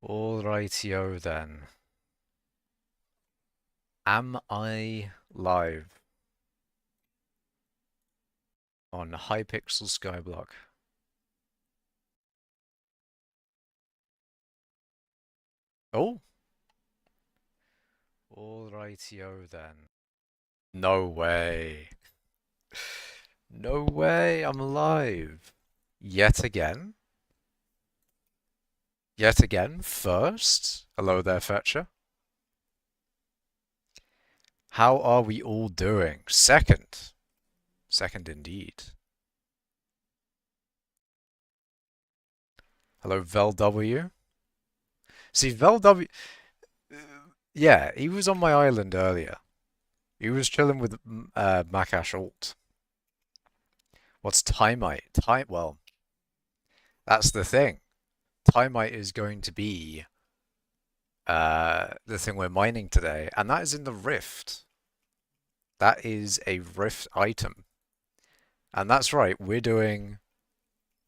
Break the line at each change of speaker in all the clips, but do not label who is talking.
Alrightio then. Am I live on hypixel skyblock? Oh, alrightio then. No way. No way, I'm live. Yet again? Yet again? First? Hello there, Fetcher. How are we all doing? Second. Second indeed. Hello, Vel W. See, Vel W. Yeah, he was on my island earlier. He was chilling with Makash Alt. What's timite? Well, that's the thing. Timite is going to be the thing we're mining today, and that is in the Rift. That is a Rift item. And that's right, we're doing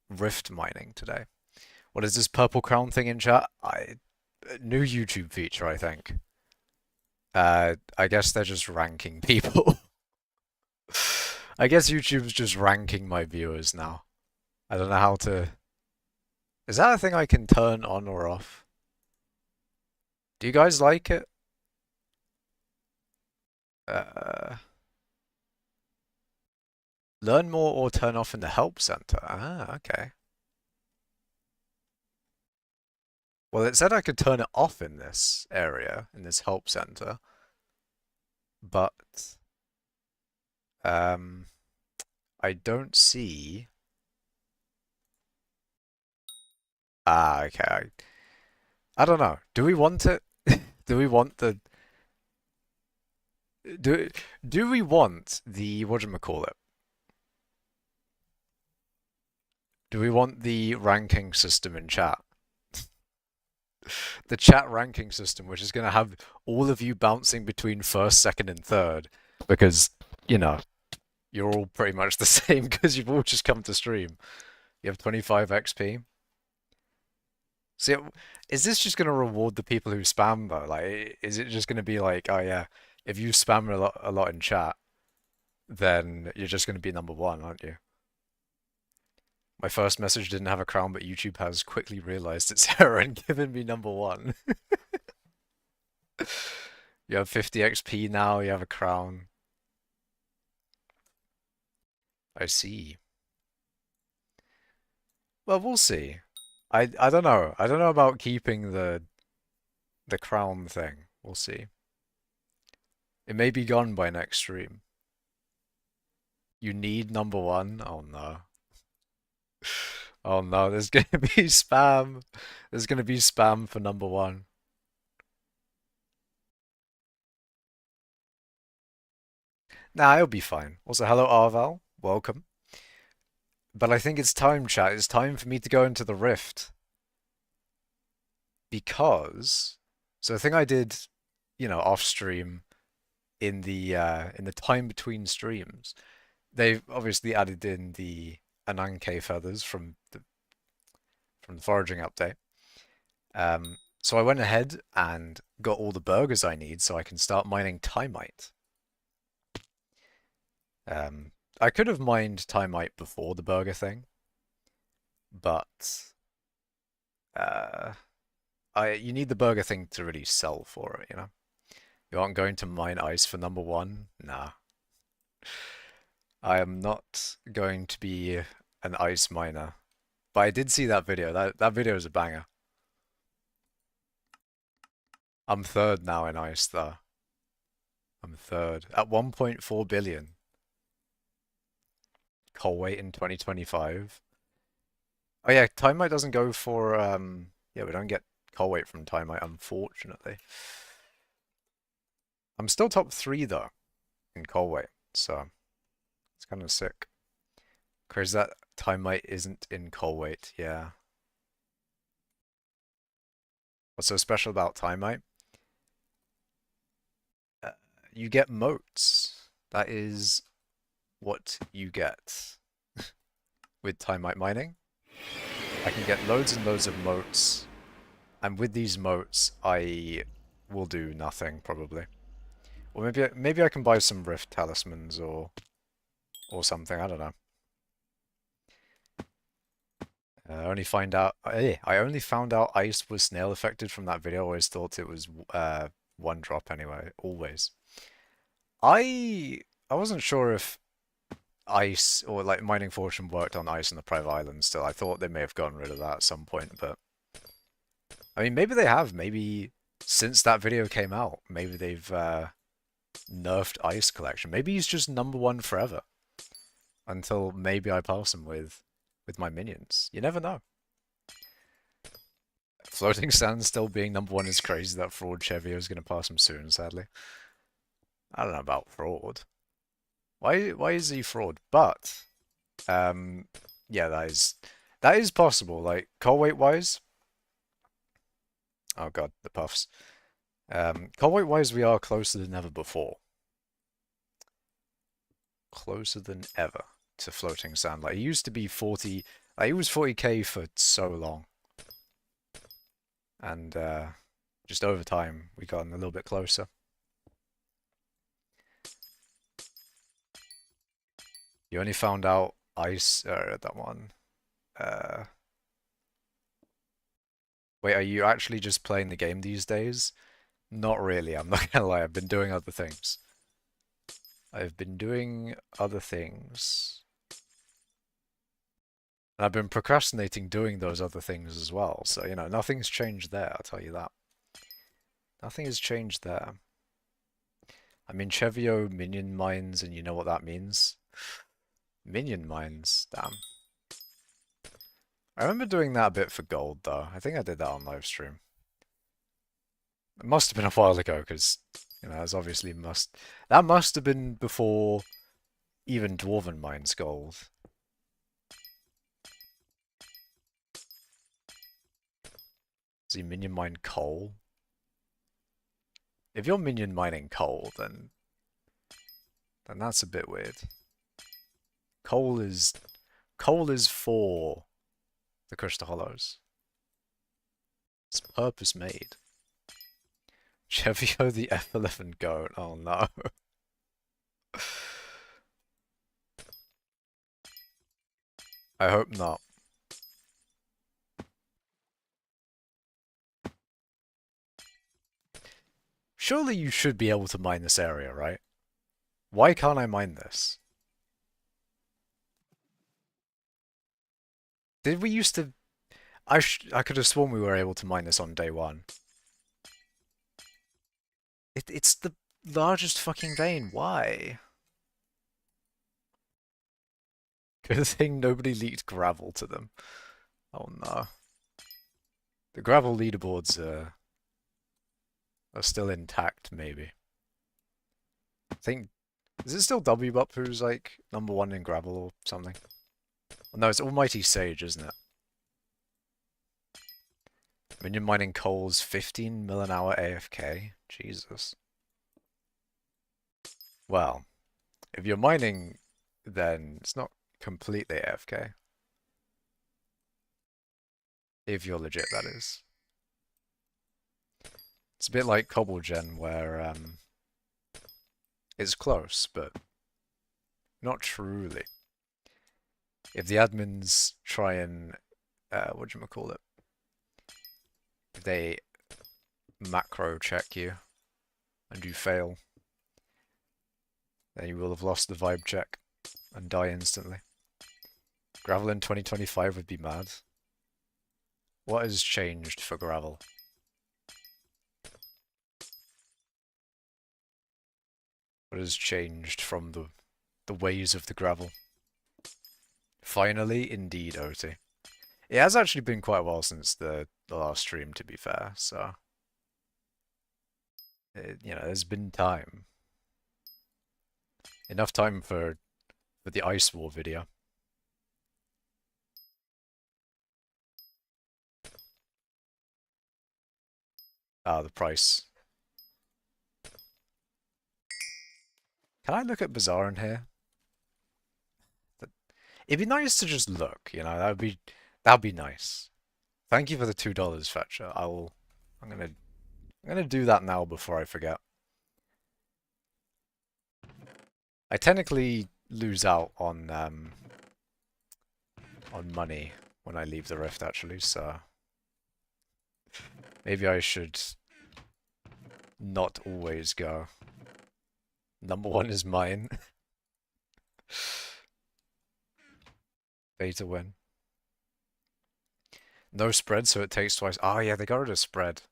Rift mining today. What is this purple crown thing in chat? New YouTube feature, I think. I guess they're just ranking people. I guess YouTube's just ranking my viewers now. I don't know how to... Is that a thing I can turn on or off? Do you guys like it? Learn more or turn off in the help center. Ah, okay. Well, it said I could turn it off in this area, in this help center. But I don't see... Ah, okay. I don't know. Do we want it? Do we want the... Do we want the... Whatchamacallit? Do we want the ranking system in chat? The chat ranking system, which is going to have all of you bouncing between first, second, and third, because, you know, you're all pretty much the same because you've all just come to stream. You have 25 XP. See, is this just going to reward the people who spam, though? Like, is it just going to be like, oh yeah, if you spam a lot in chat, then you're just going to be number one, aren't you? My first message didn't have a crown, but YouTube has quickly realized its error and given me number one. You have 50 XP now, you have a crown. I see. Well, we'll see. I don't know. I don't know about keeping the crown thing. We'll see. It may be gone by next stream. You need number one? Oh no. Oh no, there's gonna be spam. There's gonna be spam for number one. Nah, it'll be fine. Also, hello Arval. Welcome. But I think it's time, chat. It's time for me to go into the Rift. Because so the thing I did, you know, off stream in the time between streams, they've obviously added in the Ananke feathers from the foraging update. So I went ahead and got all the burgers I need so I can start mining timite. I could have mined timite before the burger thing, but you need the burger thing to really sell for it, you know? You aren't going to mine ice for number one? Nah. I am not going to be an ice miner. But I did see that video. That video is a banger. I'm third now in ice, though. I'm third. At 1.4 billion. Coal weight in 2025. Oh yeah, timite doesn't go for yeah, we don't get coal weight from timite, unfortunately. I'm still top 3 though in coal weight, so it's kind of sick. Cause that timite isn't in coal weight, yeah. What's so special about timite? You get moats. That is what you get with timite mining. I can get loads and loads of moats, And with these moats, I will do nothing probably. Or maybe I can buy some rift talismans or something. I don't know. I only found out ice was snail affected from that video. I always thought it was one drop anyway. Always. I I wasn't sure if ice or like mining fortune worked on ice on the private island still. I thought they may have gotten rid of that at some point, but I mean maybe they have. Maybe since that video came out, maybe they've nerfed ice collection. Maybe he's just #1 forever until maybe I pass him with my minions. You never know. Floating sand still being #1 is crazy. That fraud Chevio is going to pass him soon, sadly. I don't know about fraud. Why is he fraud? But yeah, that is possible. Like coal weight wise. Oh god, the puffs. Coal weight wise, we are closer than ever before. Closer than ever to floating sand. Like he used to be 40. Like he was 40k for so long, and just over time we gotten a little bit closer. You only found out ice, that one. Wait, are you actually just playing the game these days? Not really, I'm not gonna lie, I've been doing other things. I've been doing other things. And I've been procrastinating doing those other things as well, so, you know, nothing's changed there, I'll tell you that. Nothing has changed there. I'm in Chevio minion mines, and you know what that means? Minion mines, damn. I remember doing that a bit for gold, though. I think I did that on live stream. It must have been a while ago, because, you know, that must have been before even Dwarven mines gold. Does he minion mine coal? If you're minion mining coal, then that's a bit weird. Coal is for the Crystal Hollows. It's purpose made. Chevio the F11 goat. Oh no. I hope not. Surely you should be able to mine this area, right? Why can't I mine this? Did we used to... I could have sworn we were able to mine this on day one. It's the largest fucking vein. Why? Good thing nobody leaked gravel to them. Oh no. The gravel leaderboards are still intact, maybe. I think... Is it still WBUP who's like #1 in gravel or something? Well, no, it's Almighty Sage, isn't it? Minion mining coals 15 mil an hour AFK. Jesus. Well, if you're mining, then it's not completely AFK. If you're legit, that is. It's a bit like Cobblegen, where it's close, but not truly. If the admins try and whatchamacallit, if they macro check you and you fail, then you will have lost the vibe check and die instantly. Gravel in 2025 would be mad. What has changed for gravel? What has changed from the ways of the gravel? Finally, indeed, OT. It has actually been quite a while since the last stream, to be fair, so... you know, there's been time. Enough time for the Ice War video. Ah, the price. Can I look at Bazaar in here? It'd be nice to just look, you know, that'd be nice. Thank you for the $2, Fetcher. I'm gonna do that now before I forget. I technically lose out on money when I leave the rift actually, so maybe I should not always go. Number one is mine. Beta win. No spread, so it takes twice. Oh yeah, they got rid of spread.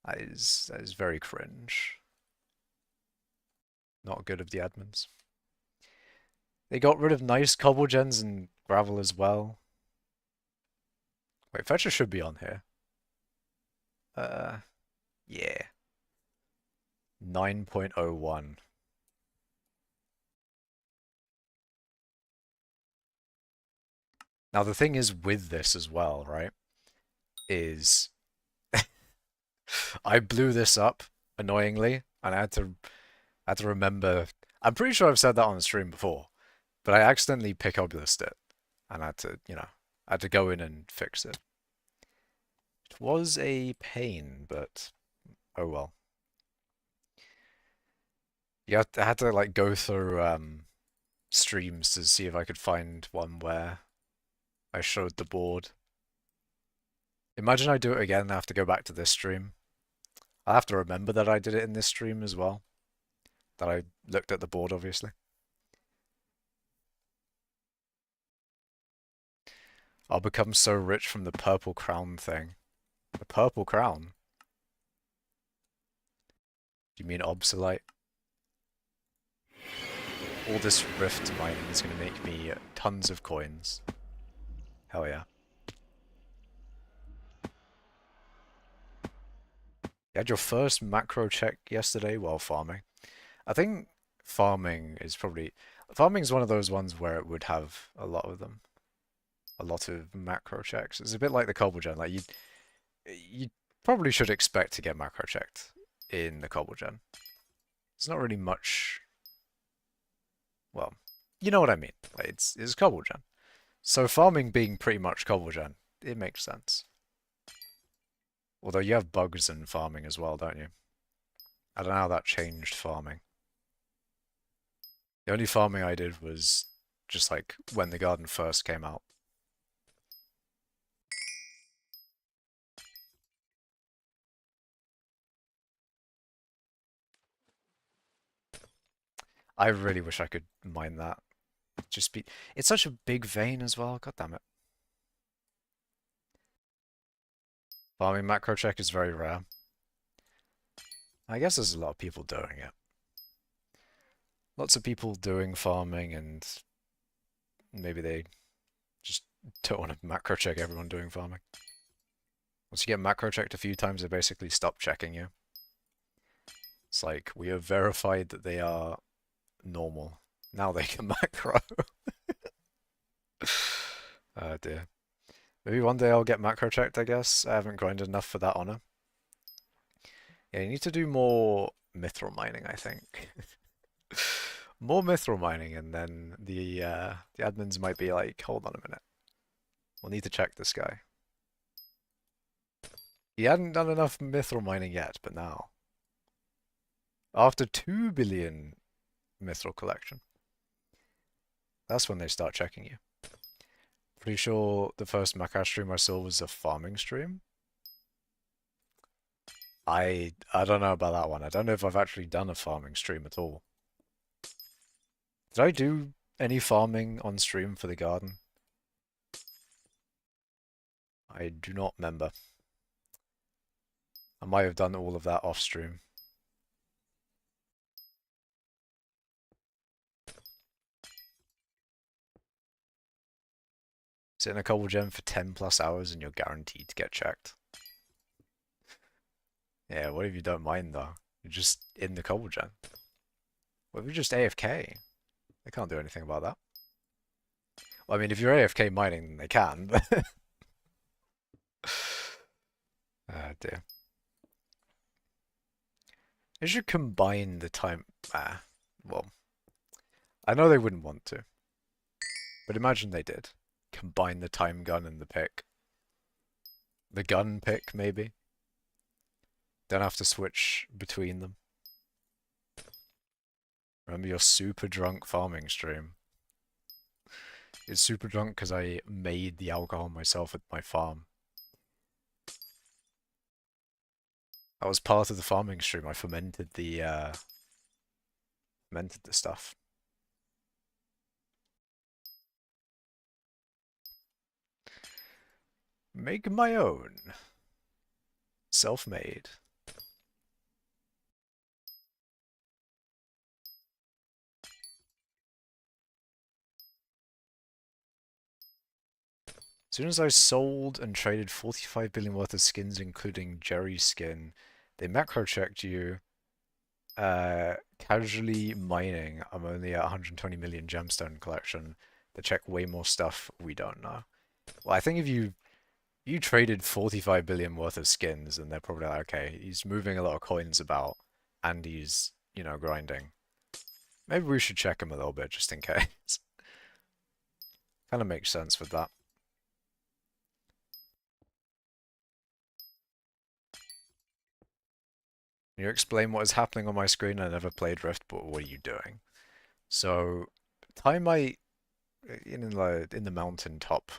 That is very cringe. Not good of the admins. They got rid of nice cobble gens and gravel as well. Wait, Fetcher should be on here. Yeah. 9.01. Now the thing is with this as well, right? Is I blew this up annoyingly, and I had to remember. I'm pretty sure I've said that on the stream before, but I accidentally pickobulist it, and I had to, I had to go in and fix it. It was a pain, but oh well. I had to like go through streams to see if I could find one where I showed the board. Imagine I do it again and I have to go back to this stream. I have to remember that I did it in this stream as well. That I looked at the board, obviously. I'll become so rich from the purple crown thing. The purple crown? Do you mean obsolete? All this rift mining is going to make me tons of coins. Hell yeah. You had your first macro check yesterday while farming. I think farming is one of those ones where it would have a lot of them. A lot of macro checks. It's a bit like the cobble gen. Like you probably should expect to get macro checked in the cobble gen. It's not really much. Well, you know what I mean. Like it's cobble gen. So farming being pretty much cobble gen, it makes sense. Although you have bugs in farming as well, don't you? I don't know how that changed farming. The only farming I did was just like when the garden first came out. I really wish I could mine that. It's such a big vein as well, god damn it. Farming macro check is very rare. I guess there's a lot of people doing it. Lots of people doing farming and maybe they just don't want to macro check everyone doing farming. Once you get macro checked a few times, they basically stop checking you. It's like, we have verified that they are normal. Now they can macro. Oh dear. Maybe one day I'll get macro checked, I guess. I haven't grinded enough for that honor. Yeah, you need to do more mithril mining, I think. More mithril mining, and then the admins might be like, hold on a minute. We'll need to check this guy. He hadn't done enough mithril mining yet, but now. After 2 billion mithril collection. That's when they start checking you. Pretty sure the first Maccash stream I saw was a farming stream. I don't know about that one. I don't know if I've actually done a farming stream at all. Did I do any farming on stream for the garden? I do not remember. I might have done all of that off stream. Sit in a cobble gem for 10 plus hours and you're guaranteed to get checked. Yeah, what if you don't mind though? You're just in the cobble gem. What if you're just AFK? They can't do anything about that. Well, I mean, if you're AFK mining, then they can, but... Ah, dear. They should combine the time... well... I know they wouldn't want to. But imagine they did. Combine the time gun and the pick. The gun pick, maybe. Don't have to switch between them. Remember your super drunk farming stream? It's super drunk because I made the alcohol myself at my farm. That was part of the farming stream. I fermented the stuff. Make my own. Self-made. As soon as I sold and traded 45 billion worth of skins, including Jerry's skin, they macro checked you. Casually mining, I'm only at 120 million gemstone collection. They check way more stuff we don't know. Well, I think if you traded 45 billion worth of skins, and they're probably like, okay, he's moving a lot of coins about, and he's, grinding. Maybe we should check him a little bit, just in case. Kind of makes sense with that. Can you explain what is happening on my screen? I never played Rift, but what are you doing? So, timite in the mountaintop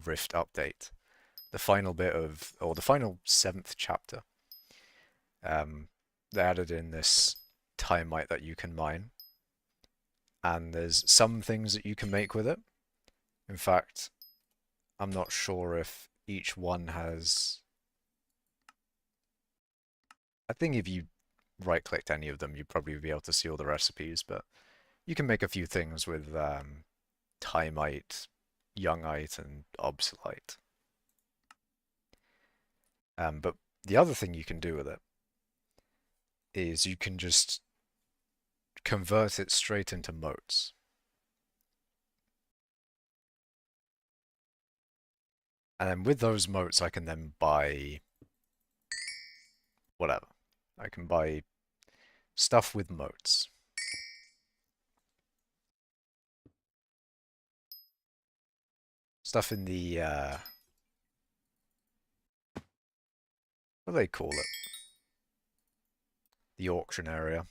Rift update, the final bit of, or the final 7th chapter, they added in this timite that you can mine, and there's some things that you can make with it. In fact, I'm not sure if each one has. I think if you right-clicked any of them, you'd probably be able to see all the recipes, but you can make a few things with timite, youngite, and obsolite. But the other thing you can do with it is you can just convert it straight into motes. And then with those motes, I can then buy whatever. I can buy stuff with motes. Stuff in the, what do they call it? The auction area.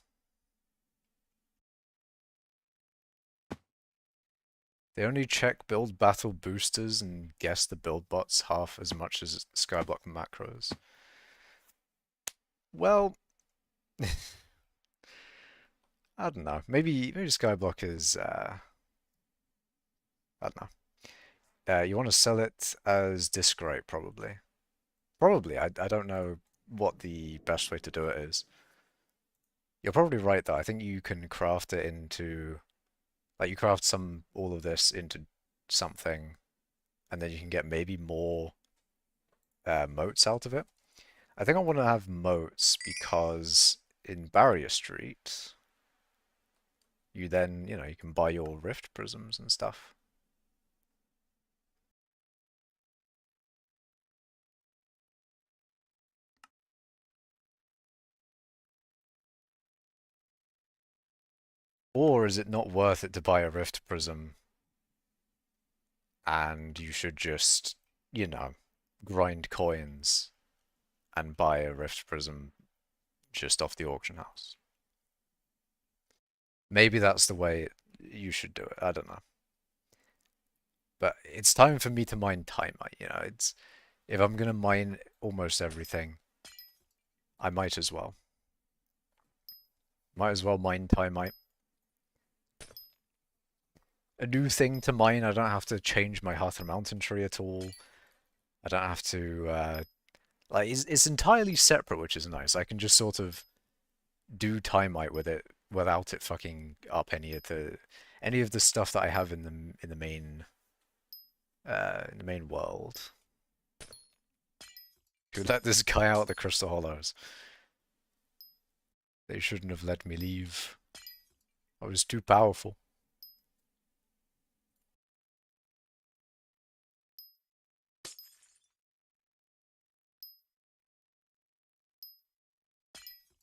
They only check build battle boosters and guess the build bots half as much as skyblock macros. Well, I don't know. Maybe skyblock is I don't know. You want to sell it as disc rate, probably. Probably. I don't know what the best way to do it is. You're probably right though. I think you can craft it into, like, you craft all of this into something, and then you can get maybe more motes out of it. I think I want to have motes because in Barrier Street, you then, you can buy your rift prisms and stuff. Or is it not worth it to buy a rift prism and you should just, grind coins and buy a rift prism just off the auction house? Maybe that's the way you should do it. I don't know. But it's time for me to mine timite, it's if I'm gonna mine almost everything, I might as well. Might as well mine timite. A new thing to mine, I don't have to change my Hearth and Mountain tree at all. I don't have to like it's entirely separate, which is nice. I can just sort of do timite with it without it fucking up any of the stuff that I have in the main world. Who let this guy out the Crystal Hollows? They shouldn't have let me leave. I was too powerful.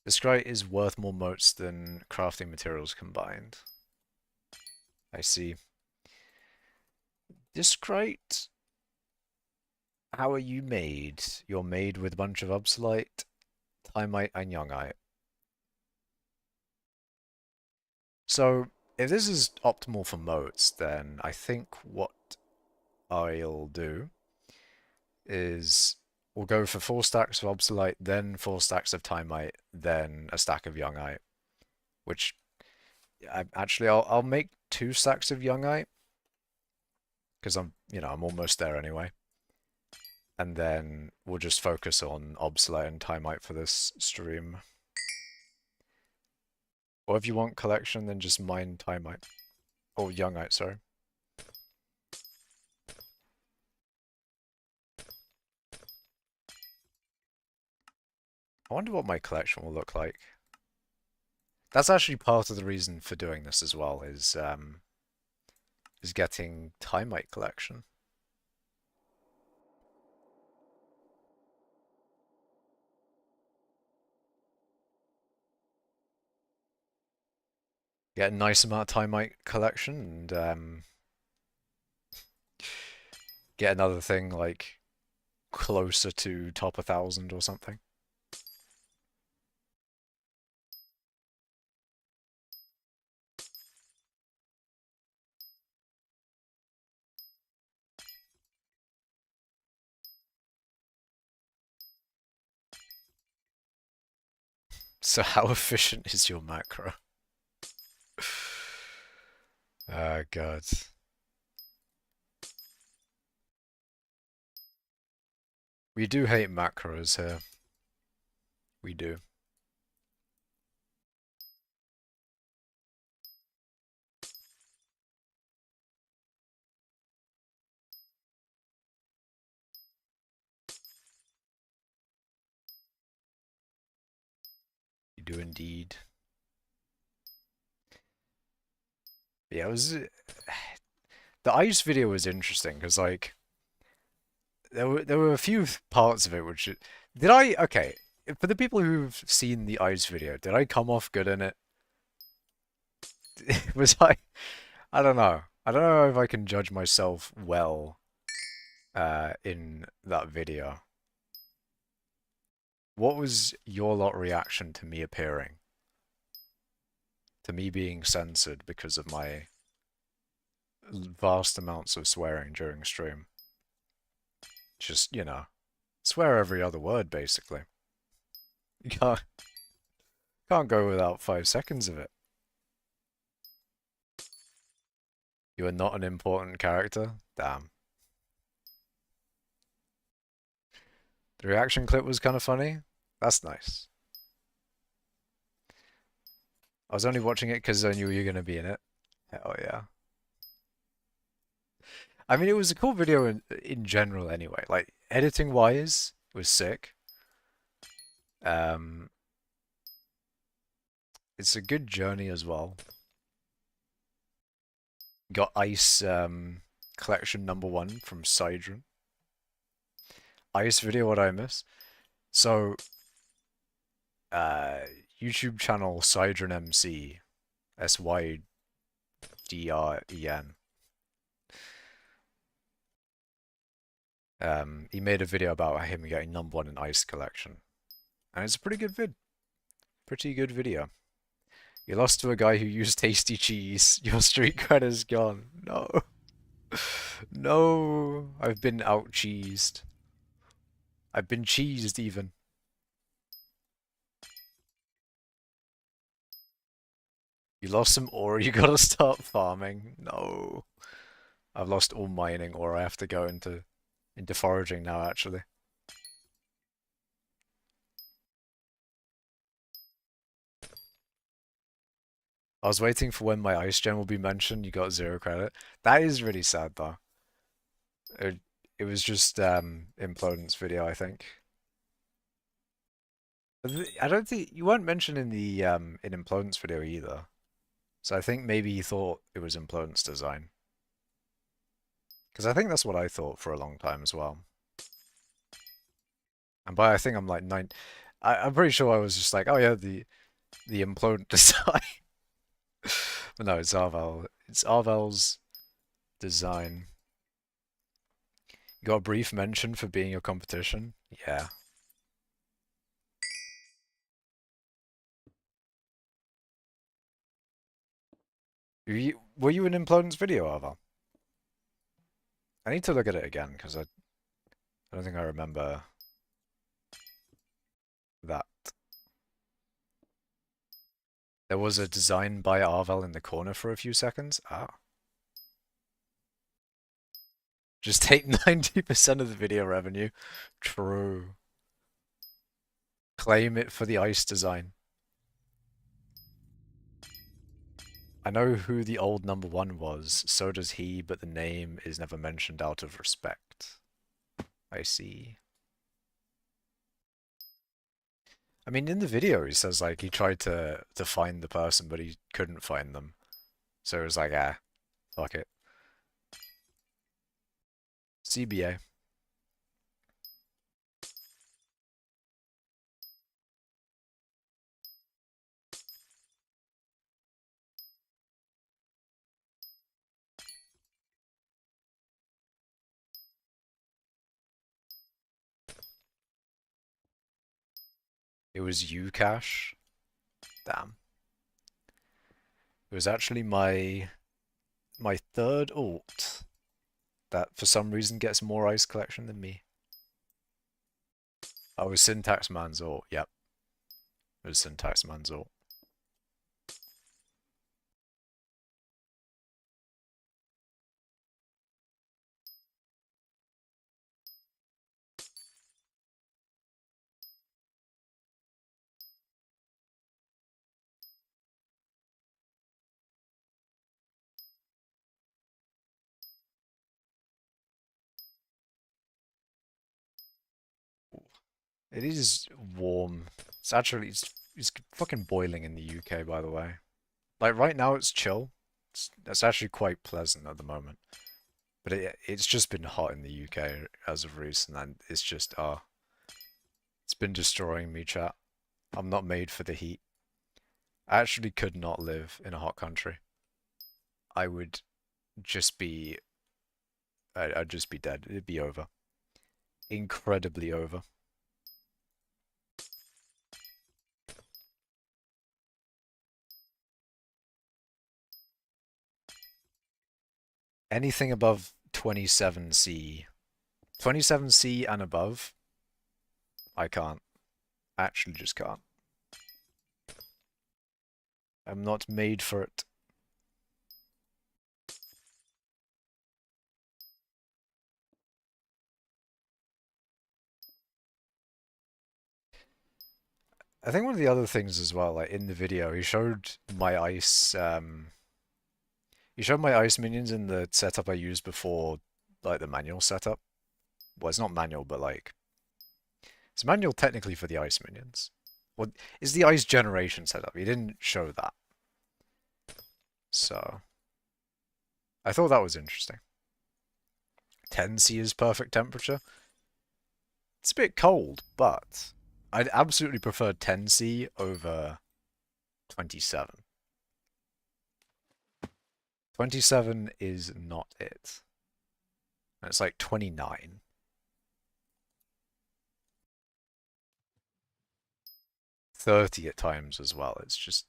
This guy is worth more motes than crafting materials combined. I see. This crate How are you made? You're made with a bunch of obsolete, timite, and youngite. So, if this is optimal for moats, then I think what I'll do is we'll go for 4 stacks of obsolete, then 4 stacks of timite, then a stack of youngite. Which actually I'll make 2 stacks of youngite because I'm almost there anyway. And then we'll just focus on obsolete and timite for this stream. Or if you want collection, then just mine timite. Or youngite, sorry. I wonder what my collection will look like. That's actually part of the reason for doing this as well, is getting timite collection. Get a nice amount of timite collection and get another thing like closer to top 1,000 or something. So how efficient is your macro? Oh god. We do hate macros here. We do. We do indeed. Yeah, it was the ice video was interesting because like there were a few parts of it which did I okay, for the people who've seen the ice video, did I come off good in it? Was I don't know. I don't know if I can judge myself well in that video. What was your lot reaction to me appearing? To me being censored because of my vast amounts of swearing during stream. Just, swear every other word basically. You can't go without 5 seconds of it. You are not an important character? Damn. The reaction clip was kind of funny. That's nice. I was only watching it because I knew you were going to be in it. Oh yeah. I mean, it was a cool video in general anyway. Like, editing wise, it was sick. Um, it's a good journey as well. Got Ice collection #1 from Sidron. Ice video, what I miss? So, YouTube channel Sidron MC, SYDREN. He made a video about him getting #1 in Ice collection. And it's a pretty good vid. Pretty good video. You lost to a guy who used tasty cheese. Your street cred is gone. No. No. I've been out cheesed. I've been cheesed even. You lost some ore, you gotta start farming. No. I've lost all mining ore, I have to go into foraging now actually. I was waiting for when my ice gem will be mentioned, you got 0 credit. That is really sad though. It was just Implodence video, I think. I don't think you weren't mentioned in the in Implodence video either. So I think maybe you thought it was Implodence design. Because I think that's what I thought for a long time as well. And by I think I'm like 9. I'm pretty sure I was just like, oh yeah, the Implodent design. But no, it's Arvel. It's Arvel's design. You got a brief mention for being your competition? Yeah. Were you in Implodence video, Ava? I need to look at it again, because I don't think I remember that. There was a design by Arvel in the corner for a few seconds. Ah. Just take 90% of the video revenue. True. Claim it for the ice design. I know who the old #1 was, so does he, but the name is never mentioned out of respect. I see. I mean, in the video, he says, like, he tried to find the person, but he couldn't find them. So it was like, ah, fuck it. CBA. It was Ucash. Damn. It was actually my third alt that for some reason gets more ice collection than me. Oh, it was Syntax Man's alt. Yep. It was Syntax Man's alt. It is warm. It's fucking boiling in the UK, by the way. Like right now it's chill. It's actually quite pleasant at the moment. But it's just been hot in the UK as of recent, and it's just it's been destroying me, chat. I'm not made for the heat. I actually could not live in a hot country. I would just be I'd just be dead. It'd be over. Incredibly over. Anything above 27C. 27C and above, I can't. Actually just can't. I'm not made for it. I think one of the other things as well, like in the video, he showed my ice minions in the setup I used before, like the manual setup. Well, it's not manual, but like it's manual technically for the ice minions. Well, it's the ice generation setup. He didn't show that. So I thought that was interesting. 10C is perfect temperature. It's a bit cold, but I'd absolutely prefer 10C over 27. 27 is not it. And it's like 29. 30 at times as well. It's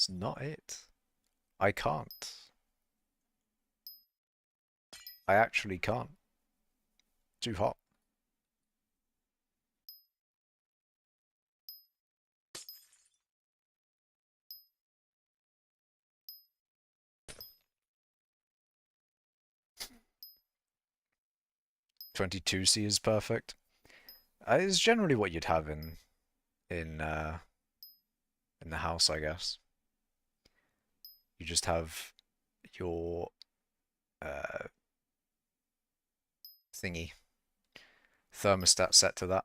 not it. I can't. I actually can't. Too hot. "22C is perfect." It's generally what you'd have in uh, in the house, I guess. You just have your uh, thingy thermostat set to that.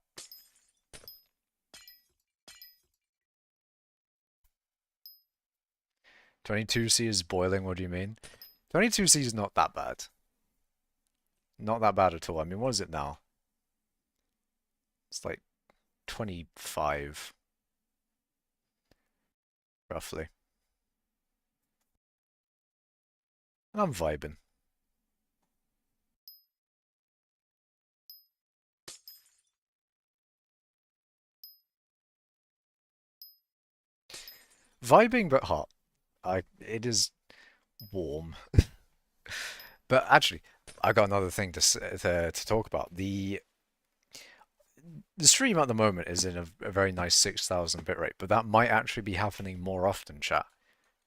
22C is boiling. What do you mean? 22C is not that bad. Not that bad at all. I mean, what is it now? It's like 25, roughly. And I'm vibing. Vibing but hot. It is warm. But actually, I got another thing to talk about. The stream at the moment is in a very nice 6,000 bitrate, but that might actually be happening more often, chat.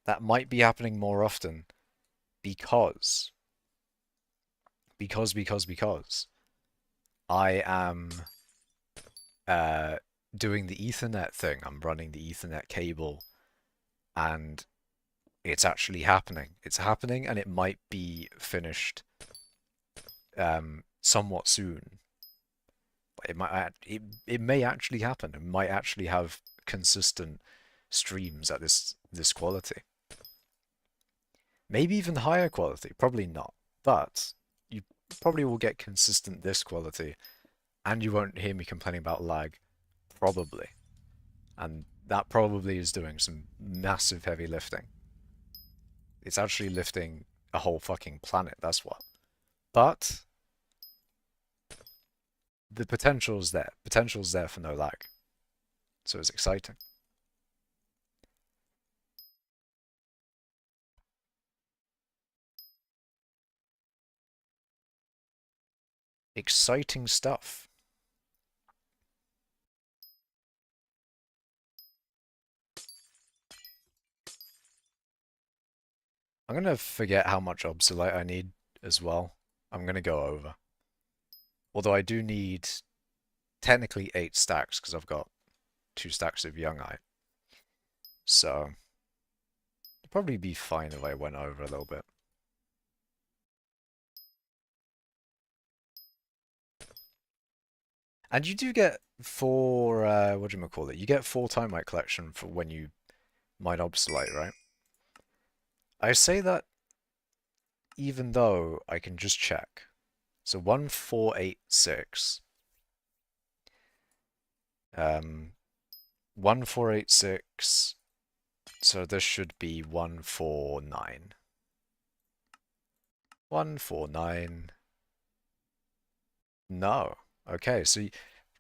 That might be happening more often because because I am uh doing the Ethernet thing. I'm running the Ethernet cable and it's actually happening. It's happening and it might be finished somewhat soon. It may actually happen. It might actually have consistent streams at this quality. Maybe even higher quality. Probably not. But you probably will get consistent this quality and you won't hear me complaining about lag. Probably. And that probably is doing some massive heavy lifting. It's actually lifting a whole fucking planet, that's what. But the potential's there. Potential's there for no lag. So it's exciting. Exciting stuff. I'm gonna forget how much obsolete I need as well. I'm gonna go over. Although I do need technically 8 stacks because I've got 2 stacks of youngite. So it'd probably be fine if I went over a little bit. And you do get 4 what do you call it? You get 4 timite collection for when you mine obsolete, right? I say that even though I can just check. So 1486 1486, so this should be 149. 149. No. Okay, so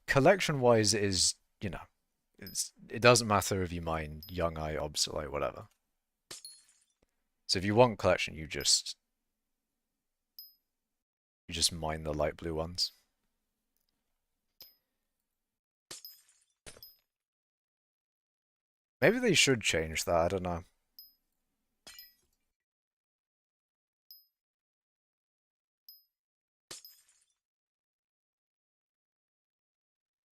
collection-wise it is, you know, it doesn't matter if you mine youngite, obsolete, whatever. So if you want collection, you just mine the light blue ones. Maybe they should change that, I don't know.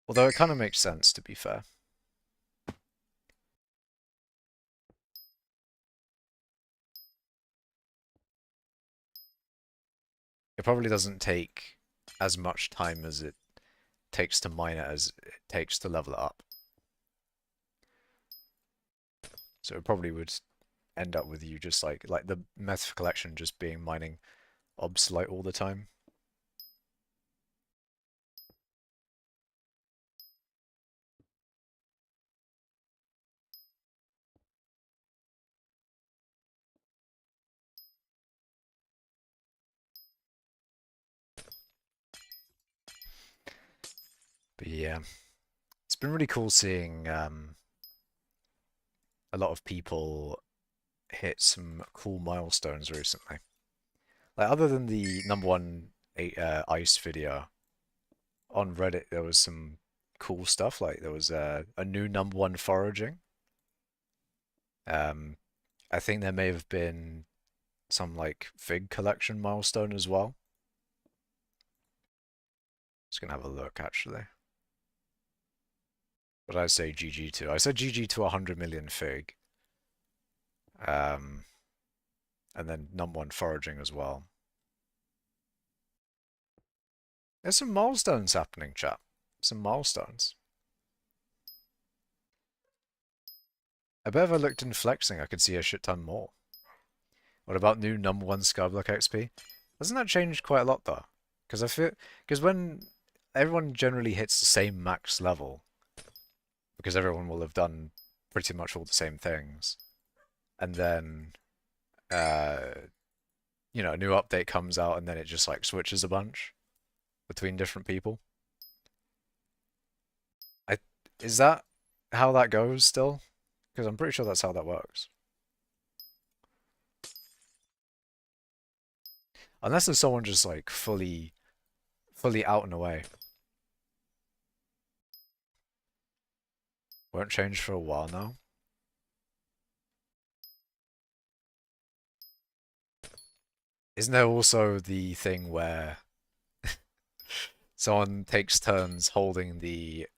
Although it kind of makes sense, to be fair. It probably doesn't take as much time as it takes to mine it as it takes to level it up. So it probably would end up with you just like the method collection just being mining obsolete all the time. But yeah, it's been really cool seeing a lot of people hit some cool milestones recently. Like other than the #1 ice video on Reddit, there was some cool stuff. Like there was a new #1 foraging. Um, I think there may have been some like fig collection milestone as well. Just gonna have a look actually. What did I say GG to? I said GG to 100 million fig. And then #1 foraging as well. There's some milestones happening, chat. Some milestones. I bet if I looked in flexing, I could see a shit ton more. What about new #1 skyblock XP? Doesn't that change quite a lot though? Because when everyone generally hits the same max level, because everyone will have done pretty much all the same things, and then you know, a new update comes out and then it just like switches a bunch between different people. Is that how that goes still? Because I'm pretty sure that's how that works. Unless there's someone just like fully out and away. Won't change for a while now. Isn't there also the thing where someone takes turns holding the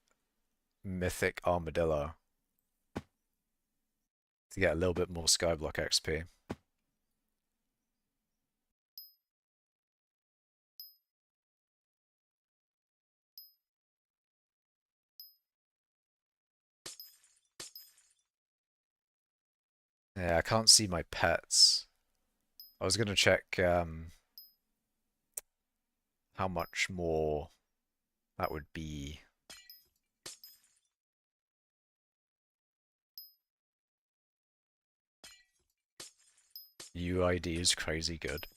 mythic armadillo to get a little bit more skyblock XP? Yeah, I can't see my pets. I was gonna check how much more that would be. UID is crazy good.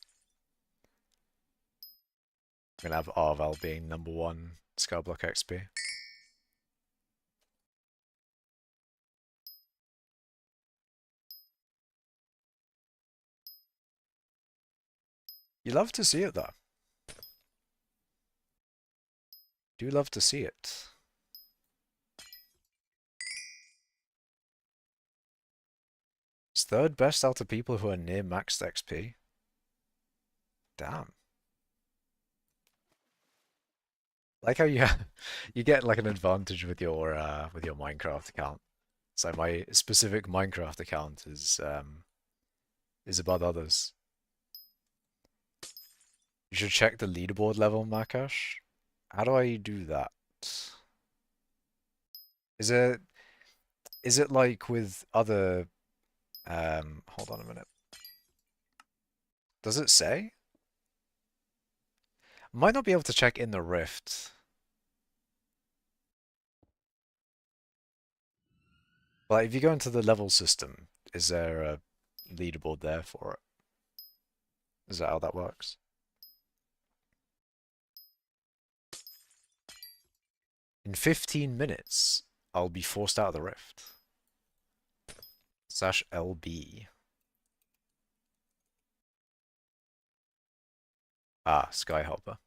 I'm gonna have Arval being #1 skyblock XP. You love to see it though. Do love to see it. It's third best out of people who are near maxed XP. Damn. Like how you you get like an advantage with your Minecraft account. So my specific Minecraft account is above others. You should check the leaderboard level, Makash. How do I do that? Is it like with other hold on a minute. Does it say? Might not be able to check in the Rift. But if you go into the level system, is there a leaderboard there for it? Is that how that works? In 15 minutes, I'll be forced out of the Rift. /LB. Ah, Skyhopper.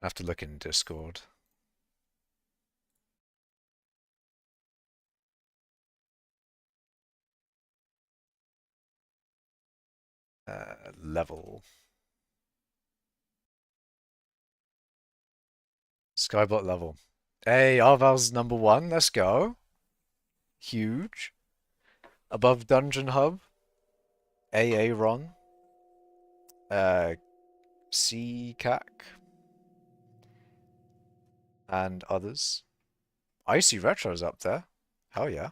I have to look in Discord. Level. Skybot level. Hey, Arval's #1. Let's go. Huge. Above Dungeon Hub. AA Ron. CCAC. And others. Icy Retro's up there. Hell yeah.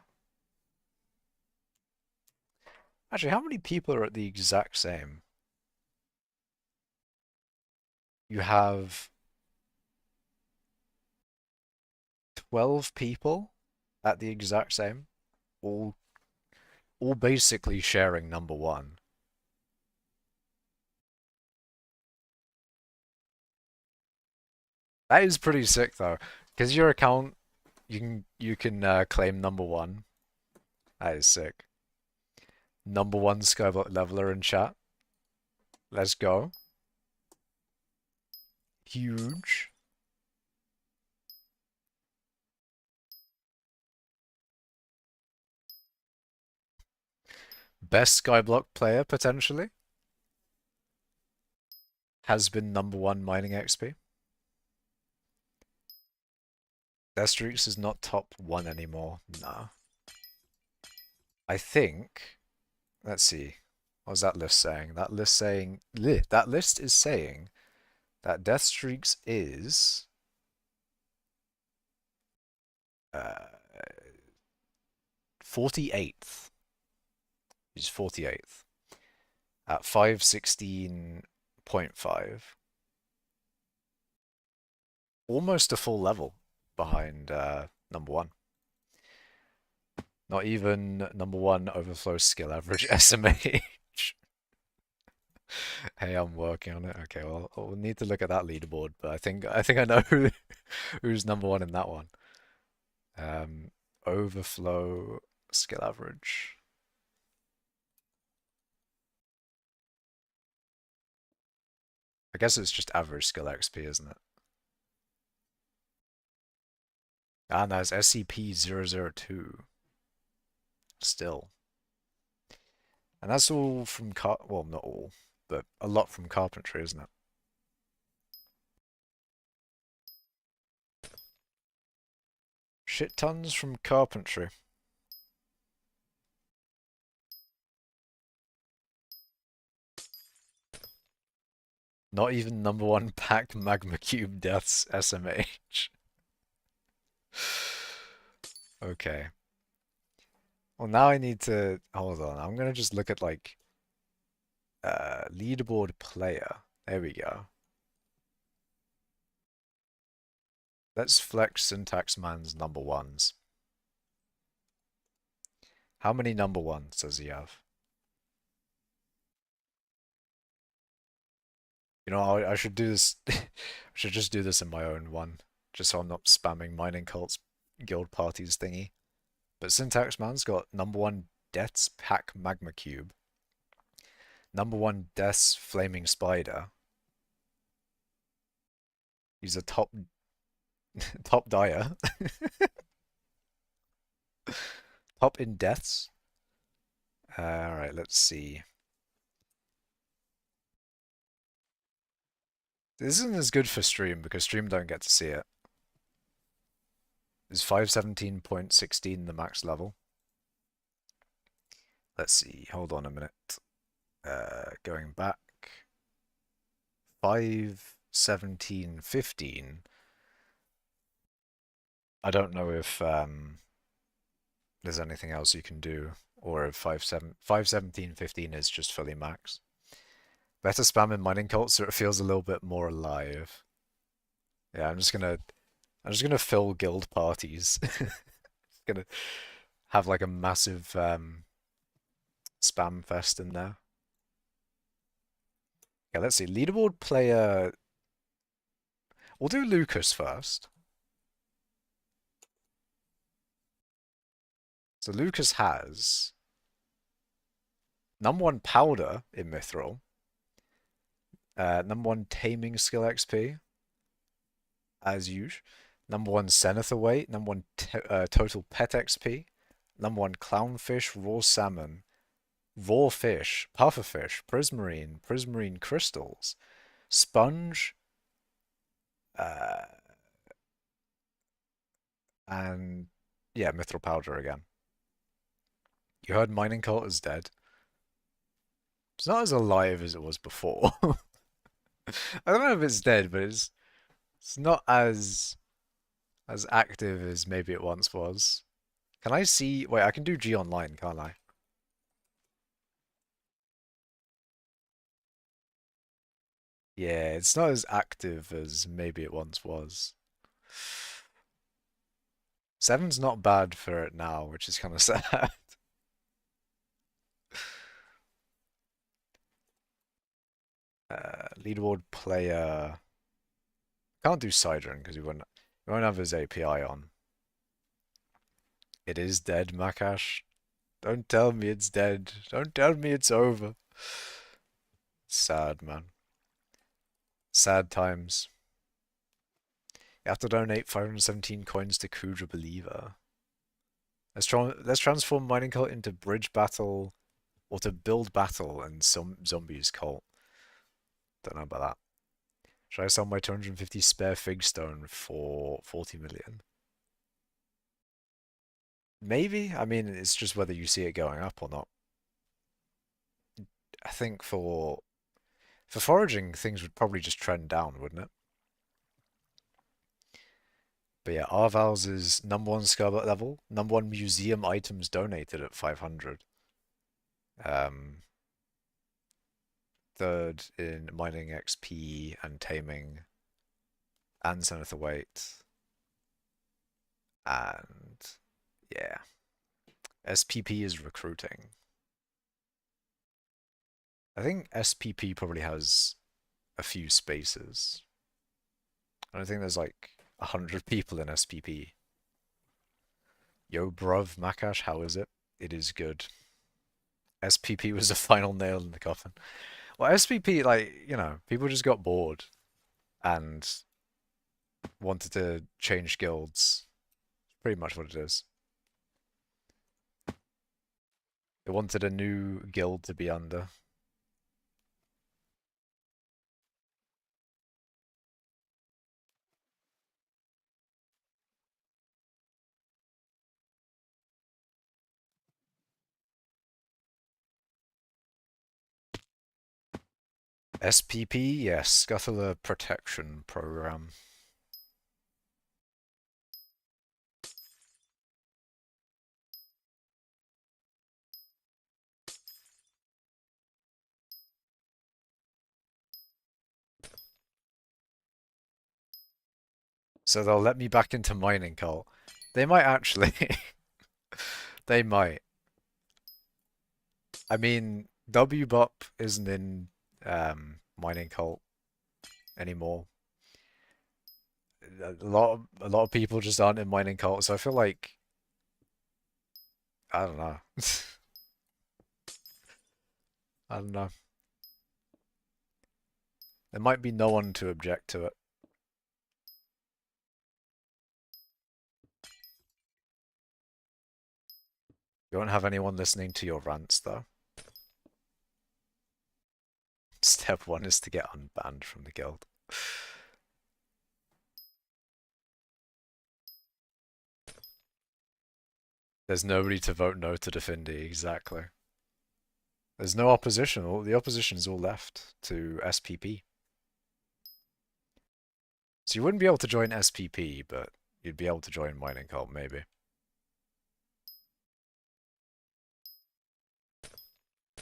Actually, how many people are at the exact same? You have 12 people at the exact same, all basically sharing #1. That is pretty sick though, because your account you can claim #1. That is sick. #1 Skyblock leveler in chat. Let's go. Huge. Best Skyblock player potentially. Has been #1 mining XP. Deathstreaks is not top 1 anymore. Nah. I think. Let's see. What was that list saying? That list is saying that Deathstreaks is 48th. He's 48th at 516.5. Almost a full level behind #1. Not even #1 overflow skill average SMH. Hey, I'm working on it. Okay, well, we'll need to look at that leaderboard, but I think I know who's #1 in that one. overflow skill average. I guess it's just average skill XP, isn't it? Ah, no, it's SCP-002. Still. And that's all from well, not all, but a lot from carpentry, isn't it? Shit tons from carpentry. Not even #1 pack magma cube deaths SMH. Okay. Well, now I need to hold on. I'm gonna just look at like leaderboard player. There we go. Let's flex syntax man's #1s. How many #1s does he have? You know, I should do this. I should just do this in my own one, just so I'm not spamming mining cults guild parties thingy. But syntax man's got #1 deaths pack magma cube, #1 deaths flaming spider. He's a top top dyer. Top in deaths. All right, let's see. This isn't as good for stream because stream don't get to see it. Is 517.16 the max level? Let's see. Hold on a minute. Going back. 517.15. I don't know if there's anything else you can do, or if 517.15 is just fully max. Better spam in mining cults so it feels a little bit more alive. Yeah, I'm just gonna fill guild parties. Gonna have like a massive spam fest in there. Yeah, let's see. Leaderboard player. We'll do Lucas first. So Lucas has #1 powder in Mithril, #1 taming skill XP, as usual. #1 Zenith weight, #1 total pet XP, #1 clownfish, raw salmon, raw fish, pufferfish, prismarine crystals, sponge, uh, and yeah, mithril powder again. You heard mining cult is dead. It's not as alive as it was before. I don't know if it's dead, but it's not as active as maybe it once was. Can I see? Wait, I can do G online, can't I? Yeah, it's not as active as maybe it once was. 7's not bad for it now, which is kind of sad. Leaderboard player. Can't do Sidron because we won't have his API on. It is dead, Makash. Don't tell me it's dead. Don't tell me it's over. Sad, man. Sad times. You have to donate 517 coins to Kudra Believer. Let's transform Mining Cult into Bridge Battle or to Build Battle and some Zombies Cult. Don't know about that. Should I sell my 250 spare fig stone for 40 million? Maybe. I mean, it's just whether you see it going up or not. I think for foraging, things would probably just trend down, wouldn't it? But yeah, Arval's is #1 Skyblock level, #1 museum items donated at 500. Third in mining XP and taming and Zenith weight. And yeah, SPP is recruiting. I think SPP probably has a few spaces. I don't think there's like 100 people in SPP. Yo, bruv, Makash, how is it? It is good. SPP was the final nail in the coffin. Well, SPP, like, people just got bored and wanted to change guilds. Pretty much what it is. They wanted a new guild to be under. SPP, yes, Scuttler Protection Program. So they'll let me back into mining cult. They might actually. They might. I mean, WBUP isn't in mining cult anymore. A lot of people just aren't in mining cult, so I feel like I don't know. I don't know. There might be no one to object to it. You won't have anyone listening to your rants though. Step one is to get unbanned from the guild. There's nobody to vote no to Defindi, exactly. There's no opposition. All the opposition's all left to SPP. So you wouldn't be able to join SPP, but you'd be able to join Mining Cult, maybe.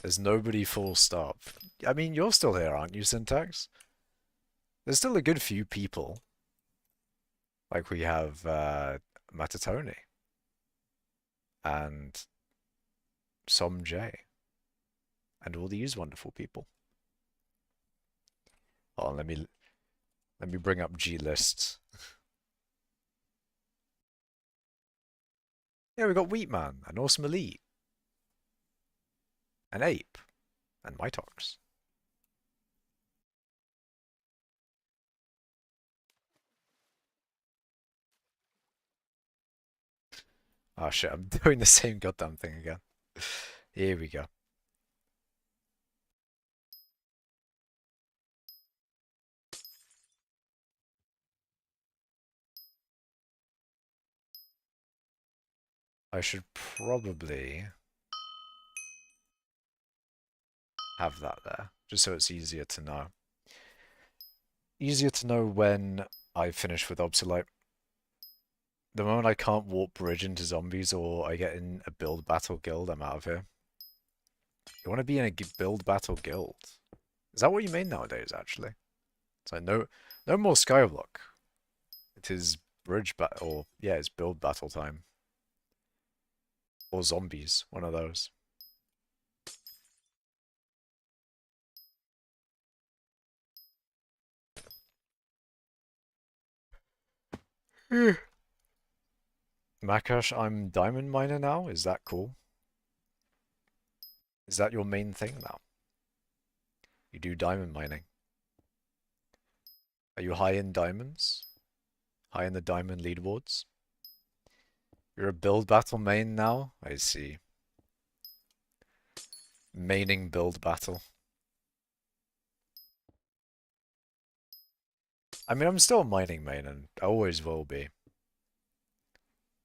There's nobody full stop. I mean, you're still here, aren't you, Syntax? There's still a good few people. Like we have Matatoni and Som J and all these wonderful people. Oh, let me bring up G lists. Yeah, we got Wheatman and Awesome Elite and Ape and Mitox. Oh shit, I'm doing the same goddamn thing again. Here we go. I should probably have that there, just so it's easier to know. Easier to know when I finish with Obsolete. The moment I can't warp bridge into zombies or I get in a build battle guild, I'm out of here. You want to be in a build battle guild? Is that what you mean nowadays, actually? It's like, no more skyblock. It is bridge battle, or yeah, it's build battle time. Or zombies, one of those. Makash, I'm diamond miner now. Is that cool? Is that your main thing now? You do diamond mining. Are you high in diamonds? High in the diamond leaderboards? You're a build battle main now? I see. Maining build battle. I mean, I'm still a mining main and I always will be.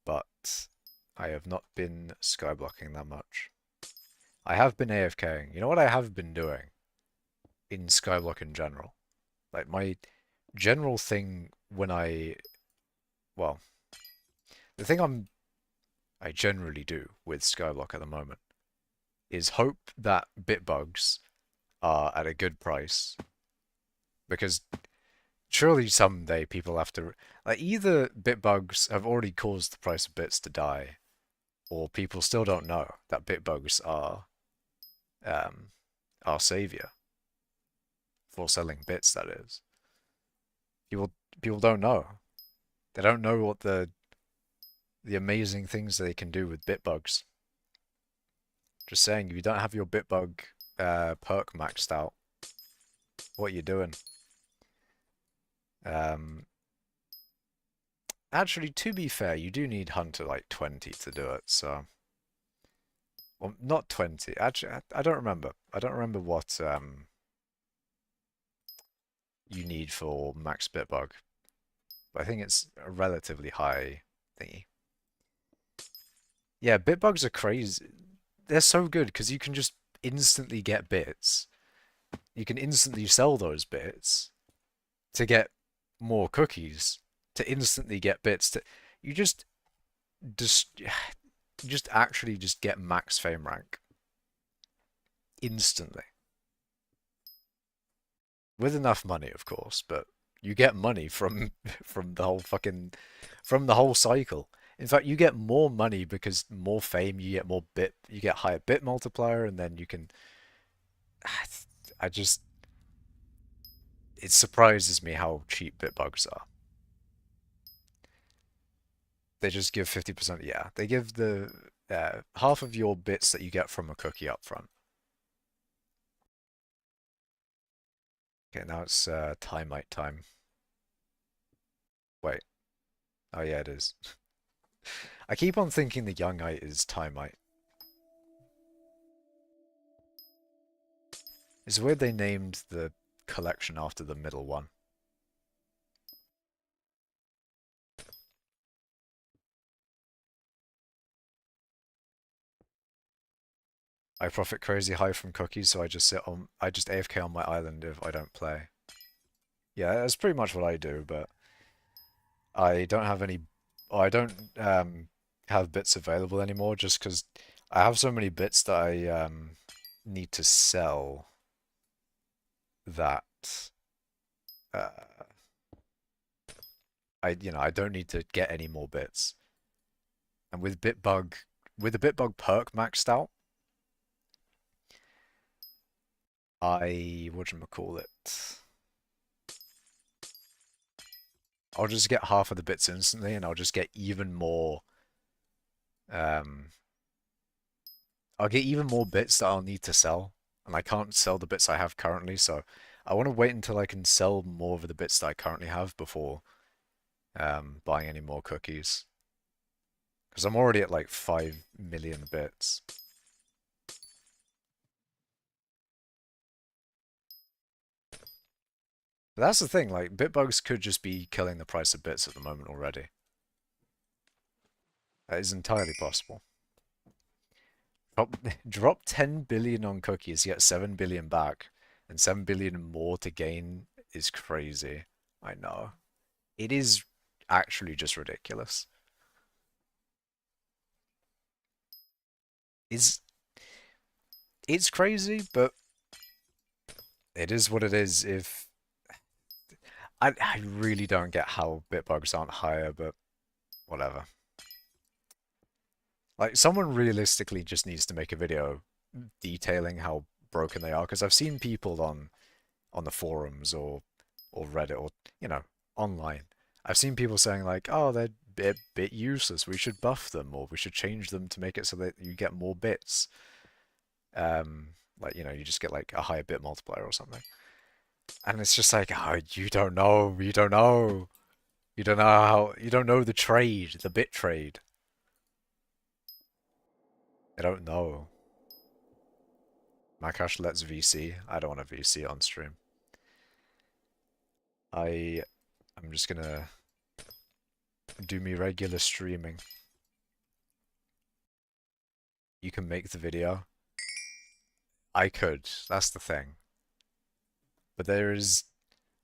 But I have not been skyblocking that much. I have been AFKing. You know what I have been doing in skyblock in general? Like my general thing when well, the thing I generally do with skyblock at the moment is hope that bit bugs are at a good price because surely someday people have to like either bit bugs have already caused the price of bits to die or people still don't know that bit bugs are our savior for selling bits, that is. People people don't know. They don't know what the the amazing things they can do with bitbugs. Just saying, if you don't have your bitbug perk maxed out, what are you doing? Um, Actually, to be fair, you do need Hunter like 20 to do it, so... Well, not 20. Actually, I don't remember. I don't remember what you need for max bitbug. But I think it's a relatively high thingy. Yeah, bitbugs are crazy. They're so good because you can just instantly get bits. You can instantly sell those bits to get more cookies, to instantly get bits. You just just actually just get max fame rank instantly with enough money, of course. But you get money from from the whole cycle. In fact, you get more money because more fame, you get more bit, you get higher bit multiplier, and then you can. I just it surprises me how cheap bitbugs are. They just give 50%. Yeah, they give the half of your bits that you get from a cookie up front. Okay, now it's timite time. Wait. Oh yeah, it is. I keep on thinking the youngite is timite. It's weird they named the collection after the middle one. I profit crazy high from cookies, so I just AFK on my island if I don't play. Yeah, that's pretty much what I do, but I don't have any, I don't have bits available anymore just because I have so many bits that I need to sell that uh, I don't need to get any more bits. And with the Bitbug perk maxed out, whatchamacallit, I'll just get half of the bits instantly, and I'll just get even more. Um, I'll get even more bits that I'll need to sell, and I can't sell the bits I have currently, so I want to wait until I can sell more of the bits that I currently have before buying any more cookies. Because I'm already at like 5 million bits. But that's the thing, like, bitbugs could just be killing the price of bits at the moment already. That is entirely possible. Drop 10 billion on cookies, get 7 billion back, and 7 billion more to gain is crazy. I know. It is actually just ridiculous. Is It's crazy, but it is what it is. If I really don't get how bitbugs aren't higher, but whatever. Like, someone realistically just needs to make a video detailing how broken they are, because I've seen people on the forums or Reddit or, online. I've seen people saying like, oh, they're a bit useless. We should buff them or we should change them to make it so that you get more bits. Like, you just get like a higher bit multiplier or something. And it's just like, oh, you don't know, you don't know. You don't know the trade, the bit trade. I don't know. Makash lets VC. I don't want to VC on stream. I'm just gonna do me regular streaming. You can make the video. I could. That's the thing. But there's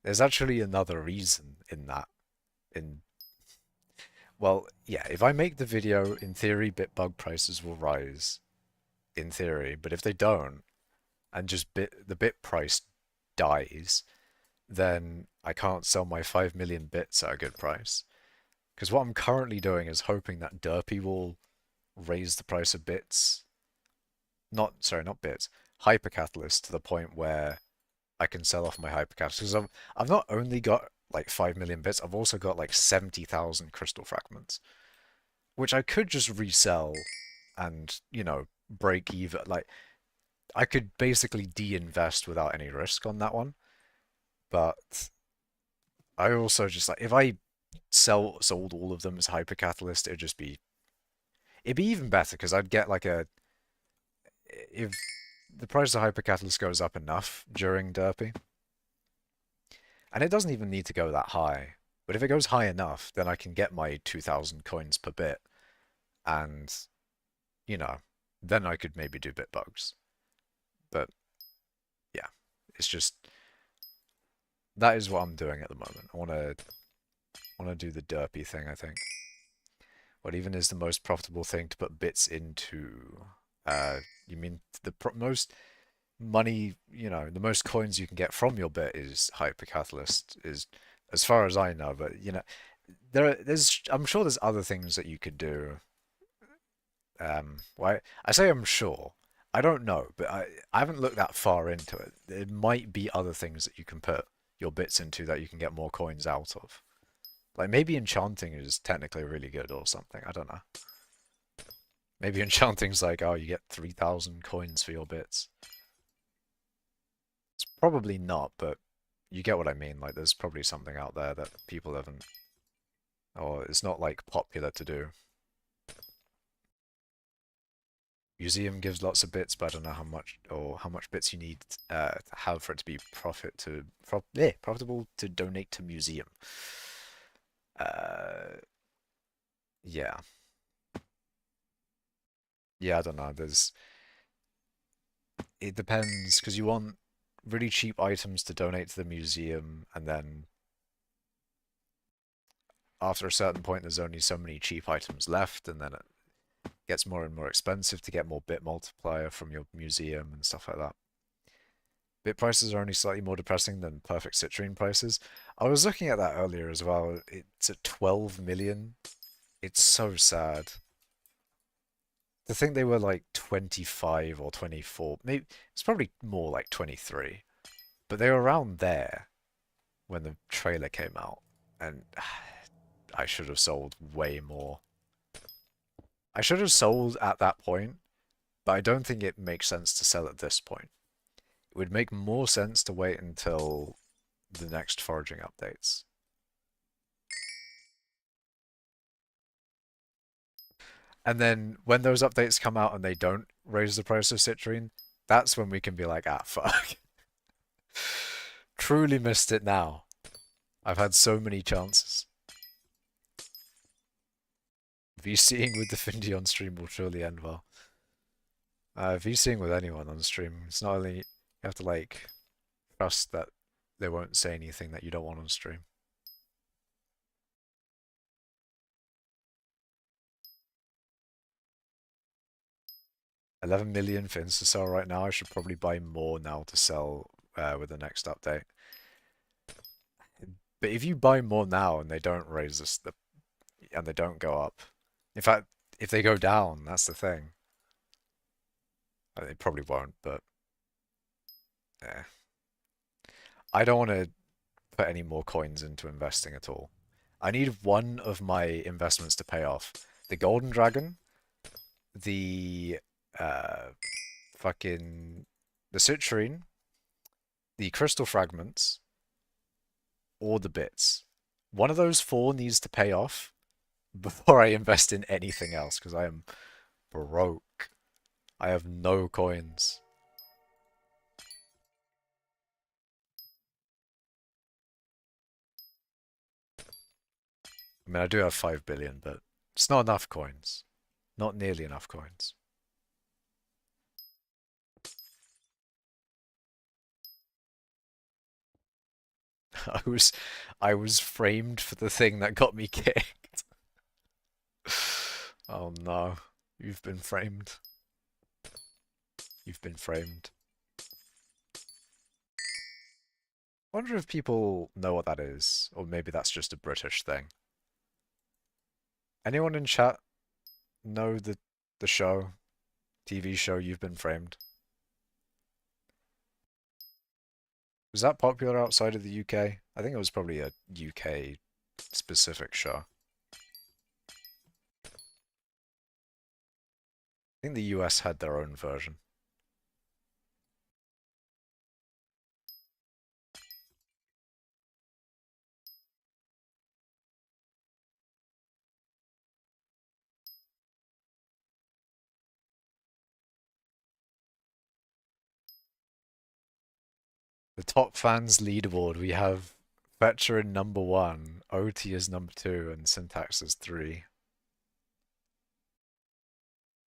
actually another reason in that. In Well, yeah, if I make the video, in theory, bitbug prices will rise. In theory, but if they don't, and just the bit price dies, then I can't sell my 5 million bits at a good price. Because what I'm currently doing is hoping that Derpy will raise the price of bits. Sorry, not bits. Hypercatalyst to the point where I can sell off my hypercatalyst. Because I've not only got like 5 million bits, I've also got like 70,000 crystal fragments. which I could just resell and, you know, break even. Like, I could basically de-invest without any risk on that one. But I also just like, if I sold all of them as hypercatalyst, it'd be even better because I'd get like if the price of hypercatalyst goes up enough during Derpy, and it doesn't even need to go that high, but if it goes high enough, then I can get my 2,000 coins per bit, and, you know, then I could maybe do bit bugs. But yeah, it's just that is what I'm doing at the moment. I wanna do the derpy thing, I think. What even is the most profitable thing to put bits into? You mean the most money, you know, the most coins you can get from your bit is hypercatalyst, is as far as I know. But you know, there's I'm sure there's other things that you could do. Why I say I'm sure. I don't know, but I haven't looked that far into it. There might be other things that you can put your bits into that you can get more coins out of. Like maybe enchanting is technically really good or something. I don't know. Maybe enchanting's like, oh, you get 3,000 coins for your bits. It's probably not, but you get what I mean. Like there's probably something out there that people haven't, or it's not like popular to do. Museum gives lots of bits, but I don't know how much or how much bits you need to have for it to be profitable to donate to museum. Uh, yeah, yeah, I don't know. It depends because you want really cheap items to donate to the museum, and then after a certain point, there's only so many cheap items left, and then it gets more and more expensive to get more bit multiplier from your museum and stuff like that. Bit prices are only slightly more depressing than perfect citrine prices. I was looking at that earlier as well. It's at 12 million. It's so sad. To think they were like 25 or 24. Maybe it's probably more like 23. But they were around there when the trailer came out. And I should have sold way more. I should have sold at that point, but I don't think it makes sense to sell at this point. It would make more sense to wait until the next foraging updates. And then when those updates come out and they don't raise the price of citrine, that's when we can be like, ah, fuck. Truly missed it now. I've had so many chances. VCing with the Findy on stream will surely end well. VCing with anyone on stream, it's not only you have to like trust that they won't say anything that you don't want on stream. 11 million for insta-sell right now. I should probably buy more now to sell with the next update. But if you buy more now and they don't raise this, and they don't go up, in fact, if they go down, that's the thing. They probably won't, but yeah. I don't want to put any more coins into investing at all. I need one of my investments to pay off. The Golden Dragon, the uh, fucking the citrine, the crystal fragments, or the bits. One of those four needs to pay off before I invest in anything else because I am broke. I have no coins. I mean, I do have 5 billion, but it's not enough coins. Not nearly enough coins. I was I was framed for the thing that got me kicked. Oh no. You've been framed. You've been framed. I wonder if people know what that is, or maybe that's just a British thing. Anyone in chat know the show, TV show You've Been Framed? Was that popular outside of the UK? I think it was probably a UK specific show. I think the US had their own version. The top fans leaderboard, we have Fetcher in #1, OT is #2, and Syntax is 3.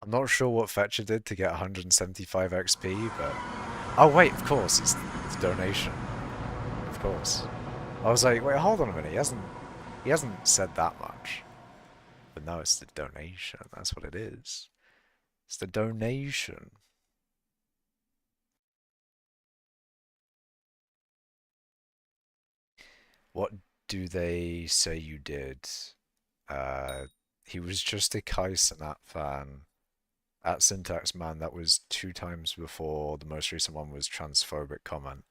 I'm not sure what Fetcher did to get 175 XP, but... Oh wait, of course, it's donation. Of course. I was like, wait, hold on a minute, he hasn't said that much. But no, it's the donation, that's what it is. It's the donation. What do they say you did? Uh, he was just a Kai Cenat fan. At Syntax Man, that was 2 times before the most recent one was transphobic comment.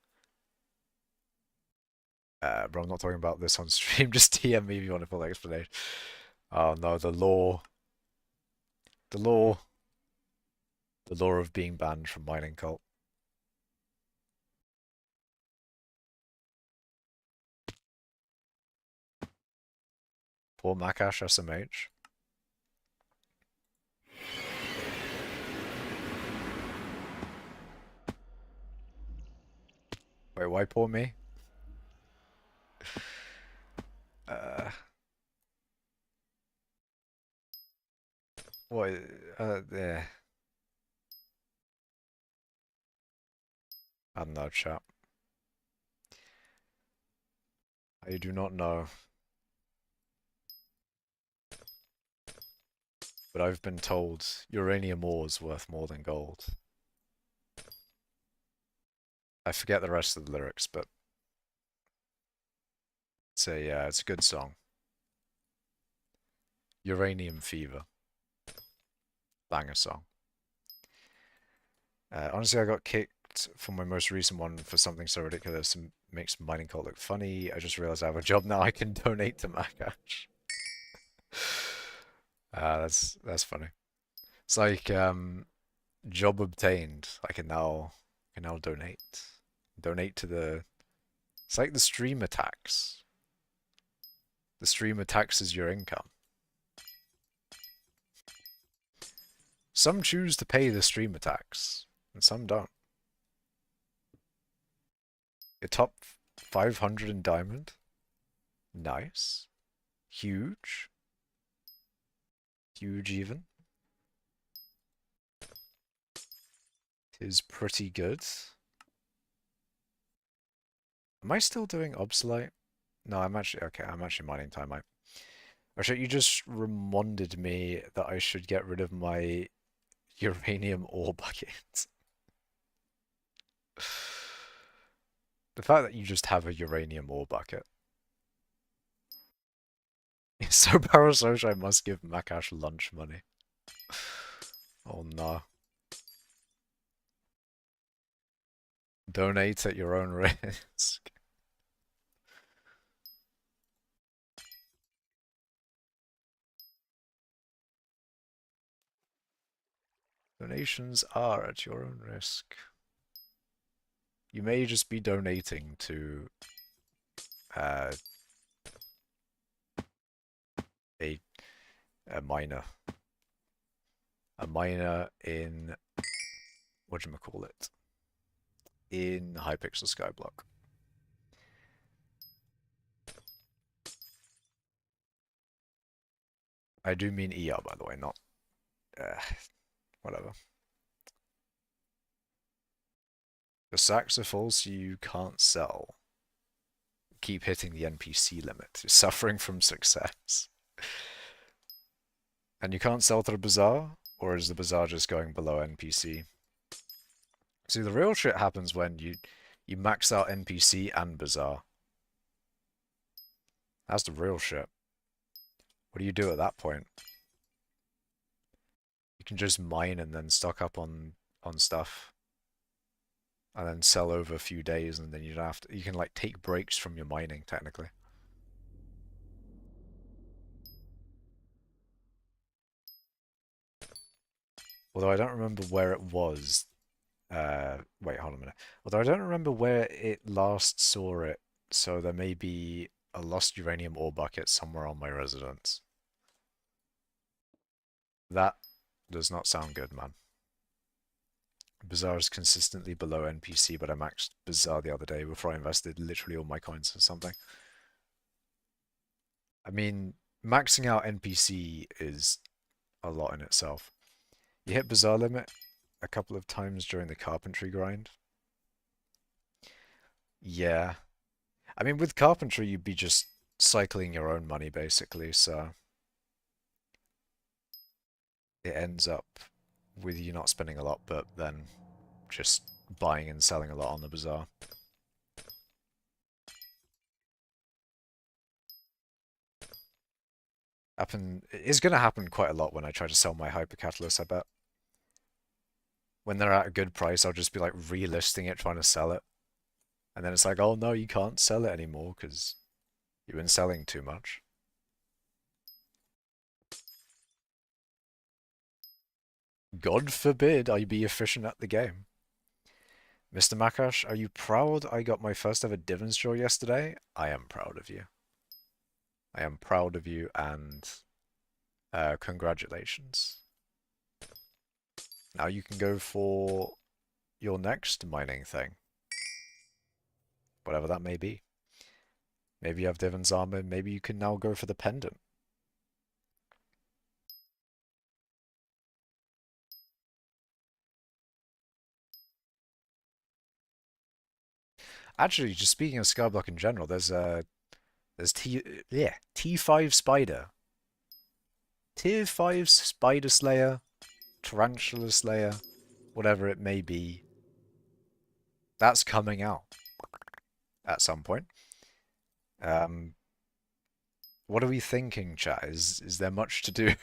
But I'm not talking about this on stream, just TM me if you want a full explanation. Oh no, the law. The law. The law of being banned from mining cult. Poor Makash SMH. Wait, why poor me? What? Yeah. I don't know, chat. I do not know. But I've been told uranium ore is worth more than gold. I forget the rest of the lyrics, but it's a good song. Uranium Fever. Banger song. Honestly, I got kicked from my most recent one for something so ridiculous and makes mining cult look funny. I just realized I have a job now. I can donate to Makash. That's funny. It's like job obtained. I can now donate. Donate to the. It's like the streamer tax. The streamer taxes your income. Some choose to pay the streamer tax, and some don't. Your top 500 in diamond. Nice. Huge. Huge even. Is pretty good. Am I still doing obsolete? No, I'm actually mining timite. Actually, you just reminded me that I should get rid of my uranium ore bucket. The fact that you just have a uranium ore bucket. It's so parasocial I must give Makash lunch money. Oh no. Donate at your own risk. Donations are at your own risk. You may just be donating to a a miner. A miner in whatchamacallit? In hypixel skyblock. I do mean ER, by the way, not whatever. The sacks are full, so you can't sell. Keep hitting the NPC limit. You're suffering from success. And you can't sell to the bazaar? Or is the bazaar just going below NPC? See, the real shit happens when you max out NPC and bazaar. That's the real shit. What do you do at that point? You can just mine and then stock up on stuff. And then sell over a few days, and then you don't have to. You can like take breaks from your mining, technically. Although I don't remember where it was. Wait, hold on a minute. Although I don't remember where it last saw it, so there may be a lost uranium ore bucket somewhere on my residence. That does not sound good, man. Bazaar is consistently below NPC, but I maxed Bazaar the other day before I invested literally all my coins in something. I mean, maxing out NPC is a lot in itself. You hit Bazaar limit a couple of times during the carpentry grind. Yeah. I mean, with carpentry, you'd be just cycling your own money, basically, so it ends up with you not spending a lot, but then just buying and selling a lot on the bazaar. It's going to happen quite a lot when I try to sell my hypercatalyst, I bet. When they're at a good price, I'll just be like relisting it, trying to sell it. And then it's like, oh no, you can't sell it anymore because you've been selling too much. God forbid I be efficient at the game. Mr. Makash, are you proud I got my first ever divans draw yesterday? I am proud of you. I am proud of you and congratulations. Now you can go for your next mining thing. Whatever that may be. Maybe you have Divans armor, maybe you can now go for the pendant. Actually, just speaking of skyblock in general, there's T5 Spider. Tier 5 Spider Slayer, Tarantula Slayer, whatever it may be. That's coming out at some point. Um, what are we thinking, chat? Is there much to do?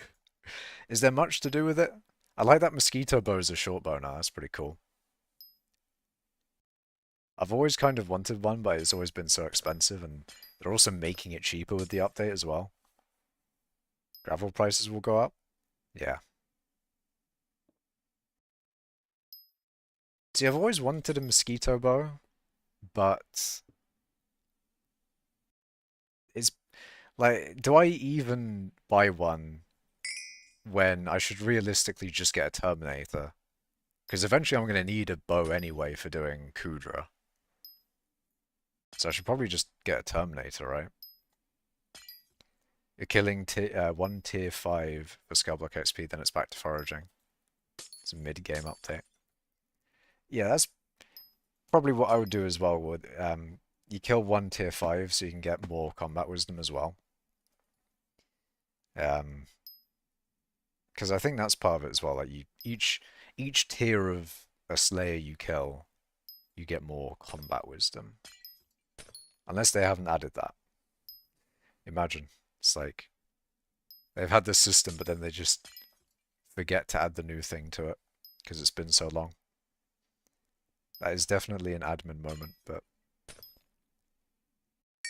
Is there much to do with it? I like that mosquito bow as a short bow now. That's pretty cool. I've always kind of wanted one, but it's always been so expensive, and they're also making it cheaper with the update as well. Gravel prices will go up. Yeah. See, I've always wanted a mosquito bow, but it's like, do I even buy one when I should realistically just get a Terminator? Because eventually I'm going to need a bow anyway for doing Kudra. So I should probably just get a Terminator, right? You're killing one tier 5 for skyblock XP, then it's back to foraging. It's a mid-game update. Yeah, that's probably what I would do as well. You kill one tier 5 so you can get more combat wisdom as well. Because I think that's part of it as well. Like each tier of a Slayer you kill, you get more combat wisdom. Unless they haven't added that. Imagine. It's like they've had this system, but then they just forget to add the new thing to it because it's been so long. That is definitely an admin moment, but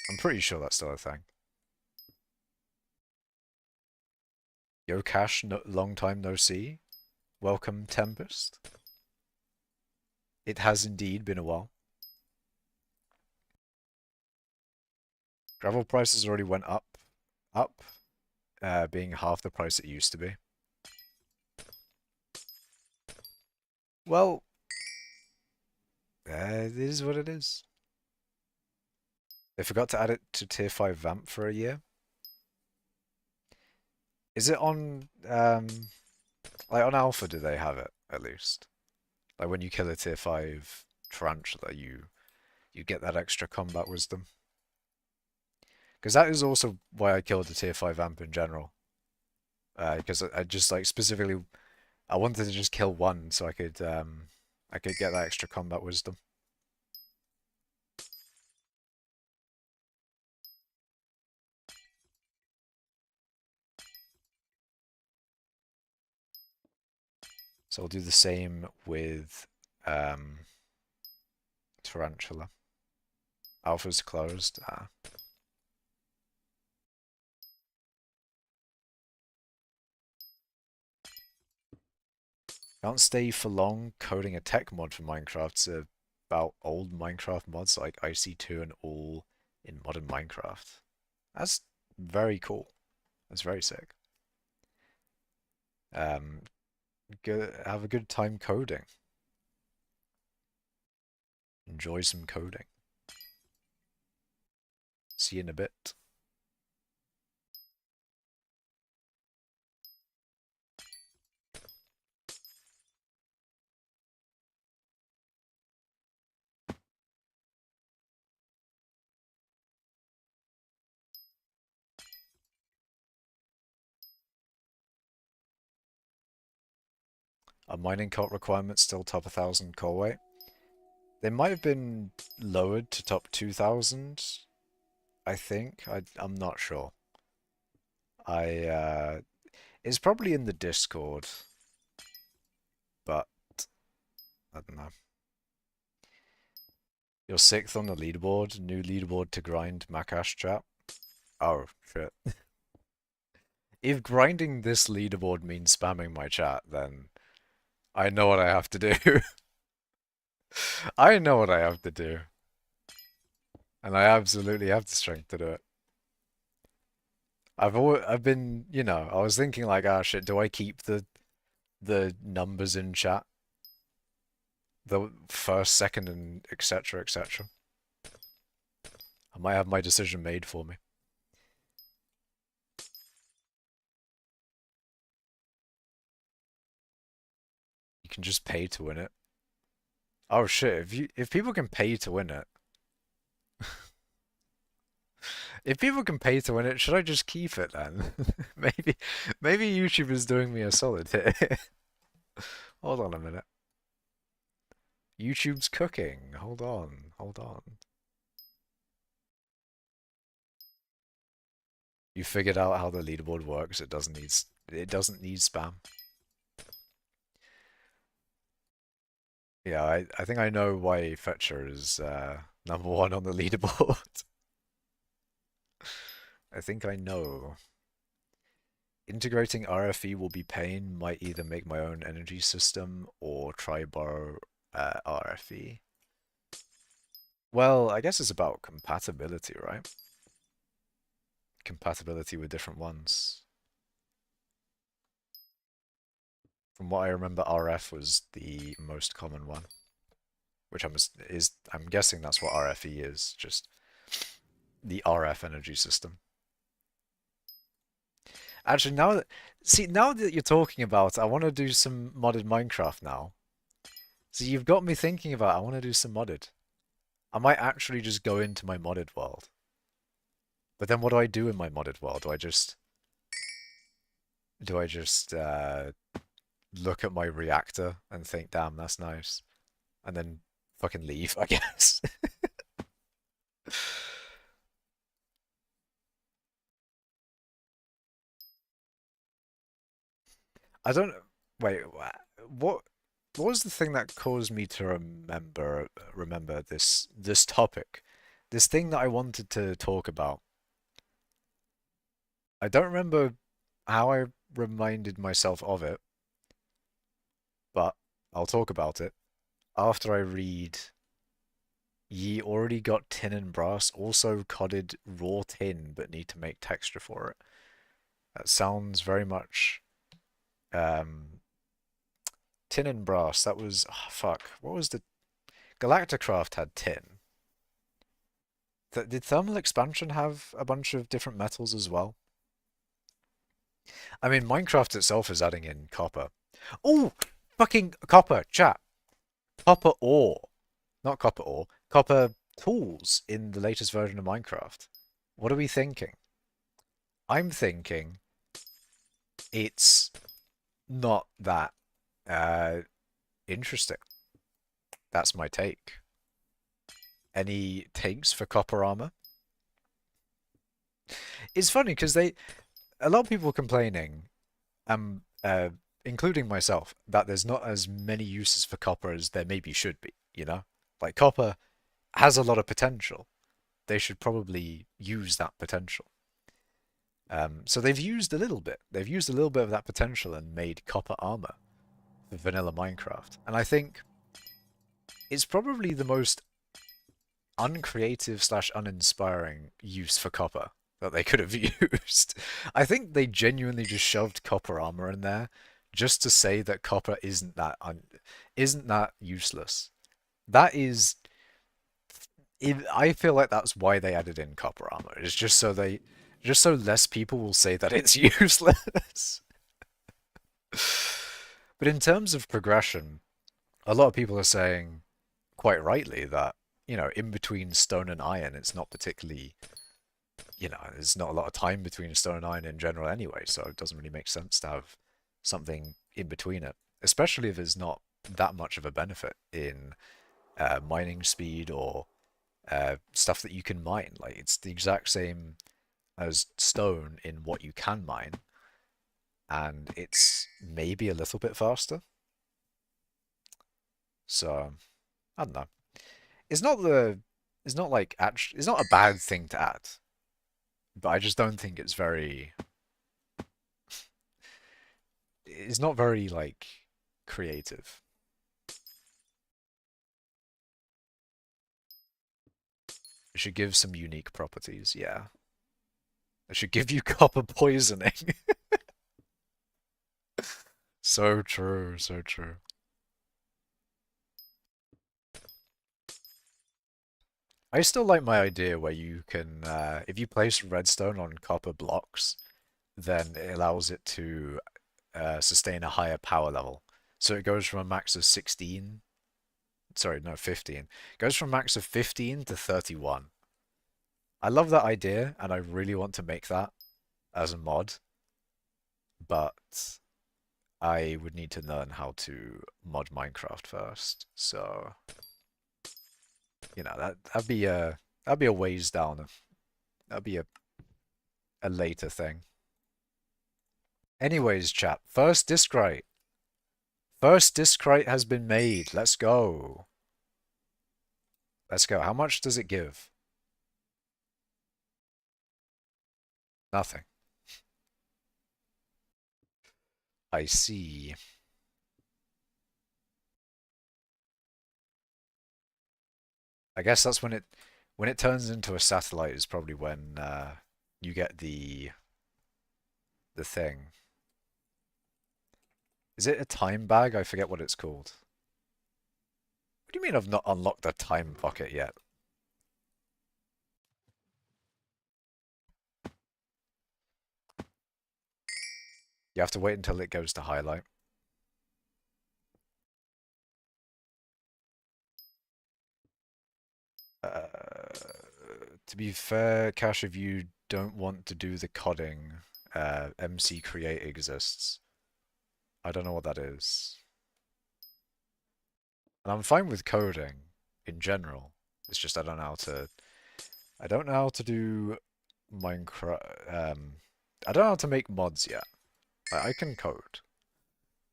I'm pretty sure that's still a thing. Yo Cash, long time no see. Welcome, Tempest. It has indeed been a while. Gravel prices already went up, being half the price it used to be. Well, it is what it is. They forgot to add it to tier 5 Vamp for a year. Is it on, like on Alpha do they have it, at least? Like when you kill a tier 5 Tarantula, you get that extra combat wisdom. Because that is also why I killed the tier 5 Vamp in general. Because I just like specifically, I wanted to just kill one so I could get that extra combat wisdom. So I'll do the same with Tarantula. Alpha's closed. Can't stay for long coding a tech mod for Minecraft. It's about old Minecraft mods like IC2 and all in modern Minecraft. That's very cool. That's very sick. Um, have a good time coding. Enjoy some coding. See you in a bit. Are mining cart requirements still top 1,000 core weight? They might have been lowered to top 2,000, I think. I'm not sure. It's probably in the Discord, but I don't know. You're 6th on the leaderboard. New leaderboard to grind, Makash chat. Oh, shit. If grinding this leaderboard means spamming my chat, then I know what I have to do. I know what I have to do. And I absolutely have the strength to do it. I've been, I was thinking like, ah, shit, do I keep the numbers in chat? The first, second, and etc., etc. I might have my decision made for me. You can just pay to win it. Oh shit, if people can pay to win it, if people can pay to win it, should I just keep it then? Maybe YouTube is doing me a solid here. Hold on a minute. YouTube's cooking. Hold on, hold on. You figured out how the leaderboard works. It doesn't need spam. Yeah, I think I know why Fetcher is number one on the leaderboard. I think I know. Integrating RFE will be pain, might either make my own energy system or try borrow RFE. Well, I guess it's about compatibility, right? Compatibility with different ones. From what I remember, RF was the most common one, which I'm guessing that's what RFE is, just the RF energy system. Actually, now that you're talking about it, I want to do some modded Minecraft now. So you've got me thinking about, I want to do some modded. I might actually just go into my modded world. But then what do I do in my modded world? Do I just look at my reactor and think, damn, that's nice, and then fucking leave, I guess. I don't wait. What was the thing that caused me to remember this topic, this thing that I wanted to talk about? I don't remember how I reminded myself of it, but I'll talk about it after I read. Ye already got tin and brass, also coded raw tin, but need to make texture for it. That sounds very much um, tin and brass. That was fuck. What was the Galacticraft had tin. Did thermal expansion have a bunch of different metals as well? I mean, Minecraft itself is adding in copper. Oh, fucking copper, chat. Copper ore. Not copper ore. Copper tools in the latest version of Minecraft. What are we thinking? I'm thinking it's not that interesting. That's my take. Any takes for copper armor? It's funny because a lot of people complaining, including myself, that there's not as many uses for copper as there maybe should be, you know? Like copper has a lot of potential. They should probably use that potential. So they've used a little bit. They've used a little bit of that potential and made copper armor for vanilla Minecraft. And I think it's probably the most uncreative slash uninspiring use for copper that they could have used. I think they genuinely just shoved copper armor in there just to say that copper isn't that useless. That is, I feel like that's why they added in copper armor. It's just so less people will say that it's useless. But in terms of progression, a lot of people are saying, quite rightly, that, in between stone and iron, it's not particularly, there's not a lot of time between stone and iron in general anyway, so it doesn't really make sense to have something in between it, especially if it's not that much of a benefit in mining speed or stuff that you can mine. Like, it's the exact same as stone in what you can mine, and it's maybe a little bit faster. So, I don't know. It's not like actually, it's not a bad thing to add, but I just don't think it's not very like creative. It should give some unique properties, yeah. It should give you copper poisoning. So true, so true. I still like my idea where you can, if you place redstone on copper blocks, then it allows it to sustain a higher power level. So it goes from a max of 16, sorry, no, 15. It goes from max of 15 to 31. I love that idea, and I really want to make that as a mod, but I would need to learn how to mod Minecraft first. So, that'd be a ways down. That'd be a later thing. Anyways, chat, first discrete. First discrete has been made. Let's go. Let's go. How much does it give? Nothing. I see. I guess that's when it turns into a satellite is probably when you get the thing. Is it a time bag? I forget what it's called. What do you mean I've not unlocked the time pocket yet? You have to wait until it goes to highlight. To be fair, Cash, if you don't want to do the coding, MC Create exists. I don't know what that is. And I'm fine with coding in general. It's just I don't know how to do Minecraft. I don't know how to make mods yet. I can code,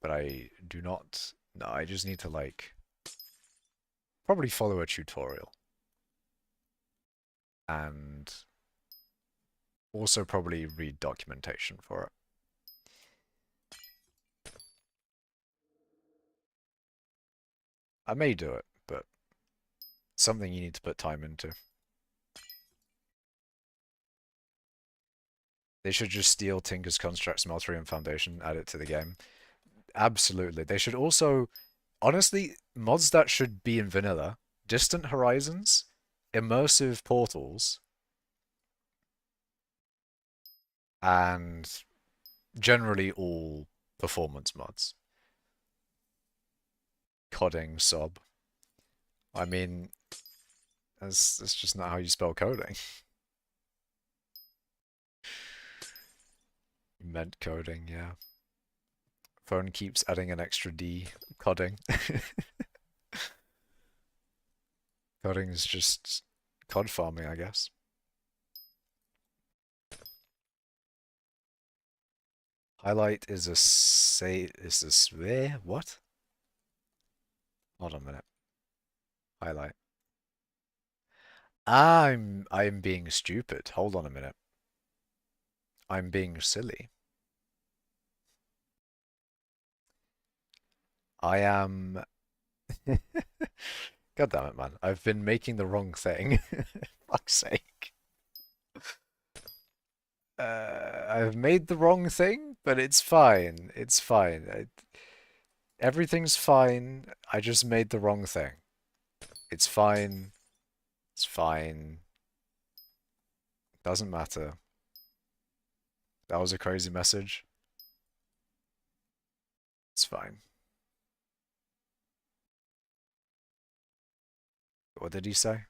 but I do not. No, I just need to like probably follow a tutorial and also probably read documentation for it. I may do it, but it's something you need to put time into. They should just steal Tinker's Construct, Smeltery, and Foundation, add it to the game. Absolutely. They should also, honestly, mods that should be in vanilla, Distant Horizons, immersive portals, and generally all performance mods. Coding, sob. I mean, that's just not how you spell coding. You meant coding, yeah. Phone keeps adding an extra D. Coding. Coding is just cod farming, I guess. Highlight is what? Hold on a minute. Highlight. I'm being stupid. Hold on a minute. I'm being silly. I am. God damn it, man. I've been making the wrong thing. Fuck's sake. I've made the wrong thing, but it's fine. It's fine. Everything's fine. I just made the wrong thing. It's fine. It's fine. Doesn't matter. That was a crazy message. It's fine. What did he say?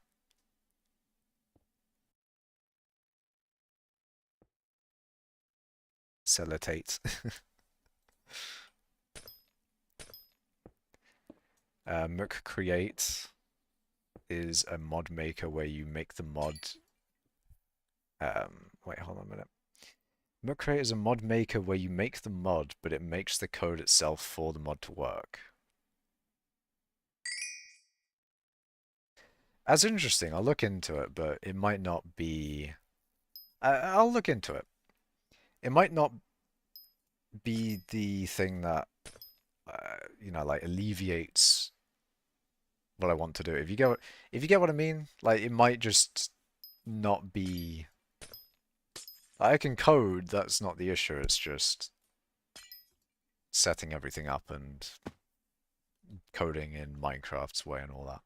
Cellotate. Mook create is a mod maker where you make the mod. Wait, hold on a minute. Mook create is a mod maker where you make the mod, but it makes the code itself for the mod to work. That's interesting. I'll look into it, but it might not be. I'll look into it. It might not be the thing that like alleviates what I want to do. If you get what I mean, like it might just not be. I can code. That's not the issue. It's just setting everything up and coding in Minecraft's way and all that.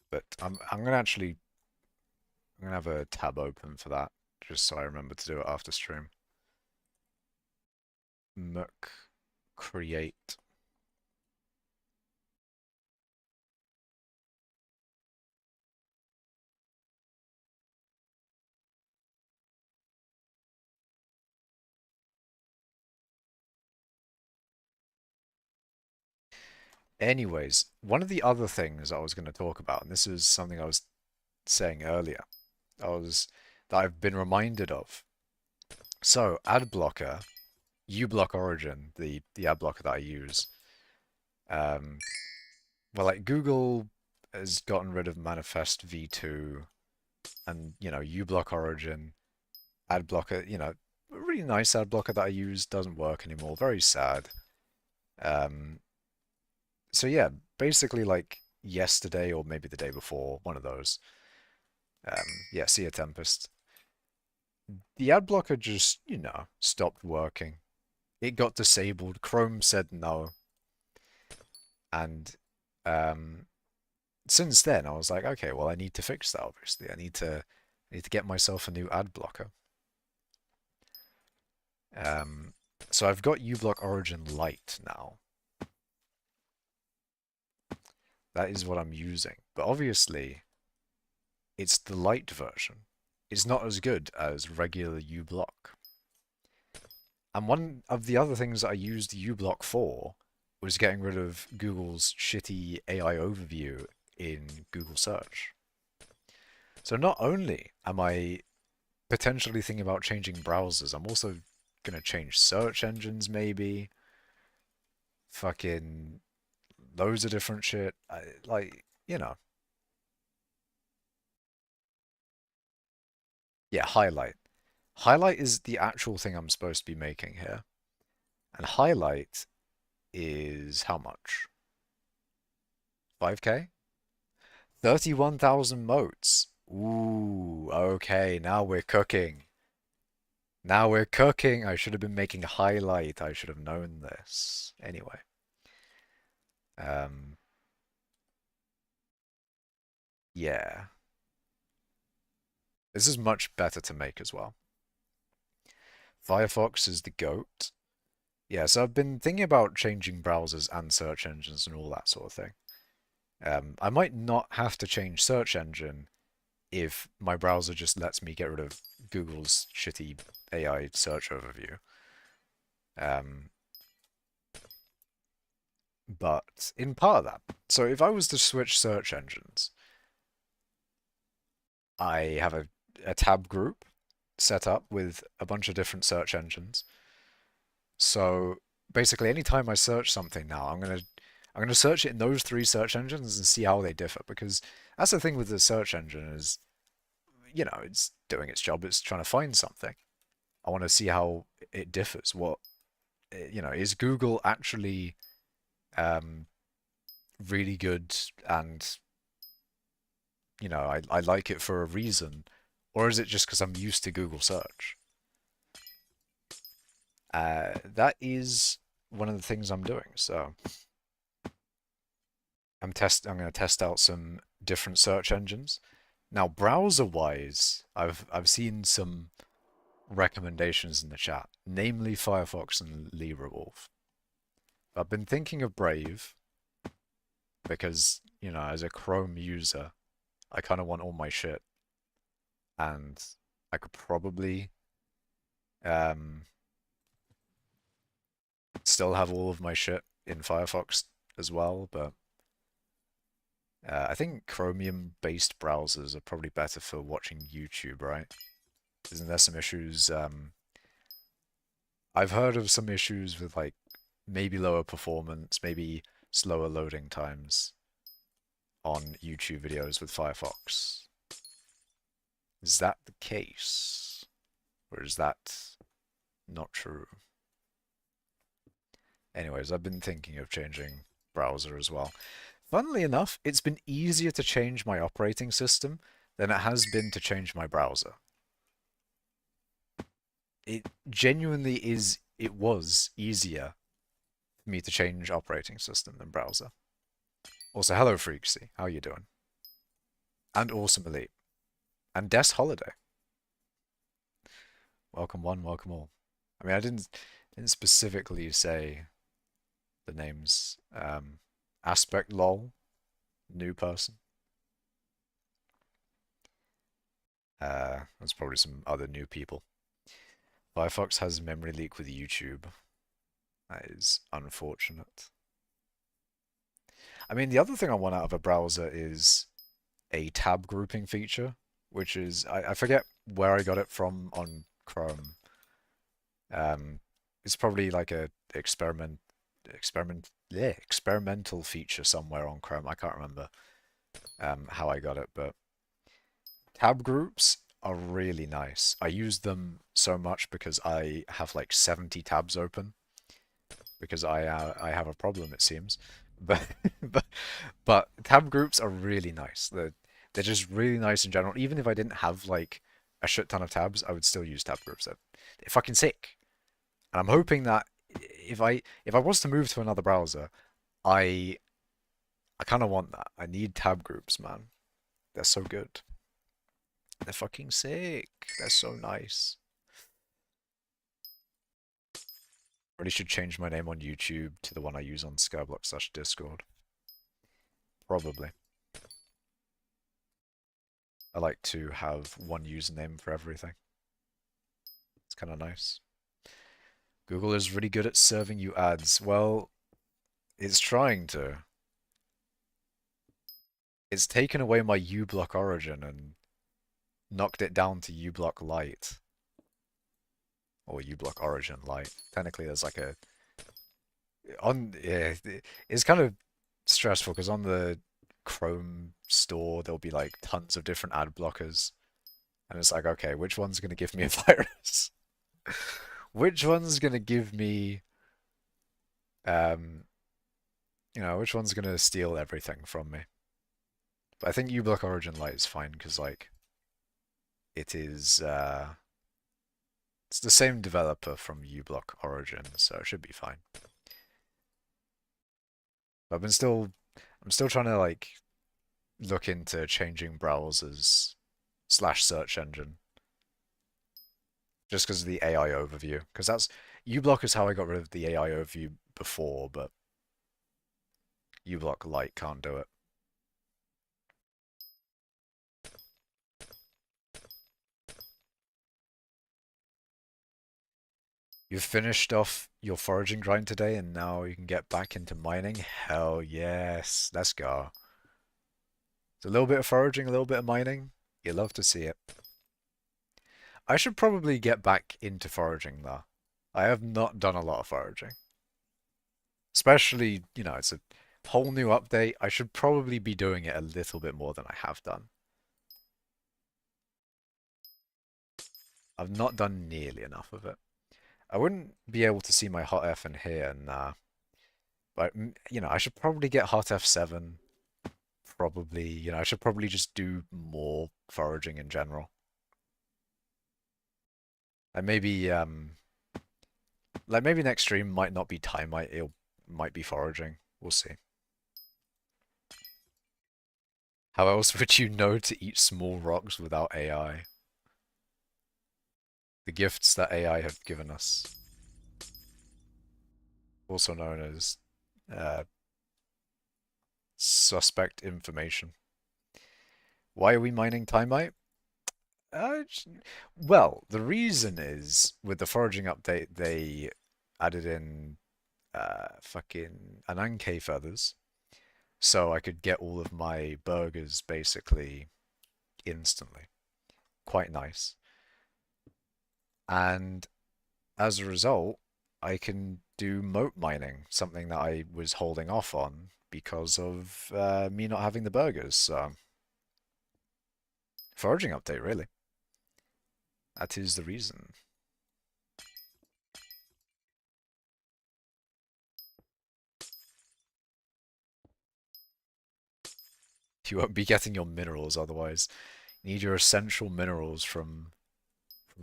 But I'm gonna have a tab open for that just so I remember to do it after stream. Mook create. Anyways, one of the other things I was going to talk about, and this is something I was saying earlier, that I've been reminded of. So, ad blocker, uBlock Origin, the ad blocker that I use. Well, like Google has gotten rid of Manifest v2, and uBlock Origin, ad blocker, a really nice ad blocker that I use doesn't work anymore. Very sad. So yeah, basically like yesterday or maybe the day before, one of those. Yeah, Sea Tempest. The ad blocker just, stopped working. It got disabled. Chrome said no. And since then I was like, okay, well I need to fix that obviously. I need to get myself a new ad blocker. So I've got uBlock Origin Lite now. That is what I'm using. But obviously, it's the light version. It's not as good as regular uBlock. And one of the other things that I used uBlock for was getting rid of Google's shitty AI overview in Google search. So not only am I potentially thinking about changing browsers, I'm also gonna change search engines maybe. Fucking loads of different shit. Yeah, highlight. Highlight is the actual thing I'm supposed to be making here. And highlight is how much? 5k? 31,000 motes. Ooh, okay, now we're cooking. Now we're cooking. I should have been making highlight. I should have known this. Anyway. Um, yeah. This is much better to make as well. Firefox is the GOAT. Yeah, so I've been thinking about changing browsers and search engines and all that sort of thing. I might not have to change search engine if my browser just lets me get rid of Google's shitty AI search overview. But in part of that, so if I was to switch search engines, I have a tab group set up with a bunch of different search engines. So basically, anytime I search something now, I'm gonna search it in those three search engines and see how they differ. Because that's the thing with the search engine is, it's doing its job. It's trying to find something. I want to see how it differs. Is Google actually um, really good and, I like it for a reason, or is it just because I'm used to Google search? That is one of the things I'm doing. So I'm going to test out some different search engines. Now, browser-wise, I've seen some recommendations in the chat, namely Firefox and LibreWolf. I've been thinking of Brave because, as a Chrome user, I kind of want all my shit, and I could probably um, still have all of my shit in Firefox as well, but I think Chromium-based browsers are probably better for watching YouTube, right? Isn't there some issues? I've heard of some issues with like maybe lower performance, maybe slower loading times on YouTube videos with Firefox. Is that the case? Or is that not true? Anyways, I've been thinking of changing browser as well. Funnily enough, it's been easier to change my operating system than it has been to change my browser. It genuinely is, it was easier for me to change operating system than browser. Also, hello Freaksy, how you doing? And Awesome Elite. And Des Holiday. Welcome one, welcome all. I mean, I didn't specifically say the names. Aspect lol, new person. There's probably some other new people. Firefox has memory leak with YouTube. That is unfortunate. I mean, the other thing I want out of a browser is a tab grouping feature, which is, I forget where I got it from on Chrome. It's probably like a experimental feature somewhere on Chrome. I can't remember how I got it, but tab groups are really nice. I use them so much because I have like 70 tabs open because I have a problem, it seems. But but tab groups are really nice. They're just really nice in general. Even if I didn't have like a shit ton of tabs, I would still use tab groups. They're fucking sick. And I'm hoping that if I was to move to another browser, I kind of want that. I need tab groups, man. They're so good. They're fucking sick. They're so nice. Really should change my name on YouTube to the one I use on skyblock/Discord. Probably. I like to have one username for everything. It's kind of nice. Google is really good at serving you ads. Well, it's trying to. It's taken away my uBlock origin and knocked it down to uBlock Lite. Or uBlock Origin Lite. Technically, there's like a... Yeah, it's kind of stressful because on the Chrome store, there'll be like tons of different ad blockers. And it's like, okay, which one's going to give me a virus? Which one's going to give me... which one's going to steal everything from me? But I think uBlock Origin Lite is fine because, like, it is... it's the same developer from uBlock Origin, so it should be fine. But I'm still trying to like look into changing browsers / search engine. Just because of the AI overview. Because that's uBlock is how I got rid of the AI overview before, but uBlock Lite can't do it. You've finished off your foraging grind today and now you can get back into mining? Hell yes, let's go. It's a little bit of foraging, a little bit of mining. You love to see it. I should probably get back into foraging though. I have not done a lot of foraging. Especially, it's a whole new update. I should probably be doing it a little bit more than I have done. I've not done nearly enough of it. I wouldn't be able to see my hot F in here, nah. But I should probably get hot F7. Probably, I should probably just do more foraging in general. And maybe next stream might not be timite, it might be foraging. We'll see. How else would you know to eat small rocks without AI? The gifts that AI have given us, also known as uh, suspect information. Why are we mining timite? Uh, well, the reason is with the foraging update, they added in fucking Ananke feathers, so I could get all of my burgers basically instantly. Quite nice. And as a result, I can do moat mining, something that I was holding off on because of me not having the burgers. So, foraging update, really. That is the reason. You won't be getting your minerals otherwise. You need your essential minerals from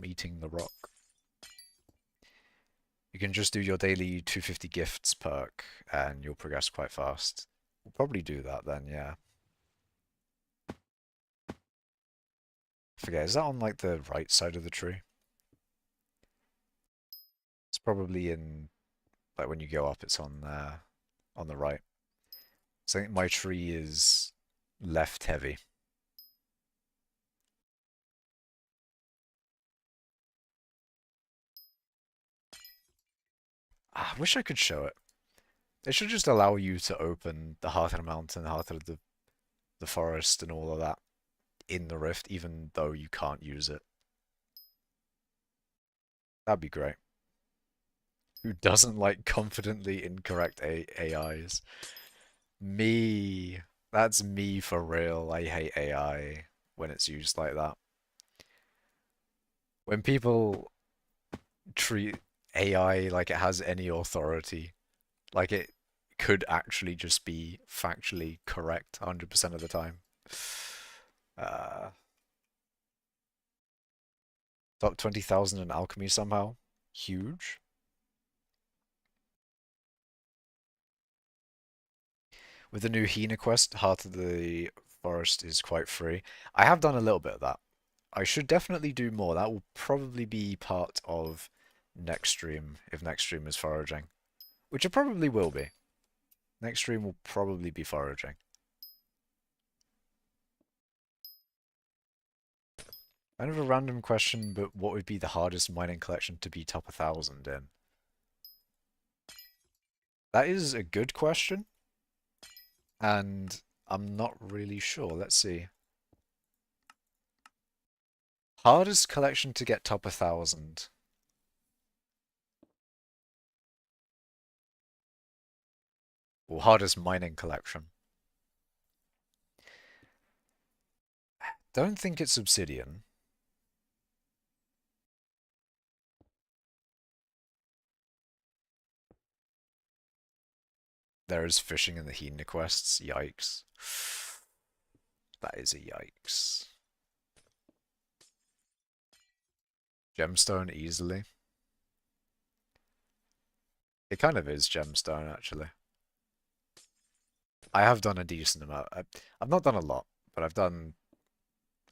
eating the rock. You can just do your daily 250 gifts perk and you'll progress quite fast. We'll probably do that then, yeah. Forget, is that on like the right side of the tree? It's probably in like when you go up, it's on the right. So I think my tree is left heavy. I wish I could show it. They should just allow you to open the heart of the mountain, heart of the forest, and all of that in the rift, even though you can't use it. That'd be great. Who doesn't like confidently incorrect AIs? Me. That's me for real. I hate AI when it's used like that. When people treat AI like it has any authority, like it could actually just be factually correct 100% of the time. Uh, top 20,000 in alchemy somehow. Huge. With the new Hina quest, Heart of the Forest is quite free. I have done a little bit of that. I should definitely do more. That will probably be part of next stream, if next stream is foraging. Which it probably will be. Next stream will probably be foraging. Kind of a random question, but what would be the hardest mining collection to be top 1,000 in? That is a good question, and I'm not really sure. Let's see. Hardest collection to get top 1,000. Or hardest mining collection. Don't think it's obsidian. There is fishing in the Hina quests. Yikes. That is a yikes. Gemstone easily. It kind of is gemstone, actually. I have done a decent amount. I've not done a lot, but I've done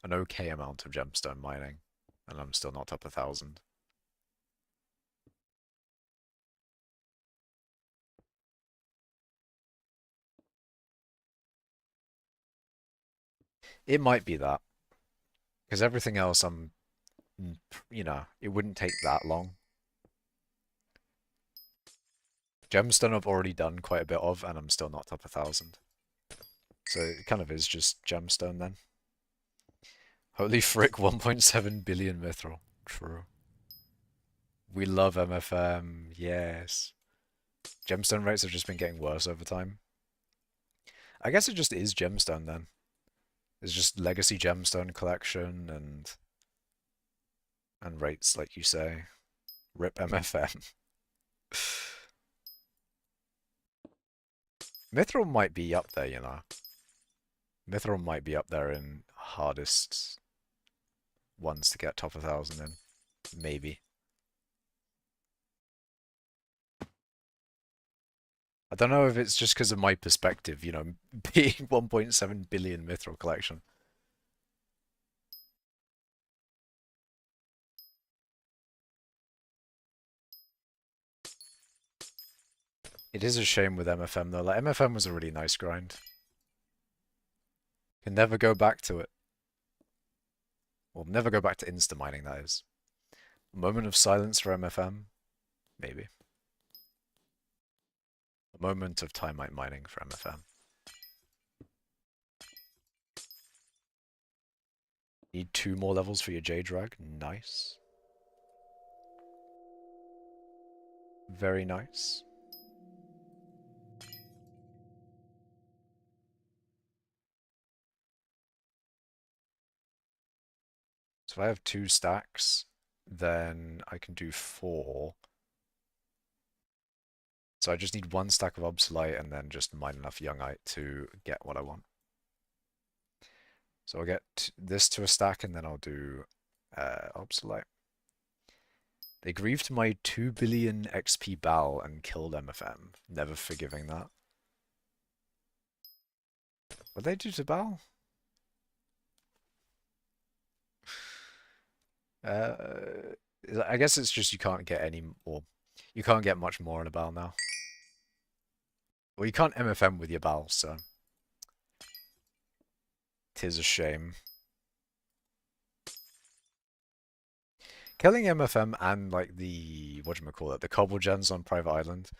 an okay amount of gemstone mining, and I'm still not top 1,000. It might be that, because everything else it wouldn't take that long. Gemstone I've already done quite a bit of, and I'm still not top 1,000. So it kind of is just gemstone then. Holy frick, 1.7 billion mithril. True. We love MFM, yes. Gemstone rates have just been getting worse over time. I guess it just is gemstone then. It's just legacy gemstone collection and And rates, like you say. Rip MFM. Mithril might be up there, you know. Mithril might be up there in hardest ones to get top 1,000 in. Maybe. I don't know if it's just because of my perspective, you know, being 1.7 billion Mithril collection. It is a shame with MFM though. Like MFM was a really nice grind. Can never go back to it. Well, never go back to insta mining, that is. A moment of silence for MFM? Maybe. A moment of timite mining for MFM. Need 2 more levels for your J drag. Nice. Very nice. So if I have 2 stacks, then I can do 4. So I just need 1 stack of obsolete and then just mine enough youngite to get what I want. So I'll get this to a stack and then I'll do obsolete. They grieved my 2 billion XP Bal and killed MFM. Never forgiving that. What did they do to Bal? I guess it's just you can't get any more. You can't get much more on a Bal now. Well, you can't MFM with your Bal, so. 'Tis a shame. Killing MFM and like the whatchamacallit, the cobble gens on Private Island.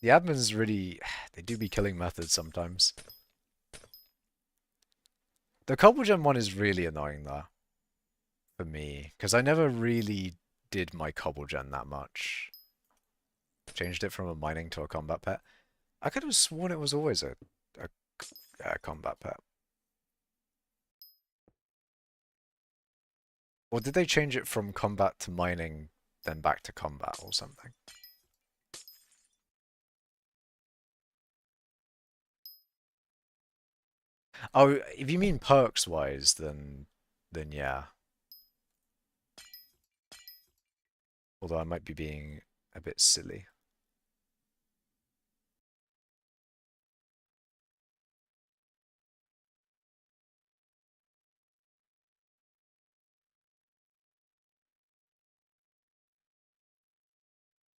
The admins really they do be killing methods sometimes. The cobble gen one is really annoying though. For me. Because I never really did my cobble gen that much. Changed it from a mining to a combat pet. I could have sworn it was always a combat pet. Or did they change it from combat to mining, then back to combat or something? Oh, if you mean perks wise, then yeah. Although I might be being a bit silly.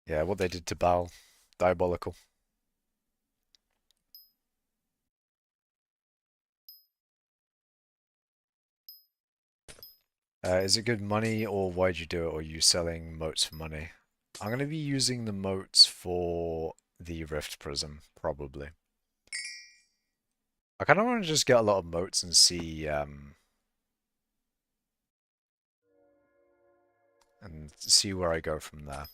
Yeah, what they did to Bal, diabolical. Is it good money or why'd you do it? Or are you selling moats for money? I'm going to be using the moats for the Rift Prism, probably. I kind of want to just get a lot of moats and see where I go from there.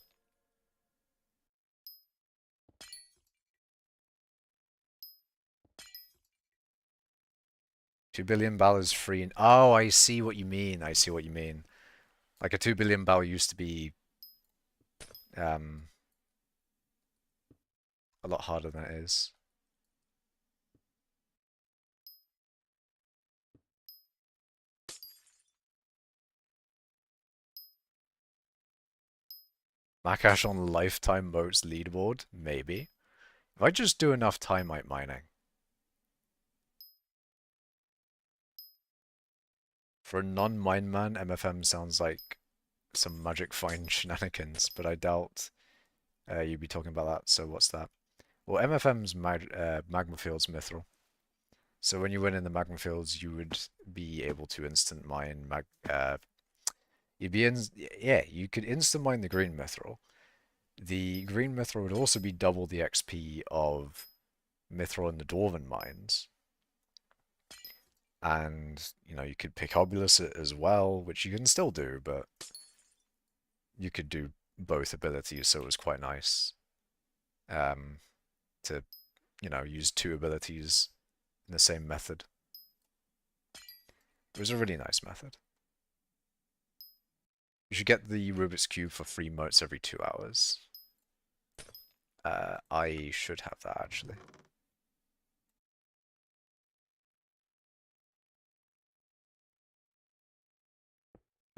$2 billion is free. Oh, I see what you mean. I see what you mean. Like a 2 billion used to be um, a lot harder than it is. Makash on lifetime moats leaderboard? Maybe. If I just do enough timite mining. For a non-mine man, MFM sounds like some magic find shenanigans, but I doubt you'd be talking about that, so what's that? Well, MFM's Magma Fields Mithril. So when you win in the Magma Fields, you would be able to instant mine you could instant mine the green Mithril. The green Mithril would also be double the XP of Mithril in the Dwarven mines. And, you know, you could pick Obulus as well, which you can still do, but you could do both abilities, so it was quite nice to, you know, use 2 abilities in the same method. It was a really nice method. You should get the Rubik's Cube for free motes every 2 hours. I should have that actually.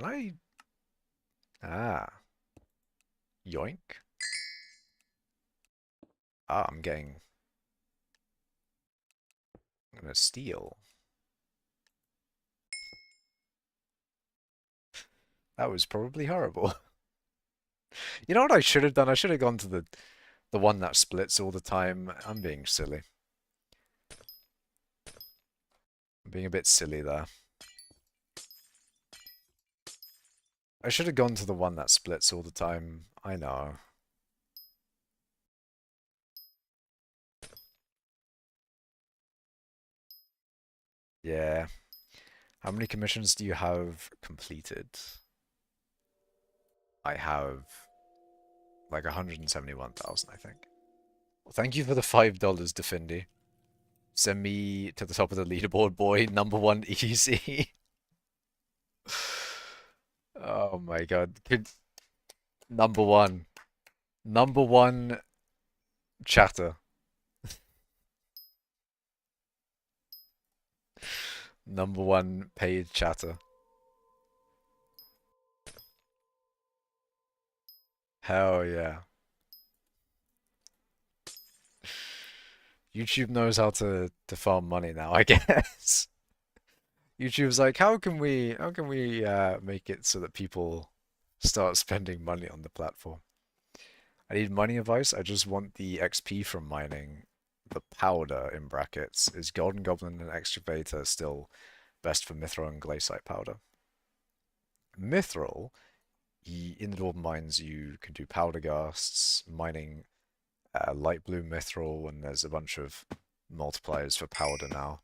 Can I? Ah, yoink. Ah, I'm gonna steal. That was probably horrible. You know what I should have done? I should have gone to the one that splits all the time. I'm being silly. I'm being a bit silly there. I should have gone to the one that splits all the time. I know. Yeah. How many commissions do you have completed? I have like 171,000, I think. Well, thank you for the $5, Defindi. Send me to the top of the leaderboard, boy. #1 easy. Oh my god. Number one. #1 chatter. #1 paid chatter. Hell yeah. YouTube knows how to farm money now, I guess. YouTube's like, how can we make it so that people start spending money on the platform? I need money advice. I just want the XP from mining. The powder in brackets is Golden Goblin and Excavator still best for Mithril and Glaciite powder. Mithril, in the Northern Mines, you can do powder ghasts, mining light blue mithril, and there's a bunch of multipliers for powder now.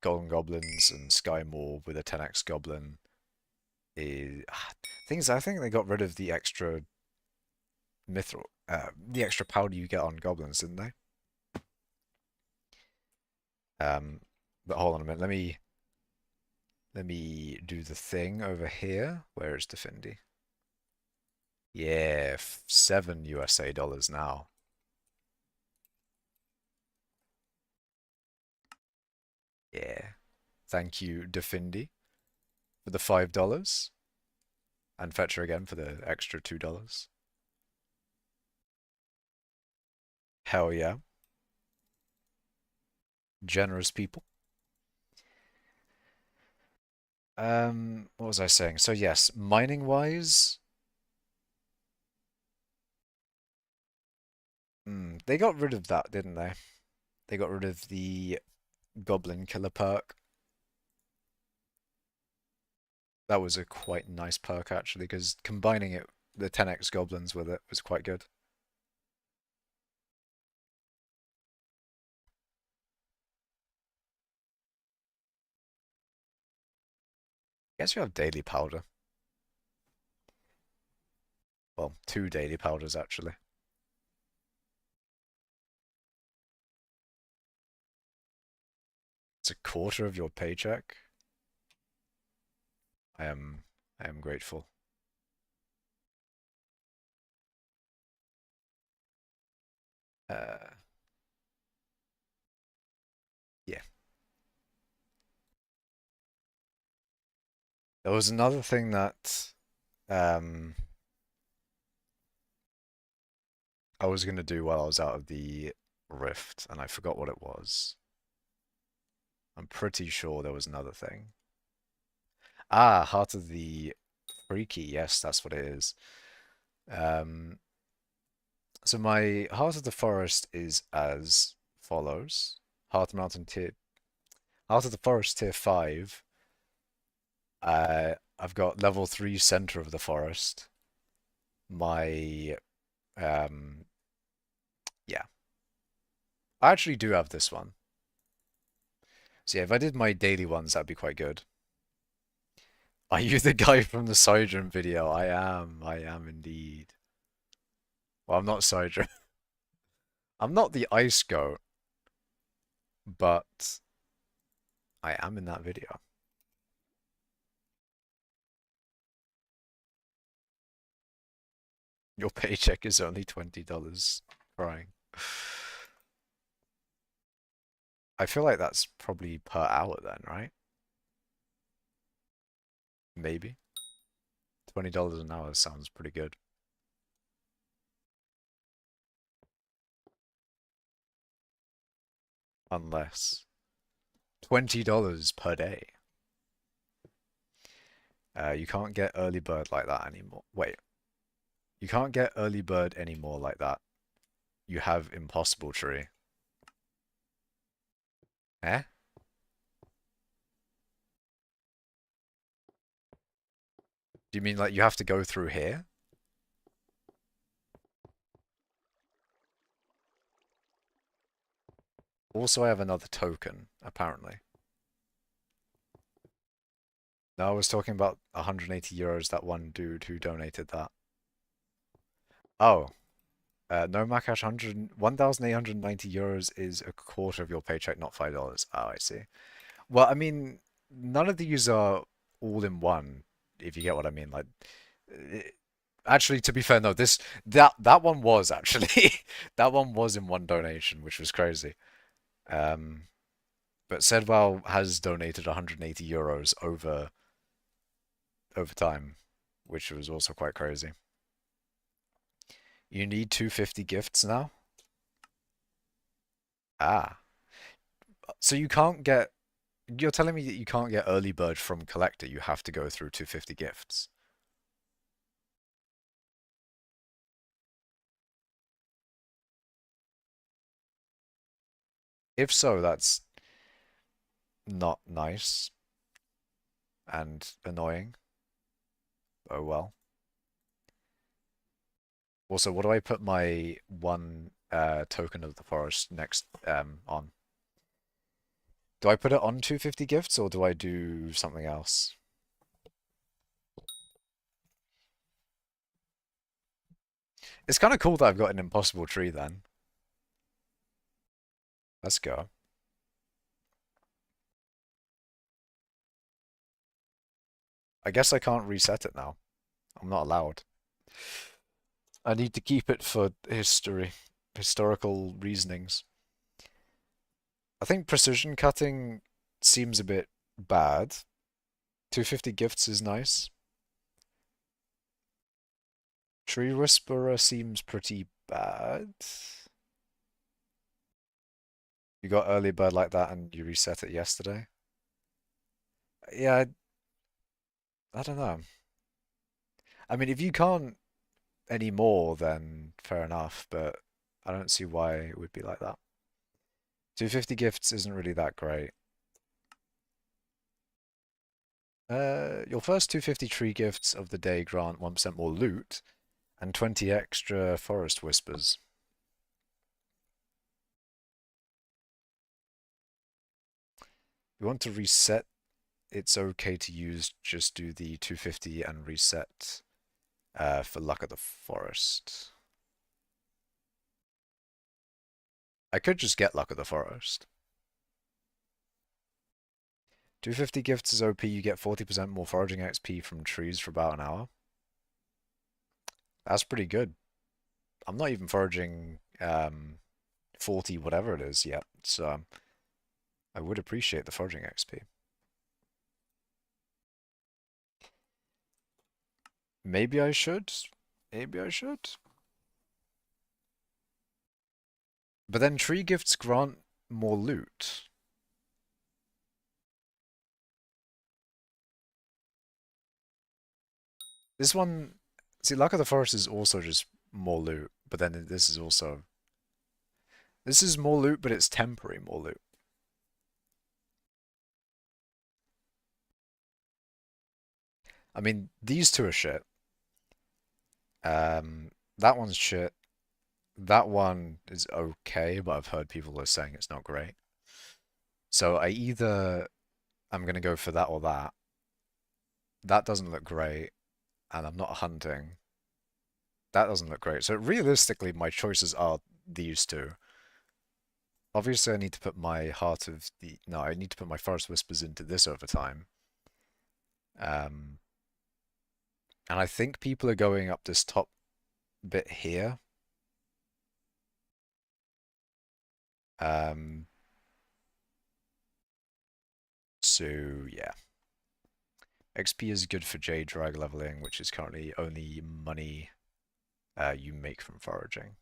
Golden Goblins and Sky Maw with a 10x Goblin is things. I think they got rid of the extra mithril, the extra powder you get on goblins, didn't they? But hold on a minute. Let me do the thing over here. Where is Defindi? Yeah, $7 USA now. Yeah. Thank you, Defindi, for the $5. And Fetcher again for the extra $2. Hell yeah. Generous people. What was I saying? So yes, mining wise, they got rid of that, didn't they? They got rid of the Goblin Killer perk. That was a quite nice perk actually, because combining it, the 10x goblins with it was quite good. I guess you have daily powder. Well, 2 daily powders actually. It's a quarter of your paycheck. I am grateful. Uh, yeah. There was another thing that um I was gonna do while I was out of the rift, and I forgot what it was. I'm pretty sure there was another thing. Ah, Heart of the Freaky. Yes, that's what it is. Um, so my Heart of the Forest is as follows. Heart of the Forest tier 5. I've got level 3 center of the forest. My yeah. I actually do have this one. So yeah, if I did my daily ones, that'd be quite good. Are you the guy from the Sojourn video? I am indeed. Well, I'm not Sojourn. I'm not the ice goat, but I am in that video. Your paycheck is only $20. Crying. I feel like that's probably per hour then, right? Maybe. $20 an hour sounds pretty good. Unless $20 per day. You can't get early bird like that anymore. Wait, you can't get early bird anymore like that. You have impossible tree. Eh? Do you mean like you have to go through here? Also, I have another token, apparently. No, I was talking about 180 euros, that one dude who donated that. Oh, no, Makash, 1,890 euros is a quarter of your paycheck, not $5. Oh, I see. Well, I mean, none of these are all in one, if you get what I mean. Like, eh, actually, to be fair, no, that one was actually that one was in one donation, which was crazy. Um, but Sedwell has donated 180 euros over time, which was also quite crazy. You need 250 gifts now? Ah. So you can't get you're telling me that you can't get early bird from collector, you have to go through 250 gifts. If so, that's not nice and annoying. Oh well. Also, what do I put my one token of the forest next on? Do I put it on 250 gifts or do I do something else? It's kind of cool that I've got an impossible tree then. Let's go. I guess I can't reset it now. I'm not allowed. I need to keep it for historical reasonings. I think precision cutting seems a bit bad. 250 gifts is nice. Tree Whisperer seems pretty bad. You got early bird like that and you reset it yesterday. Yeah, I don't know. I mean, if you can't anymore, then fair enough, but I don't see why it would be like that. 250 gifts isn't really that great. Your first 250 tree gifts of the day grant 1% more loot and 20 extra forest whispers. You want to reset, it's okay to use, just do the 250 and reset for luck of the forest. I could just get luck of the forest. 250 gifts is OP, you get 40% more foraging XP from trees for about an hour. That's pretty good. I'm not even foraging 40 whatever it is yet, so I would appreciate the foraging XP. Maybe I should. Maybe I should. But then tree gifts grant more loot. This one, see, Luck of the Forest is also just more loot, but then this is more loot, but it's temporary more loot. I mean, these two are shit. That one's shit. That one is okay, but I've heard people are saying it's not great. So I'm gonna go for that or that. That doesn't look great, and I'm not hunting. That doesn't look great. So realistically, my choices are these two. Obviously, I need to put my no, I need to put my Forest Whispers into this over time. And I think people are going up this top bit here. Um, so yeah. XP is good for J drag leveling, which is currently only money you make from foraging.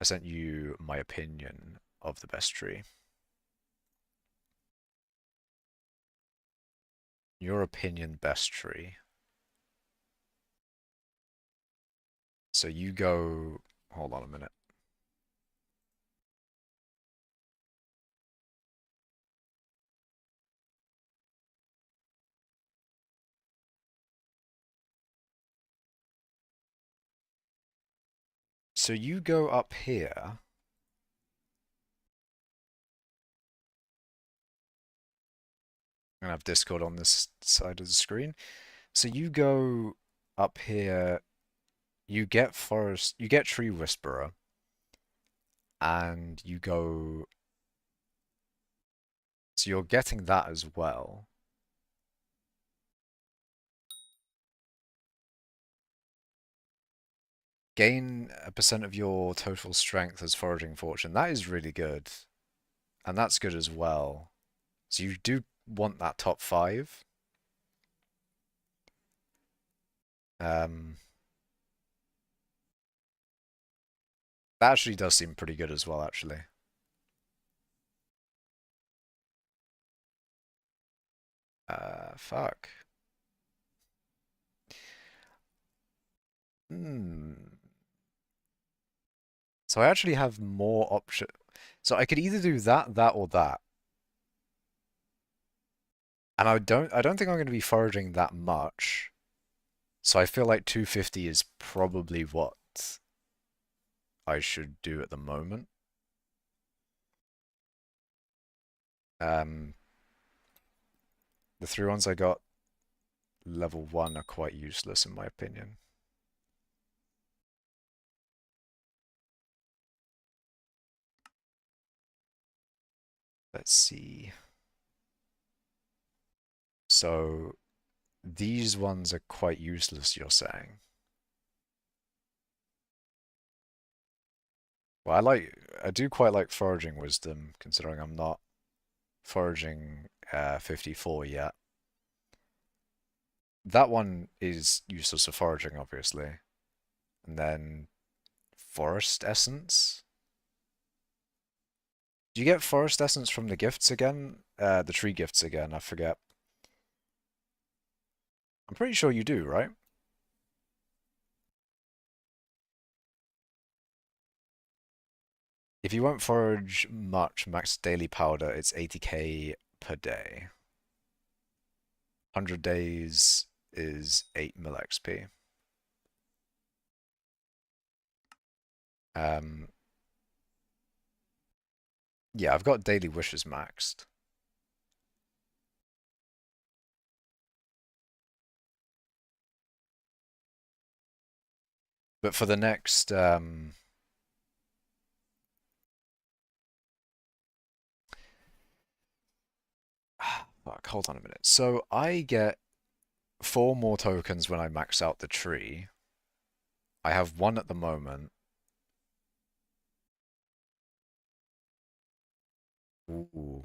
I sent you my opinion of the best tree. Your opinion best tree. So you go, hold on a minute. So you go up here. I'm gonna have Discord on this side of the screen. So you go up here, you get forest, you get tree whisperer, and you go. So you're getting that as well. Gain a percent of your total strength as foraging fortune. That is really good. And that's good as well. So you do want that top 5. Um, that actually does seem pretty good as well, actually. Fuck. Hmm. So I actually have more option. So I could either do that, that, or that. And I don't think I'm going to be foraging that much. So I feel like 250 is probably what I should do at the moment. Um, the 3 ones I got level 1 are quite useless in my opinion. Let's see. So these ones are quite useless, you're saying? Well, I do quite like foraging wisdom, considering I'm not foraging 54 yet. That one is useless for foraging, obviously. And then forest essence. Do you get forest essence from the gifts again? The tree gifts again, I forget. I'm pretty sure you do, right? If you won't forage much, max daily powder, it's 80k per day. 100 days is 8 mil XP. Um, yeah, I've got daily wishes maxed. But for the next, fuck, hold on a minute. So I get 4 more tokens when I max out the tree. I have 1 at the moment. Ooh.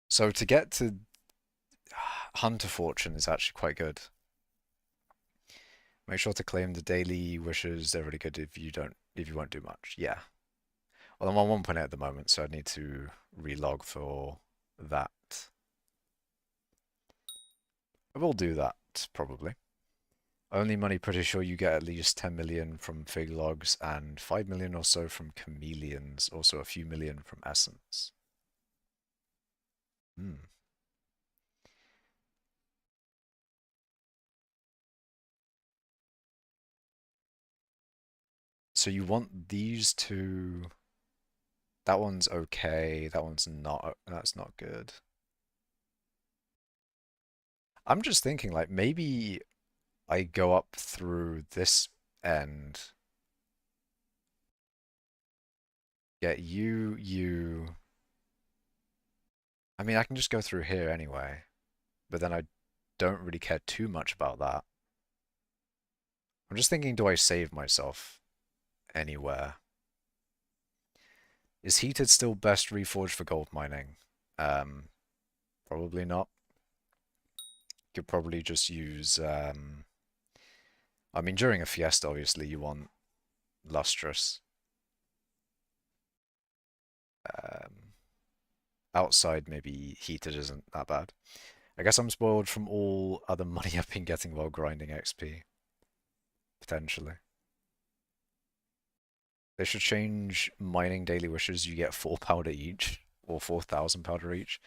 So to get to Hunter Fortune is actually quite good. Make sure to claim the daily wishes. They're really good if you won't do much. Yeah. Well, I'm on 1.8 at the moment, so I need to relog for that. I will do that, probably. Only money, pretty sure you get at least 10 million from fig logs and 5 million or so from chameleons, also a few million from essence. Hmm. So you want these two. That one's okay. That one's not. That's not good. I'm just thinking, like, maybe I go up through this end. Get I mean, I can just go through here anyway. But then I don't really care too much about that. I'm just thinking, do I save myself anywhere? Is heated still best reforged for gold mining? Probably not. Could probably just use, I mean, during a fiesta, obviously, you want lustrous. Um, Outside, maybe heated isn't that bad. I guess I'm spoiled from all other money I've been getting while grinding XP, potentially. They should change mining daily wishes. You get 4 powder each, or 4,000 powder each.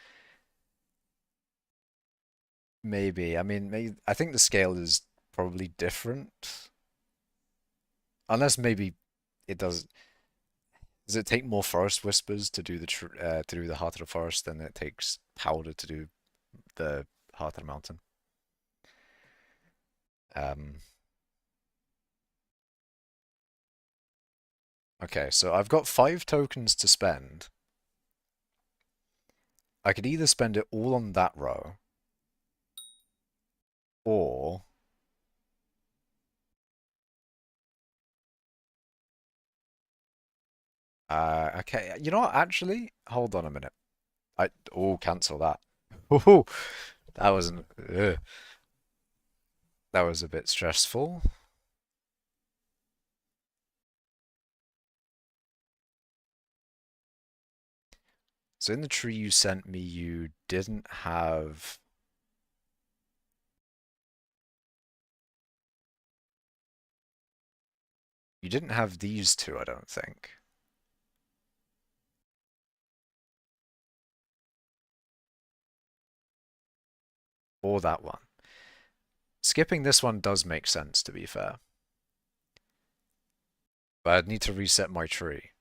Maybe. I mean, I think the scale is probably different. Unless maybe it does. Does it take more forest whispers to do the heart of the forest than it takes powder to do the heart of the mountain? Um, okay, so I've got 5 tokens to spend. I could either spend it all on that row, or okay, you know what? Actually, hold on a minute. Cancel that. Oh, that wasn't. That was a bit stressful. So in the tree you sent me, you didn't have. You didn't have these two, I don't think. Or that one. Skipping this one does make sense, to be fair. But I'd need to reset my tree.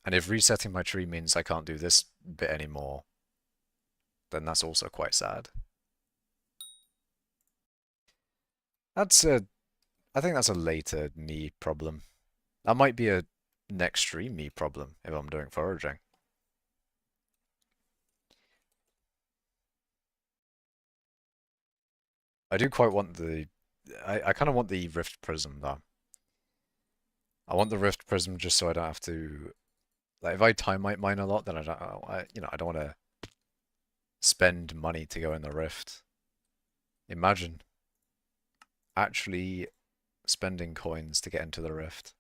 And if resetting my tree means I can't do this bit anymore, then that's also quite sad. That's a, I think that's a later me problem. That might be a next stream me problem if I'm doing foraging. I do quite want I kind of want the Rift Prism though. I want the Rift Prism just so I don't have to, like, if I timite mine a lot, then I don't want to spend money to go in the Rift. Imagine actually spending coins to get into the Rift.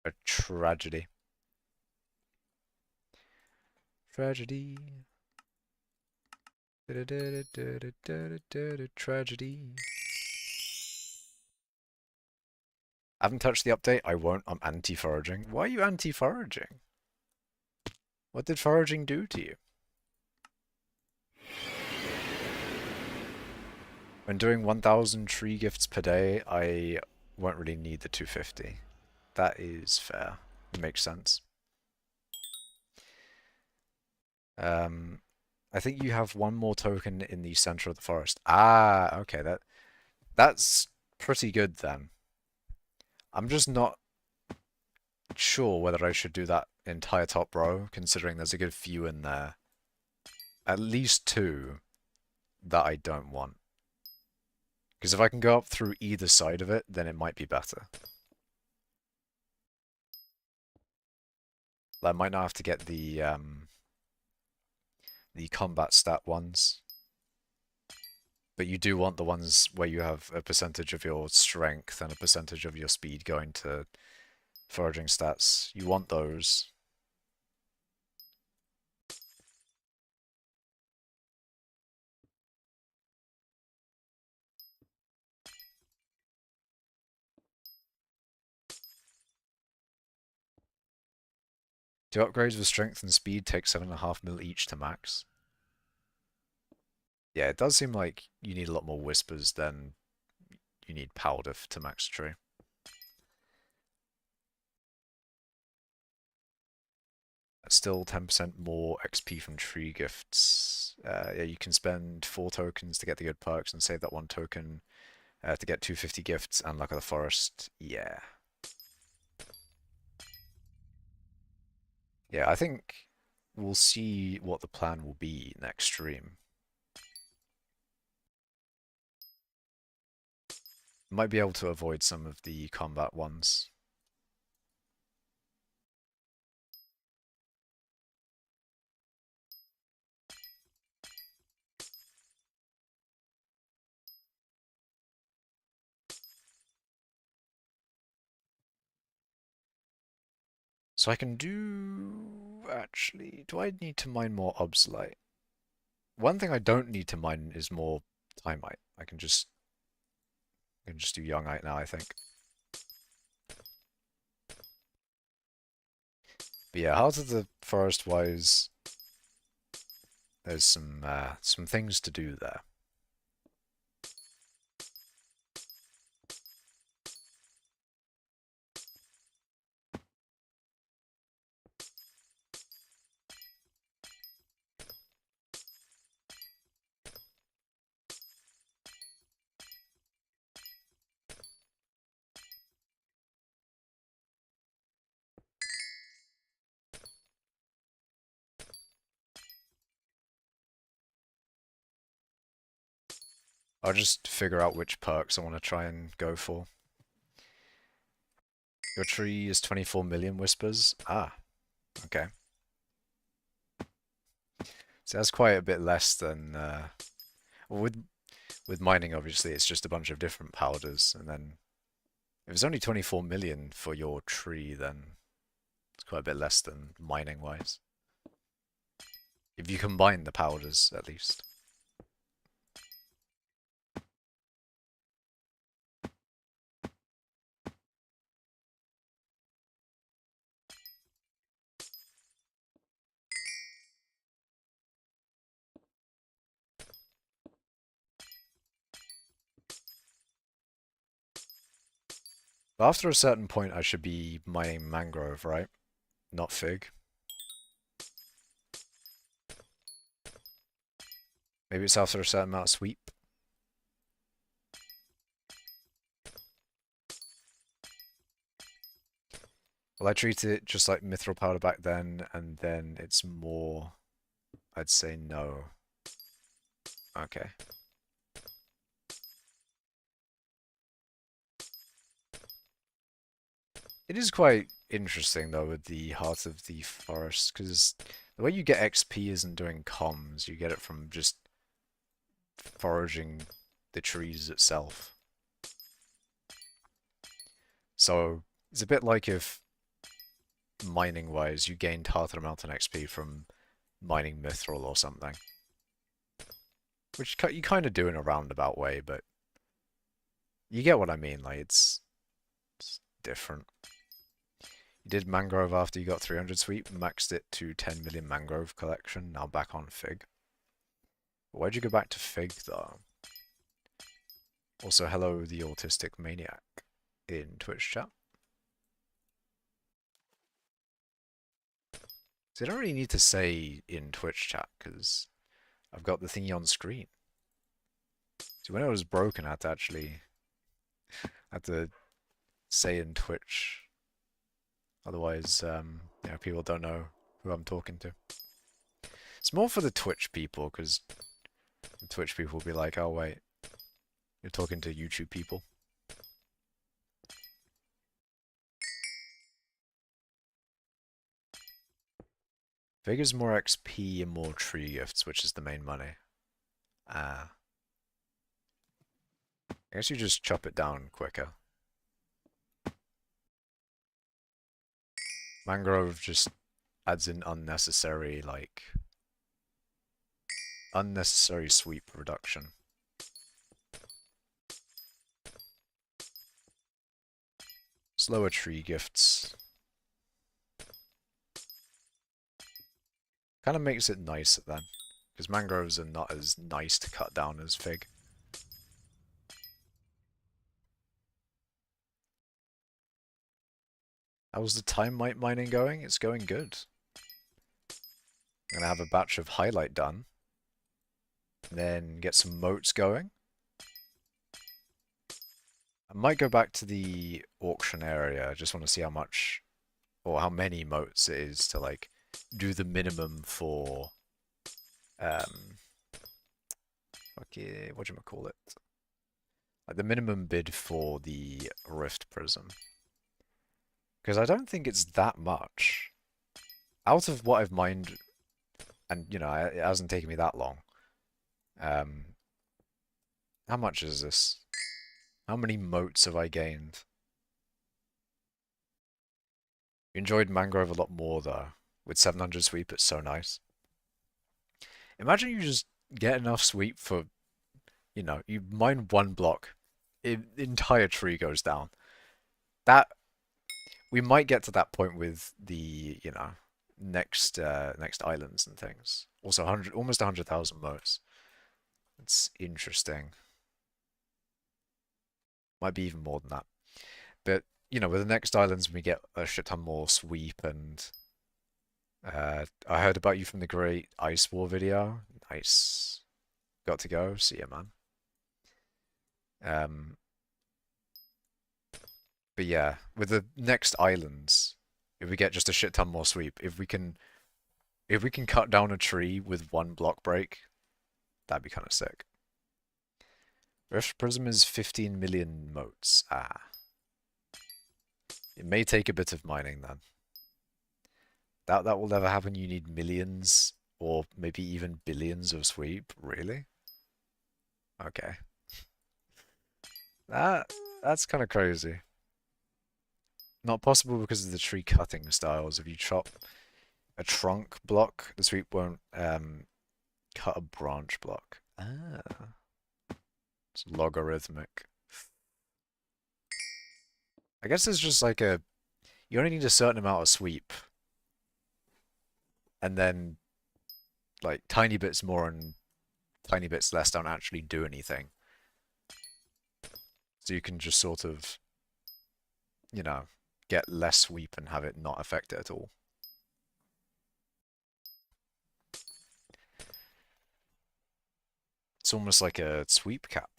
A tragedy. Tragedy. Tragedy. I haven't touched the update. I won't. I'm anti-foraging. Why are you anti-foraging? What did foraging do to you? When doing 1,000 tree gifts per day, I won't really need the 250. That is fair. It makes sense. I think you have one more token in the center of the forest. Ah, okay, that's pretty good then. I'm just not sure whether I should do that entire top row, considering there's a good few in there. At least 2 that I don't want. Because if I can go up through either side of it, then it might be better. I might not have to get the combat stat ones. But you do want the ones where you have a percentage of your strength and a percentage of your speed going to foraging stats. You want those. Do upgrades with strength and speed take 7.5 mil each to max? Yeah, it does seem like you need a lot more whispers than you need powder to max tree. Still 10% more XP from tree gifts. Yeah, you can spend 4 tokens to get the good perks and save that 1 token to get 250 gifts and Luck of the Forest. Yeah. Yeah, I think we'll see what the plan will be next stream. Might be able to avoid some of the combat ones. So I can do... Actually, do I need to mine more obsolete? One thing I don't need to mine is more timite. I can just do youngite now, I think. But yeah, Heart of the Forest wise, there's some things to do there. I'll just figure out which perks I want to try and go for. Your tree is 24 million whispers. Ah, okay. So that's quite a bit less than well, with mining. Obviously, it's just a bunch of different powders, and then if it's only 24 million for your tree, then it's quite a bit less than mining wise. If you combine the powders, at least. But after a certain point, I should be mining mangrove, right? Not fig. Maybe it's after a certain amount of sweep. Well, I treated it just like mithril powder back then, and then it's more... I'd say no. Okay. It is quite interesting, though, with the Heart of the Forest, because the way you get XP isn't doing comms, you get it from just foraging the trees itself. So, it's a bit like if, mining-wise, you gained half the Mountain XP from mining mithril or something. Which you kind of do in a roundabout way, but you get what I mean, like, it's different. You did mangrove after you got 300 sweep, maxed it to 10 million mangrove collection, now back on fig. Why'd you go back to fig, though? Also, hello, the autistic maniac in Twitch chat. So I don't really need to say in Twitch chat, because I've got the thingy on screen. So when it was broken, I had to say in Twitch. Otherwise, people don't know who I'm talking to. It's more for the Twitch people, because the Twitch people will be like, oh wait, you're talking to YouTube people. Figures more XP and more tree gifts, which is the main money. I guess you just chop it down quicker. Mangrove just adds in unnecessary sweep reduction. Slower tree gifts. Kind of makes it nicer then, because mangroves are not as nice to cut down as fig. How's the timite mining going? It's going good. I'm gonna have a batch of highlight done, and then get some moats going. I might go back to the auction area. I just want to see how much, or how many moats it is to do the minimum for whatchamacallit? Like the minimum bid for the Rift Prism. Because I don't think it's that much. Out of what I've mined, and you know, it hasn't taken me that long. Um, how much is this? How many motes have I gained? Enjoyed Mangrove a lot more though. With 700 sweep, it's so nice. Imagine you just get enough sweep for, you know, you mine one block, the entire tree goes down. That we might get to that point with the, you know, next islands and things. Also, 100, almost 100,000 motes. It's interesting. Might be even more than that. But you know, with the next islands, we get a shit ton more sweep and. I heard about you from the Great Ice War video. Nice. Got to go. See ya, man. Um, but yeah, with the next islands, if we get just a shit ton more sweep, if we can cut down a tree with one block break, that'd be kind of sick. Rift Prism is 15 million motes. Ah. It may take a bit of mining then. That will never happen. You need millions or maybe even billions of sweep. Really? Okay. That's kind of crazy. Not possible because of the tree cutting styles. If you chop a trunk block, the sweep won't cut a branch block. Ah, it's logarithmic. I guess it's just like you only need a certain amount of sweep, and then like tiny bits more and tiny bits less don't actually do anything. So you can just sort of, you know, get less sweep and have it not affect it at all. It's almost like a sweep cap.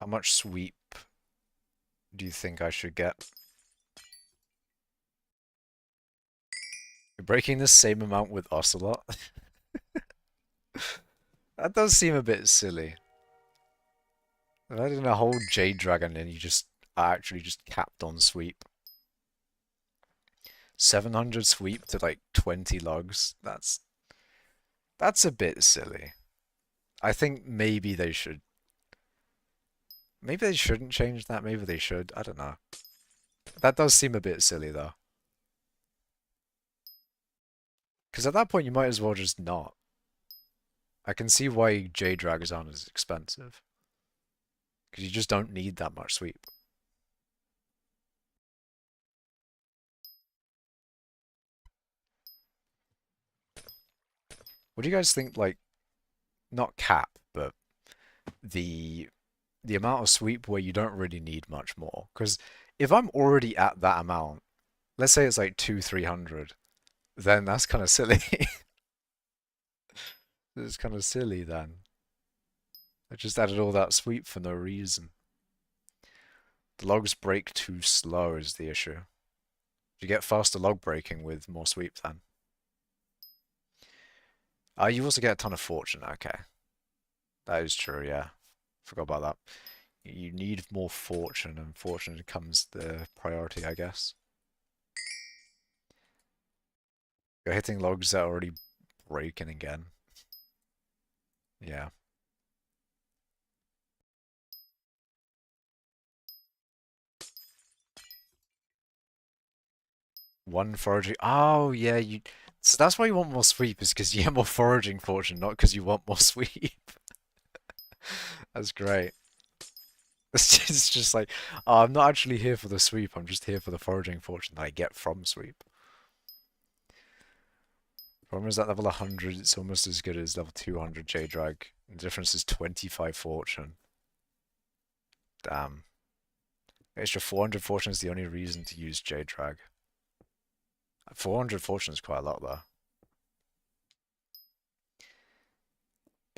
How much sweep do you think I should get? You're breaking the same amount with Ocelot? That does seem a bit silly. Imagine a whole Jade Dragon and you just are actually just capped on sweep. 700 sweep to like 20 logs. That's a bit silly. I think maybe they should. Maybe they shouldn't change that. Maybe they should. I don't know. That does seem a bit silly though. Because at that point you might as well just not. I can see why Jade Dragazon is expensive. Because you just don't need that much sweep. What do you guys think, like, not cap, but the amount of sweep where you don't really need much more? Because if I'm already at that amount, let's say it's like 300, then that's kind of silly. It's kind of silly then. I just added all that sweep for no reason. The logs break too slow is the issue. You get faster log breaking with more sweep then. You also get a ton of fortune, okay. That is true, yeah. Forgot about that. You need more fortune, and fortune becomes the priority, I guess. You're hitting logs that are already breaking again. Yeah. One foraging. Oh, yeah, you. So that's why you want more sweep, is because you get more foraging fortune, not because you want more sweep. That's great. It's just like, oh, I'm not actually here for the sweep, I'm just here for the foraging fortune that I get from sweep. Problem is that level 100, it's almost as good as level 200 J-Drag. The difference is 25 fortune. Damn. Extra 400 fortune is the only reason to use J-Drag. 400 fortune is quite a lot, though.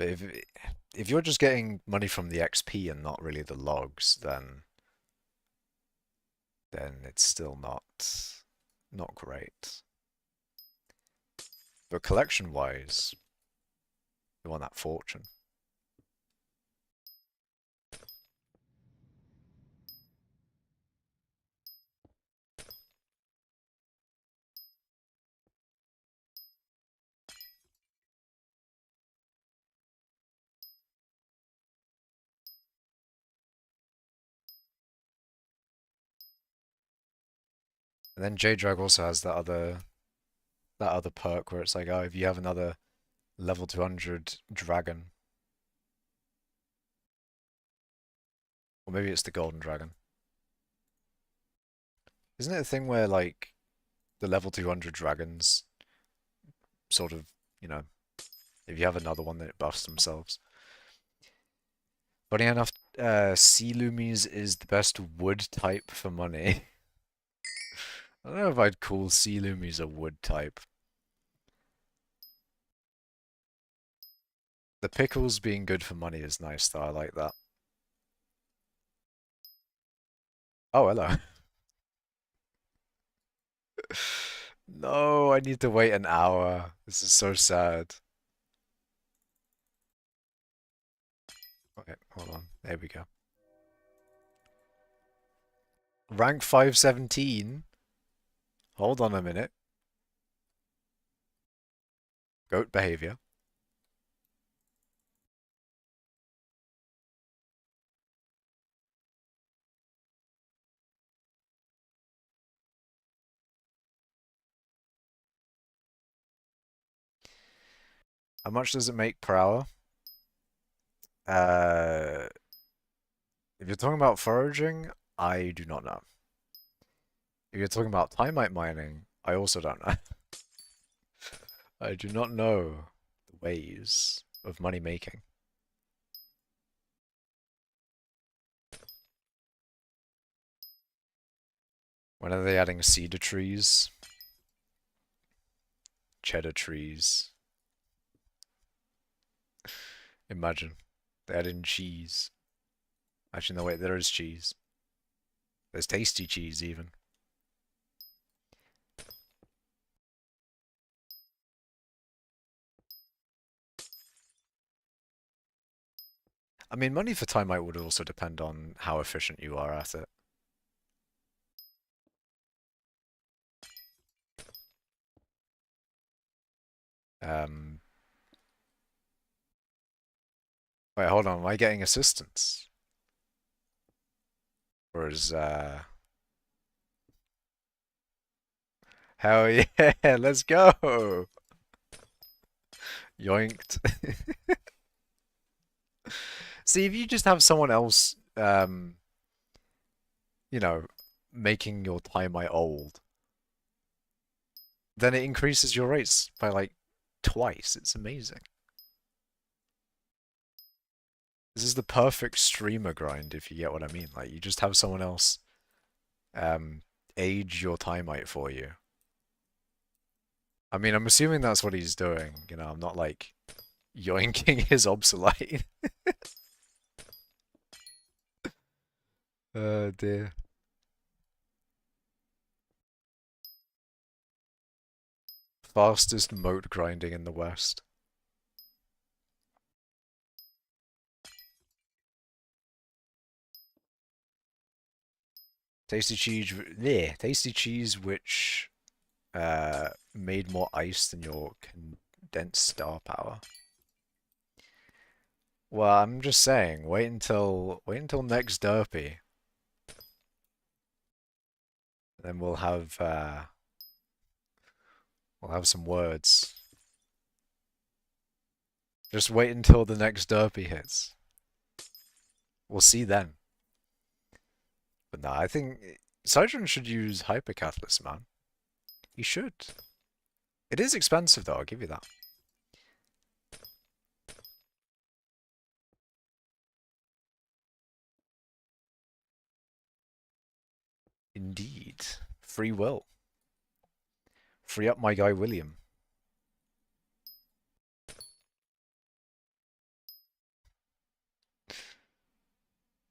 But if you're just getting money from the XP and not really the logs, then it's still not great. But collection-wise, you want that fortune. And then J-Drag also has that other perk where it's like, oh, if you have another level 200 dragon, or maybe it's the golden dragon. Isn't it a thing where like the level 200 dragons sort of, you know, if you have another one, then it buffs themselves. Funny enough, sea loomies is the best wood type for money. I don't know if I'd call sea loomies a wood type. The pickles being good for money is nice though, I like that. Oh, hello. No, I need to wait an hour. This is so sad. Okay, hold on. There we go. Rank 517. Hold on a minute. Goat behavior. How much does it make per hour? Uh, if you're talking about foraging, I do not know. If you're talking about timite mining, I also don't know. I do not know the ways of money making. When are they adding cedar trees? Cheddar trees. Imagine. They add in cheese. Actually, no, wait, there is cheese. There's tasty cheese, even. I mean, money for timite would also depend on how efficient you are at it. Um, Wait, hold on. Am I getting assistance? Or is, hell yeah, let's go! Yoinked. See, if you just have someone else, you know, making your timite old, then it increases your rates by like twice. It's amazing. This is the perfect streamer grind, if you get what I mean. Like, you just have someone else um, age your timite for you. I mean, I'm assuming that's what he's doing. You know, I'm not like yoinking his obsolete. Oh dear. Fastest moat grinding in the West. Tasty cheese, yeah, tasty cheese which made more ice than your condensed star power. Well, I'm just saying, wait until next derpy, then we'll have some words. Just wait until the next derpy hits. We'll see then. But no, I think Sidron should use hypercatalyst, man. He should. It is expensive though, I'll give you that. Indeed. Free will. Free up my guy William.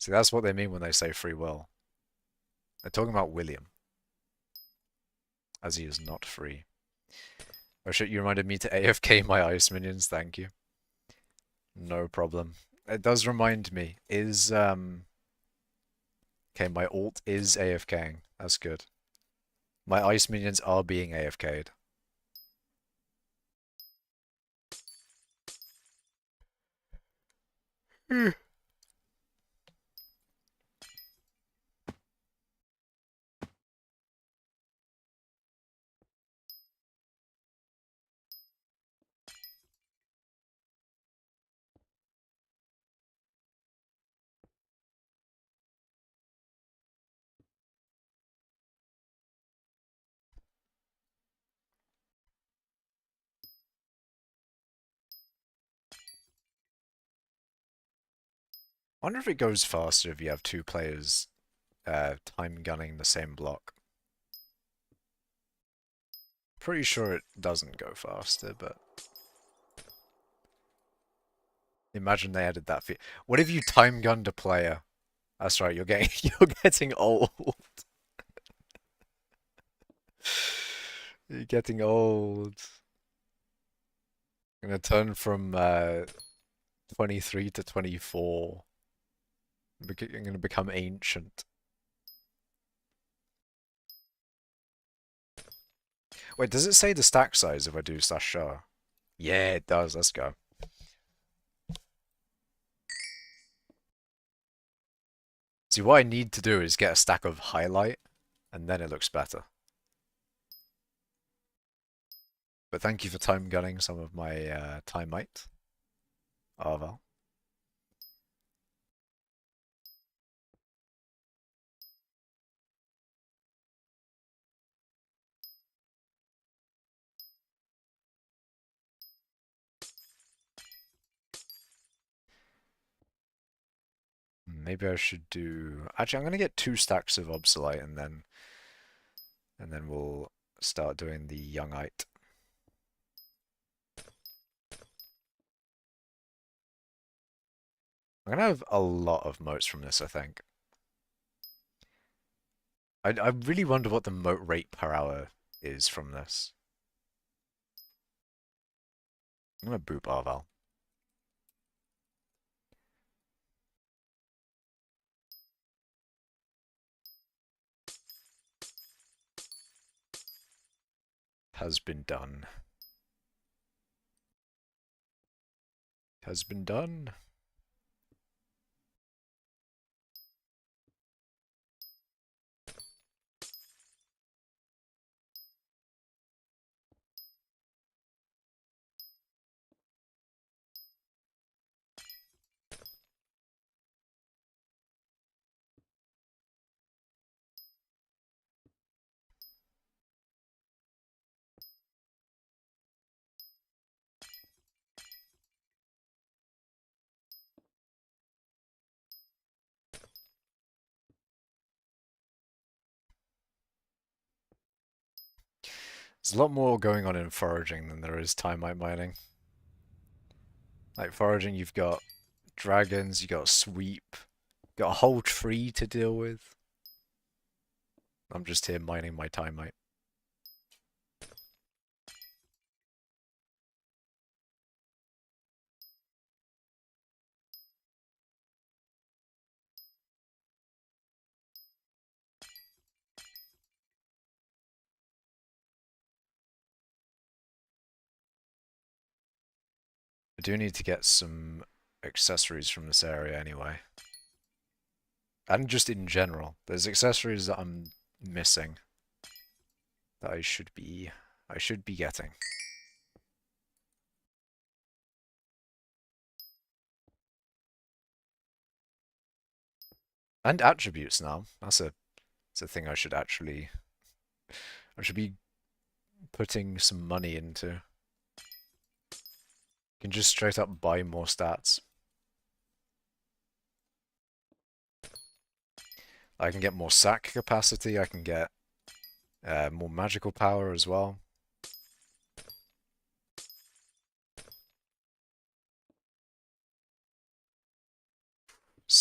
See, that's what they mean when they say free will. They're talking about William, as he is not free. Oh shit, you reminded me to AFK my ice minions, thank you. No problem. It does remind me, okay, my ult is AFKing. That's good. My ice minions are being AFK'd. I wonder if it goes faster if you have two players time gunning the same block. Pretty sure it doesn't go faster, but imagine they added that feature. What if you time gunned a player? That's right, you're getting you're getting old. You're getting old. I'm gonna turn from 23 to 24. I'm gonna become ancient. Wait, does it say the stack size if I do slash show? Yeah, it does. Let's go. See, what I need to do is get a stack of highlight, and then it looks better. But thank you for time gunning some of my timite. Oh well. Maybe I should do. Actually, I'm gonna get 2 stacks of obsolete, and then we'll start doing the youngite. I'm gonna have a lot of motes from this, I think. I really wonder what the mote rate per hour is from this. I'm gonna boop Arval. Has been done. Has been done. There's a lot more going on in foraging than there is timite mining. Like foraging, you've got dragons, you've got sweep, you've got a whole tree to deal with. I'm just here mining my timite. I do need to get some accessories from this area anyway. And just in general. There's accessories that I'm missing that I should be getting. And attributes now. That's a thing I should be putting some money into. You can just straight up buy more stats. I can get more sack capacity, I can get more magical power as well.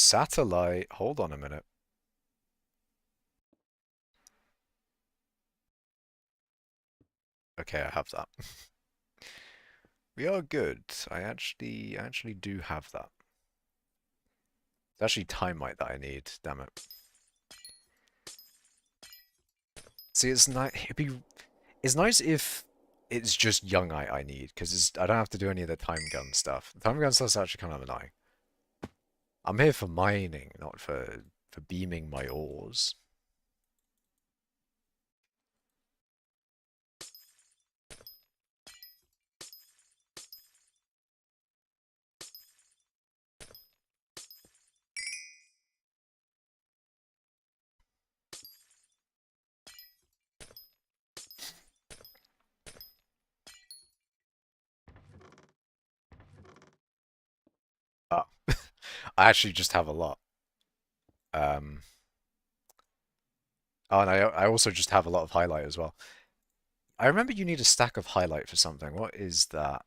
satellite. Hold on a minute. Okay, I have that. We are good. I actually do have that. It's actually timite that I need. Damn it. See, it's nice. It's nice if it's just youngite I need, because I don't have to do any of the time gun stuff. The time gun stuff's actually kind of annoying. I'm here for mining, not for beaming my ores. Oh, I actually just have a lot. Um, oh, and I also just have a lot of highlight as well. I remember you need a stack of highlight for something. What is that?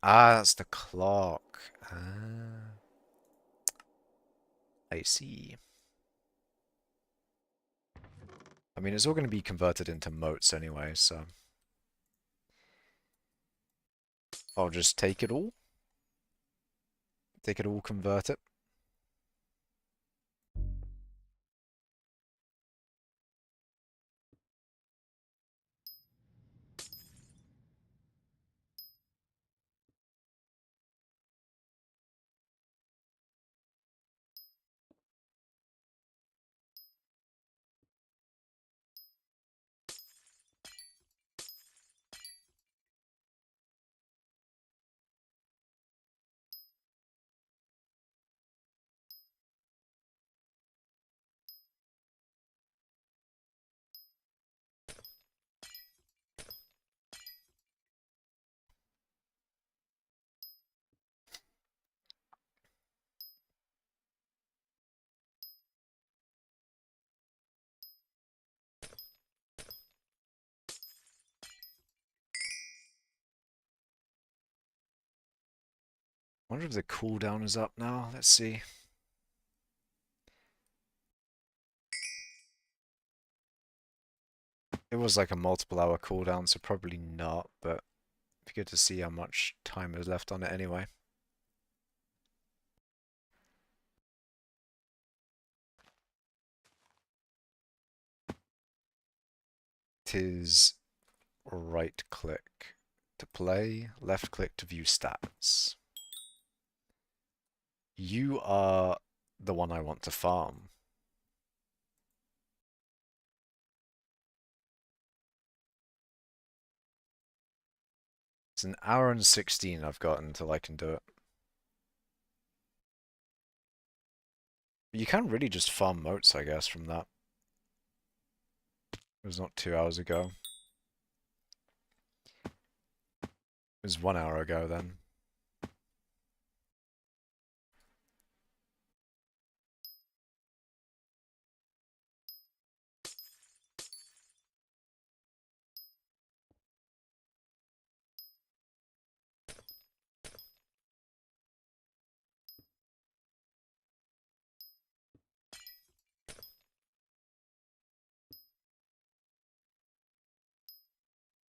Ah, that's the clock. Ah, I see. I mean, it's all going to be converted into motes anyway, so I'll just take it all. Take it all, convert it. I wonder if the cooldown is up now. Let's see. It was like a multiple hour cooldown, so probably not, but it'd be good to see how much time is left on it anyway. Tis right click to play, left click to view stats. You are the one I want to farm. It's an hour and 16 I've got until I can do it. You can really just farm motes, I guess, from that. It was not 2 hours ago. It was 1 hour ago then.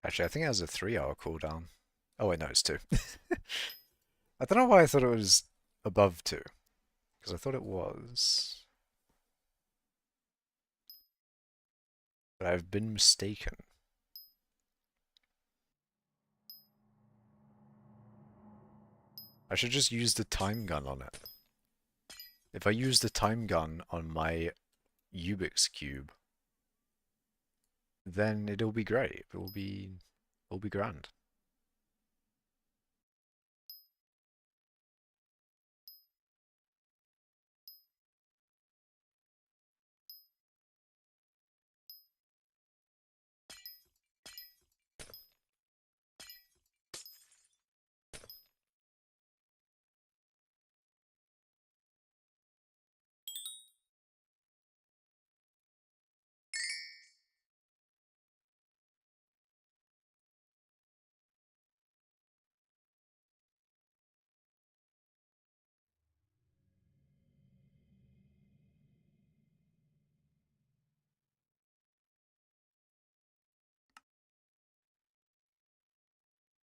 Actually, I think it has a 3 hour cooldown. Oh wait, no, it's 2. I don't know why I thought it was above 2, because I thought it was. But I've been mistaken. I should just use the time gun on it. If I use the time gun on my Ubix cube, then it'll be great. It'll be grand.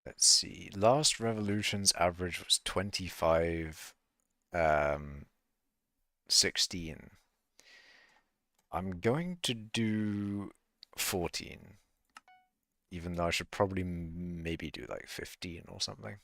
Let's see. Last revolution's average was 25, 16. I'm going to do 14, even though I should probably maybe do like 15 or something.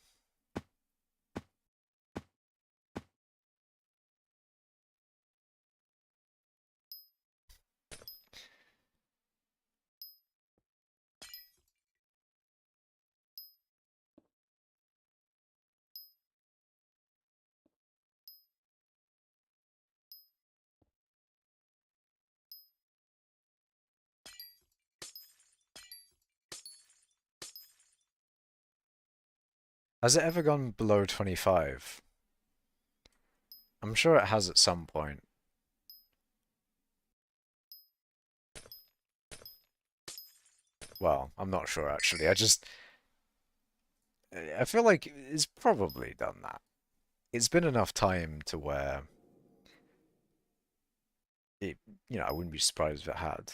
Has it ever gone below 25? I'm sure it has at some point. Well, I'm not sure actually. I feel like it's probably done that. It's been enough time to where it, I wouldn't be surprised if it had.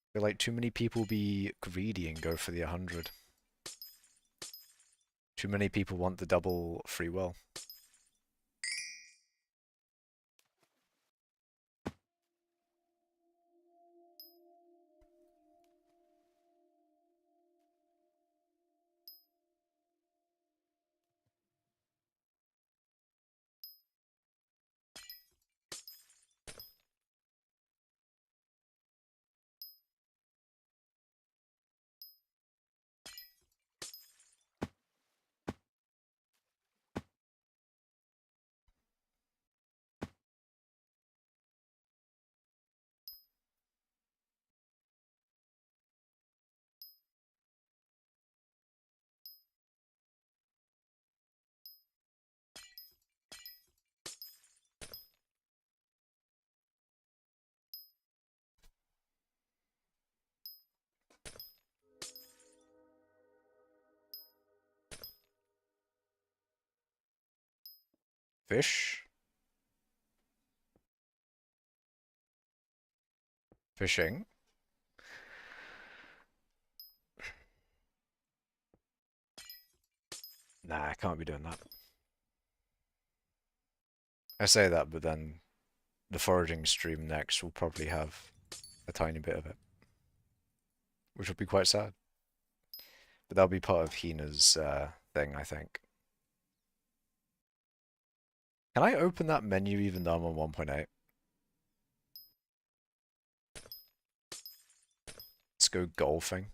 I feel like too many people be greedy and go for the 100. Too many people want the double free will. Fish? Fishing? Nah, I can't be doing that. I say that, but then the foraging stream next will probably have a tiny bit of it, which will be quite sad. But that'll be part of Hina's thing, I think. Can I open that menu even though I'm on 1.8? Let's go golfing.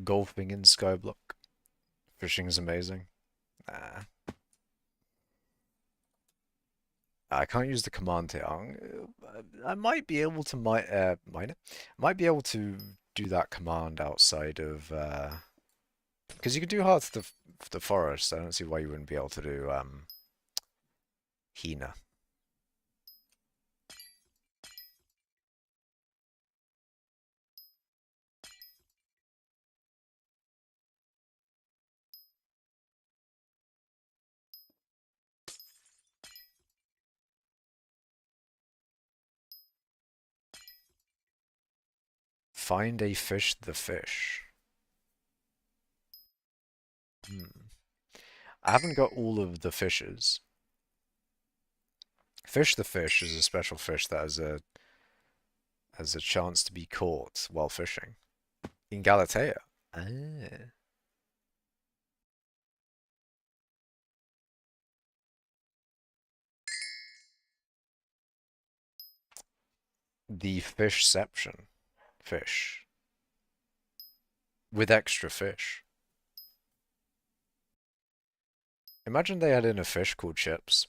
Golfing in skyblock. Fishing is amazing. Nah. I can't use the command here. I might be able to mine it. I might be able to do that command outside of because you can do Hearts of the Forest. I don't see why you wouldn't be able to do Hina. Find a fish the fish. Hmm. I haven't got all of the fishes. Fish the fish is a special fish that has a chance to be caught while fishing. In Galatea. Ah. The fishception. Fish. With extra fish. Imagine they had in a fish called Chips.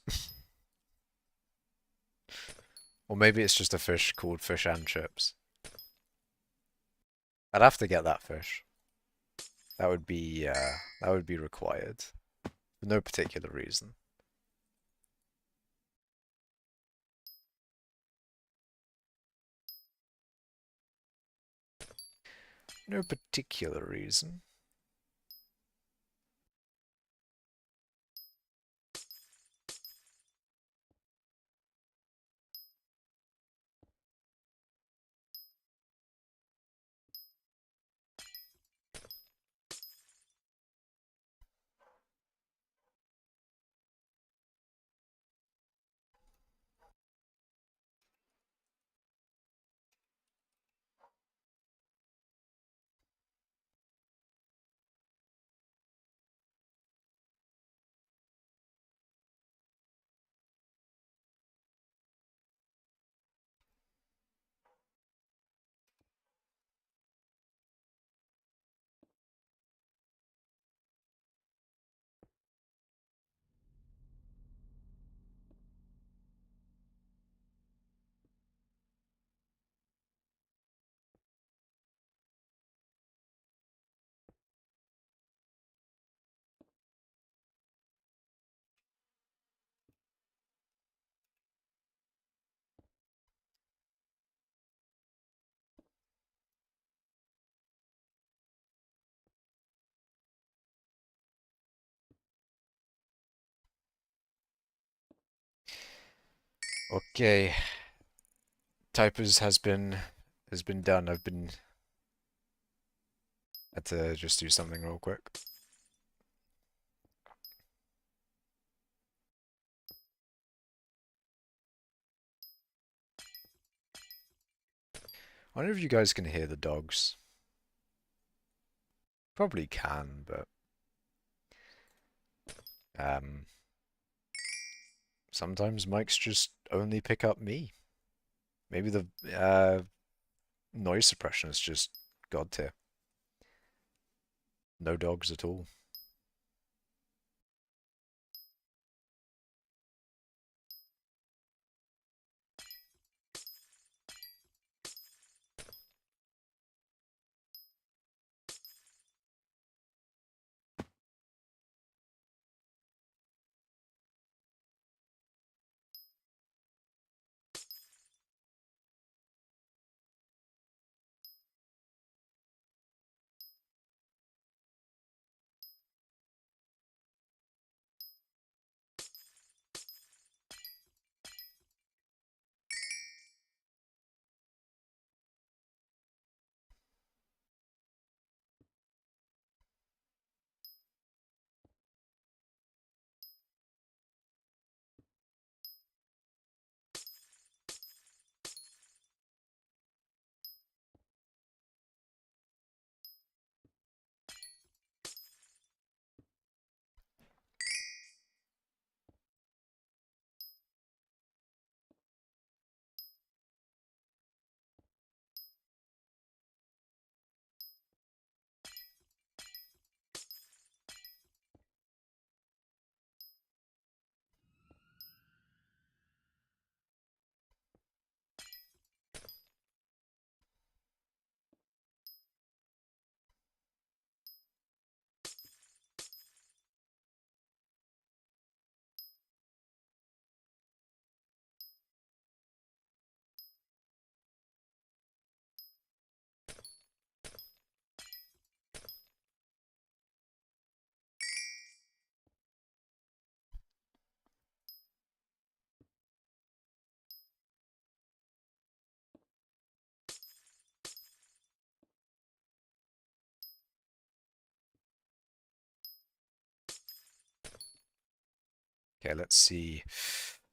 Or maybe it's just a fish called Fish and Chips. I'd have to get that fish. That would be required. For no particular reason. No particular reason. Okay, typers has been done. I've been had to just do something real quick. I wonder if you guys can hear the dogs. Probably can, but um, sometimes mics just only pick up me. Maybe the noise suppression is just god tier. No dogs at all. Okay, let's see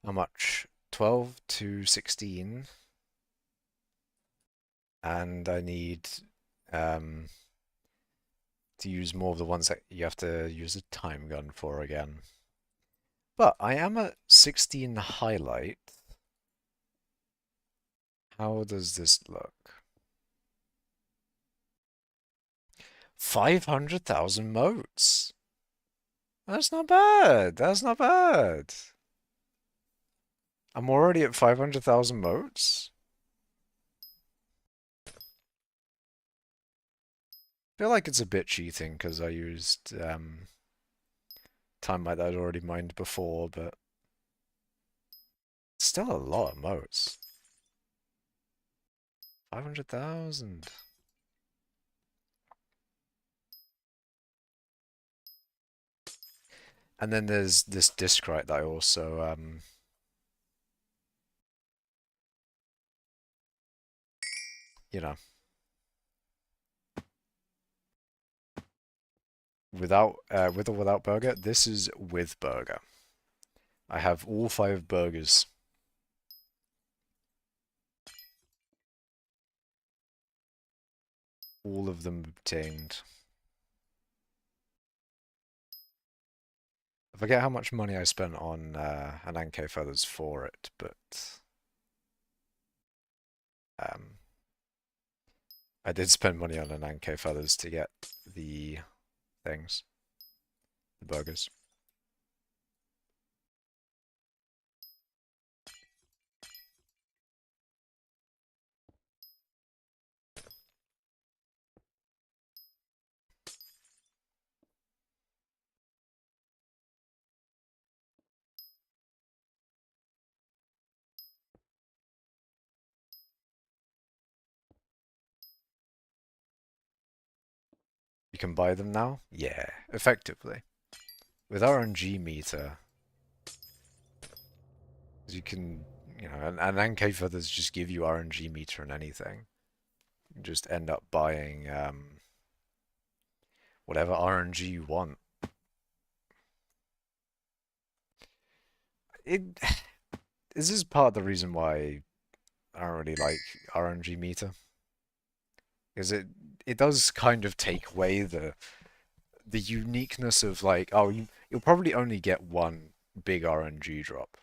how much. 12 to 16, and I need um, to use more of the ones that you have to use a time gun for again. But I am at 16 highlight. How does this look? 500,000 motes. That's not bad. That's not bad. I'm already at 500,000 motes. I feel like it's a bit cheating because I used timite that I'd already mined before, but it's still a lot of motes. 500,000. And then there's this discrete that I also you know, without with or without burger. This is with burger. I have all 5 burgers. All of them obtained. I forget how much money I spent on an Anke feathers for it, but um, I did spend money on an Anke feathers to get the things, the burgers. You can buy them now? Yeah, effectively. With RNG meter, you can You know, and NK feathers just give you RNG meter and anything. You just end up buying whatever RNG you want. It this is part of the reason why I don't really like RNG meter, because it does kind of take away the uniqueness of like, oh, you'll probably only get one big RNG drop.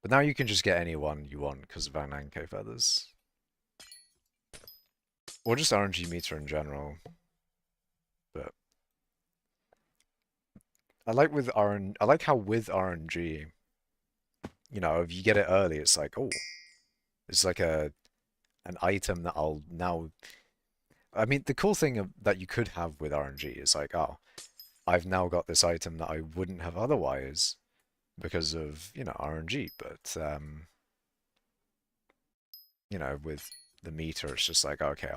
But now you can just get any one you want because of Ananko feathers. Or just RNG meter in general. But I like how with RNG, you know, if you get it early, it's like, oh, it's like an item that I'll now. I mean, the cool thing that you could have with RNG is like, oh, I've now got this item that I wouldn't have otherwise because of, you know, RNG. But you know, with the meter, it's just like, okay,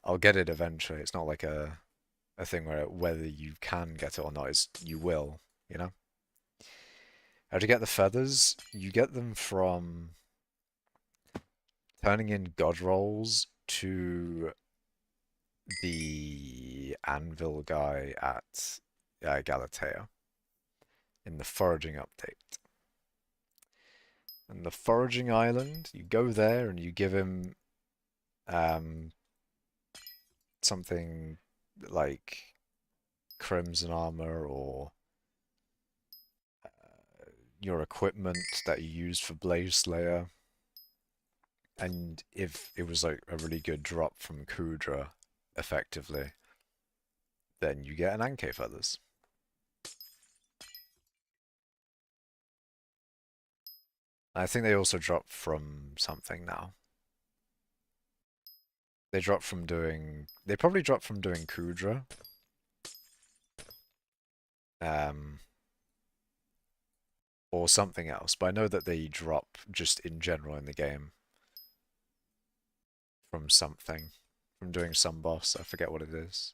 I'll get it eventually. It's not like a thing where whether you can get it or not is you will, you know? How to get the feathers? You get them from turning in god rolls to the anvil guy at Galatea in the foraging update. And the foraging island, you go there and you give him um, something like crimson armor or your equipment that you used for Blaze Slayer. And if it was like a really good drop from Kudra, effectively, then you get an Anke feathers. I think they also drop from something now. They probably drop from doing Kudra. Um, or something else, but I know that they drop just in general in the game from something, from doing some boss. I forget what it is,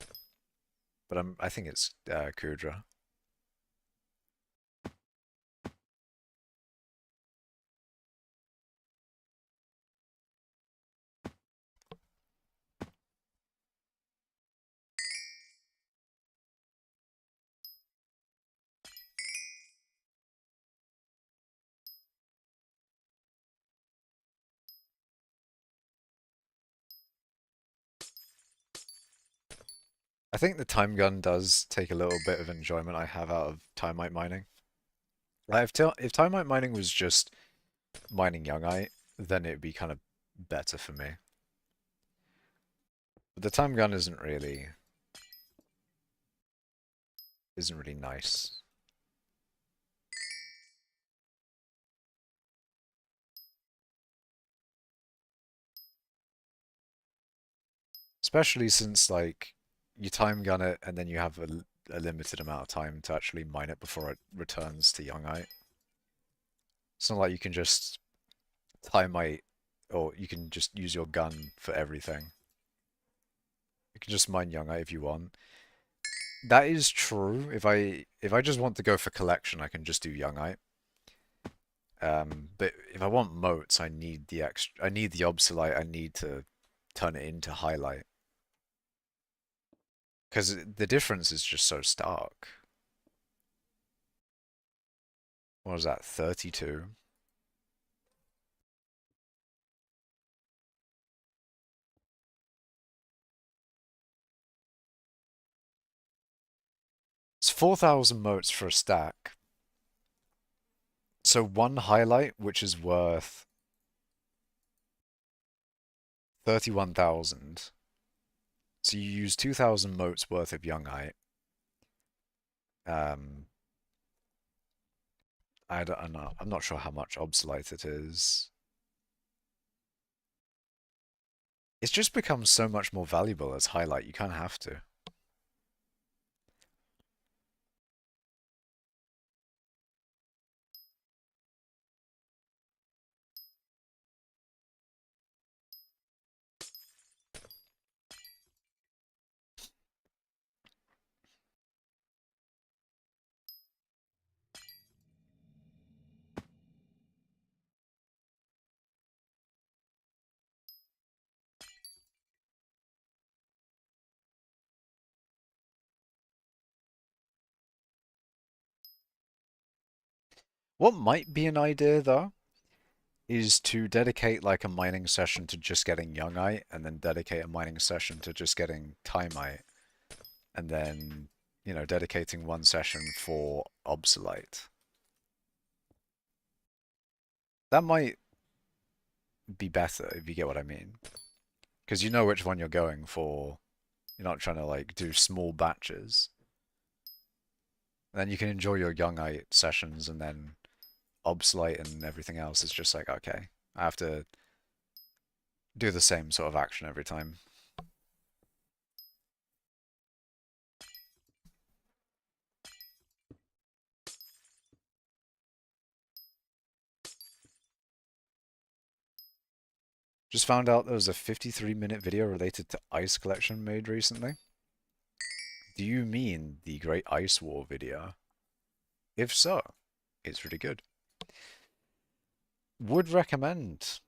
but I think it's Kudra. I think the time gun does take a little bit of enjoyment I have out of timite mining. Like if timite mining was just mining youngite, then it'd be kind of better for me. But the time gun isn't really nice. Especially since like you time gun it and then you have a limited amount of time to actually mine it before it returns to youngite. It's not like you can just timite or you can just use your gun for everything. You can just mine youngite if you want. That is true. If I just want to go for collection, I can just do youngite. But if I want motes, I need I need the obsolite, I need to turn it into highlight. Because the difference is just so stark. What was that, 32? It's 4,000 motes for a stack. So one highlight, which is worth 31,000. So you use 2,000 motes worth of youngite. Um, I don't know. I'm not sure how much obsolete it is. It's just become so much more valuable as highlight. You kind of have to. What might be an idea though is to dedicate like a mining session to just getting youngite, and then dedicate a mining session to just getting timite, and then, you know, dedicating one session for obsolete. That might be better if you get what I mean. Because you know which one you're going for. You're not trying to like do small batches. And then you can enjoy your youngite sessions, and then obsolete and everything else is just like, okay, I have to do the same sort of action every time. Just found out there was a 53-minute video related to ice collection made recently. Do you mean the Great Ice War video? If so, it's really good. Would recommend.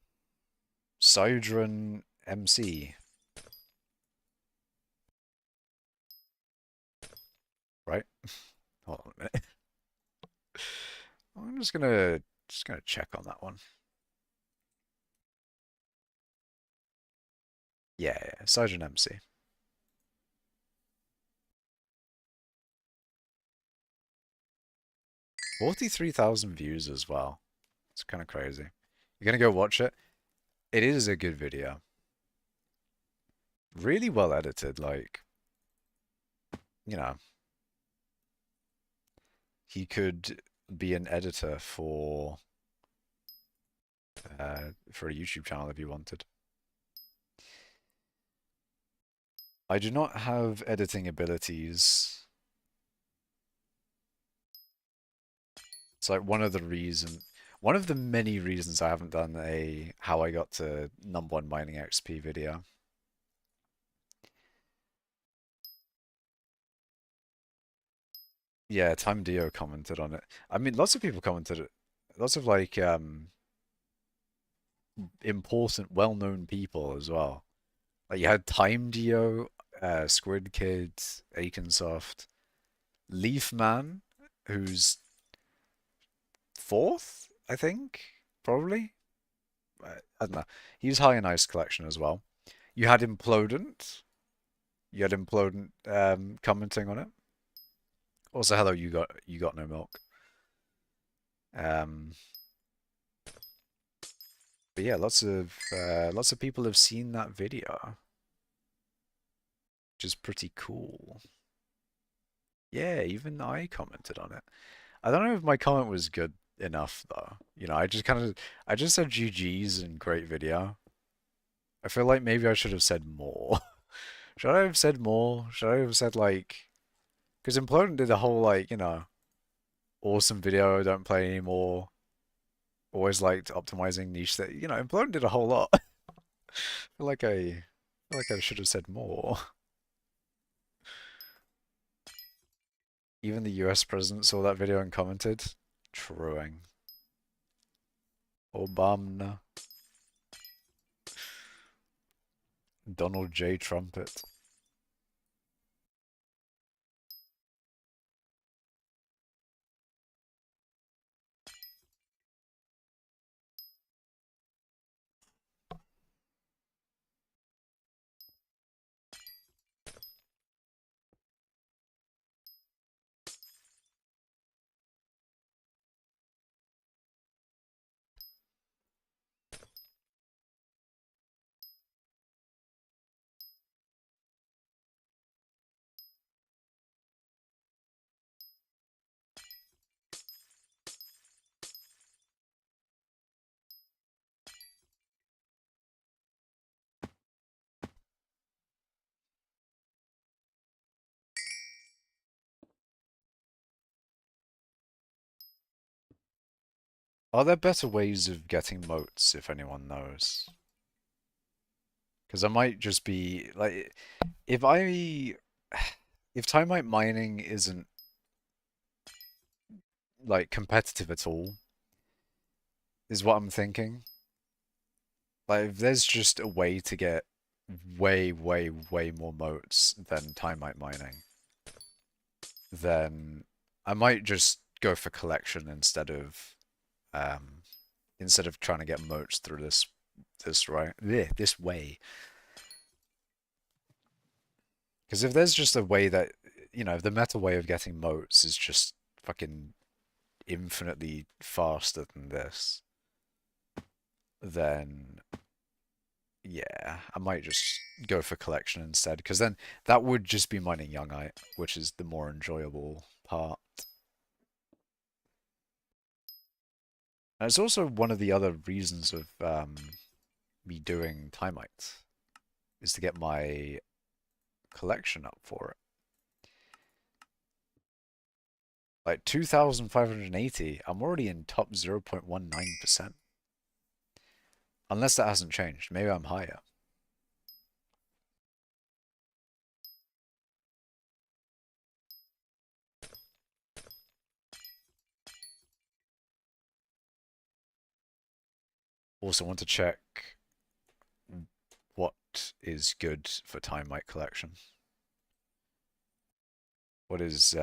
Sidron MC. Right? Hold on a minute. I'm just gonna check on that one. Yeah, Sidron MC. 43,000 views as well. It's kind of crazy. You're gonna go watch it? It is a good video. Really well edited, like, you know, he could be an editor for a YouTube channel if you wanted. I do not have editing abilities. It's like one of the many reasons I haven't done a how I got to #1 mining XP video. Yeah, Time Dio commented on it. I mean, lots of people commented it. Lots of like important, well-known people as well. Like you had Time Dio, Squid Kid, Akensoft, Leafman, who's fourth, I think, probably. I don't know. He's high in Ice Collection as well. You had Implodent. You had Implodent commenting on it. Also, hello, you got no milk. Um, but yeah, lots of people have seen that video, which is pretty cool. Yeah, even I commented on it. I don't know if my comment was good enough though. You know, I just said GG's and great video. I feel like maybe I should have said more. Should I have said more? Should I have said like, because Implodent did a whole like, you know, awesome video, don't play anymore. Always liked optimizing niche that, you know, Implodent did a whole lot. I feel like I should have said more. Even the US president saw that video and commented. Truing. Obama. Donald J. Trumpet. Are there better ways of getting moats, if anyone knows? Because I might just be like, if I, if timite mining isn't like competitive at all, is what I'm thinking. Like, if there's just a way to get way, way, way more moats than timite mining, then I might just go for collection instead of instead of trying to get moats through this way. Because if there's just a way that, if the meta way of getting moats is just fucking infinitely faster than this, then yeah, I might just go for collection instead, because then that would just be mining youngite, which is the more enjoyable part. And it's also one of the other reasons of me doing timite, is to get my collection up for it. Like 2,580, I'm already in top 0.19%. Unless that hasn't changed. Maybe I'm higher. Also want to check what is good for timite collection. What is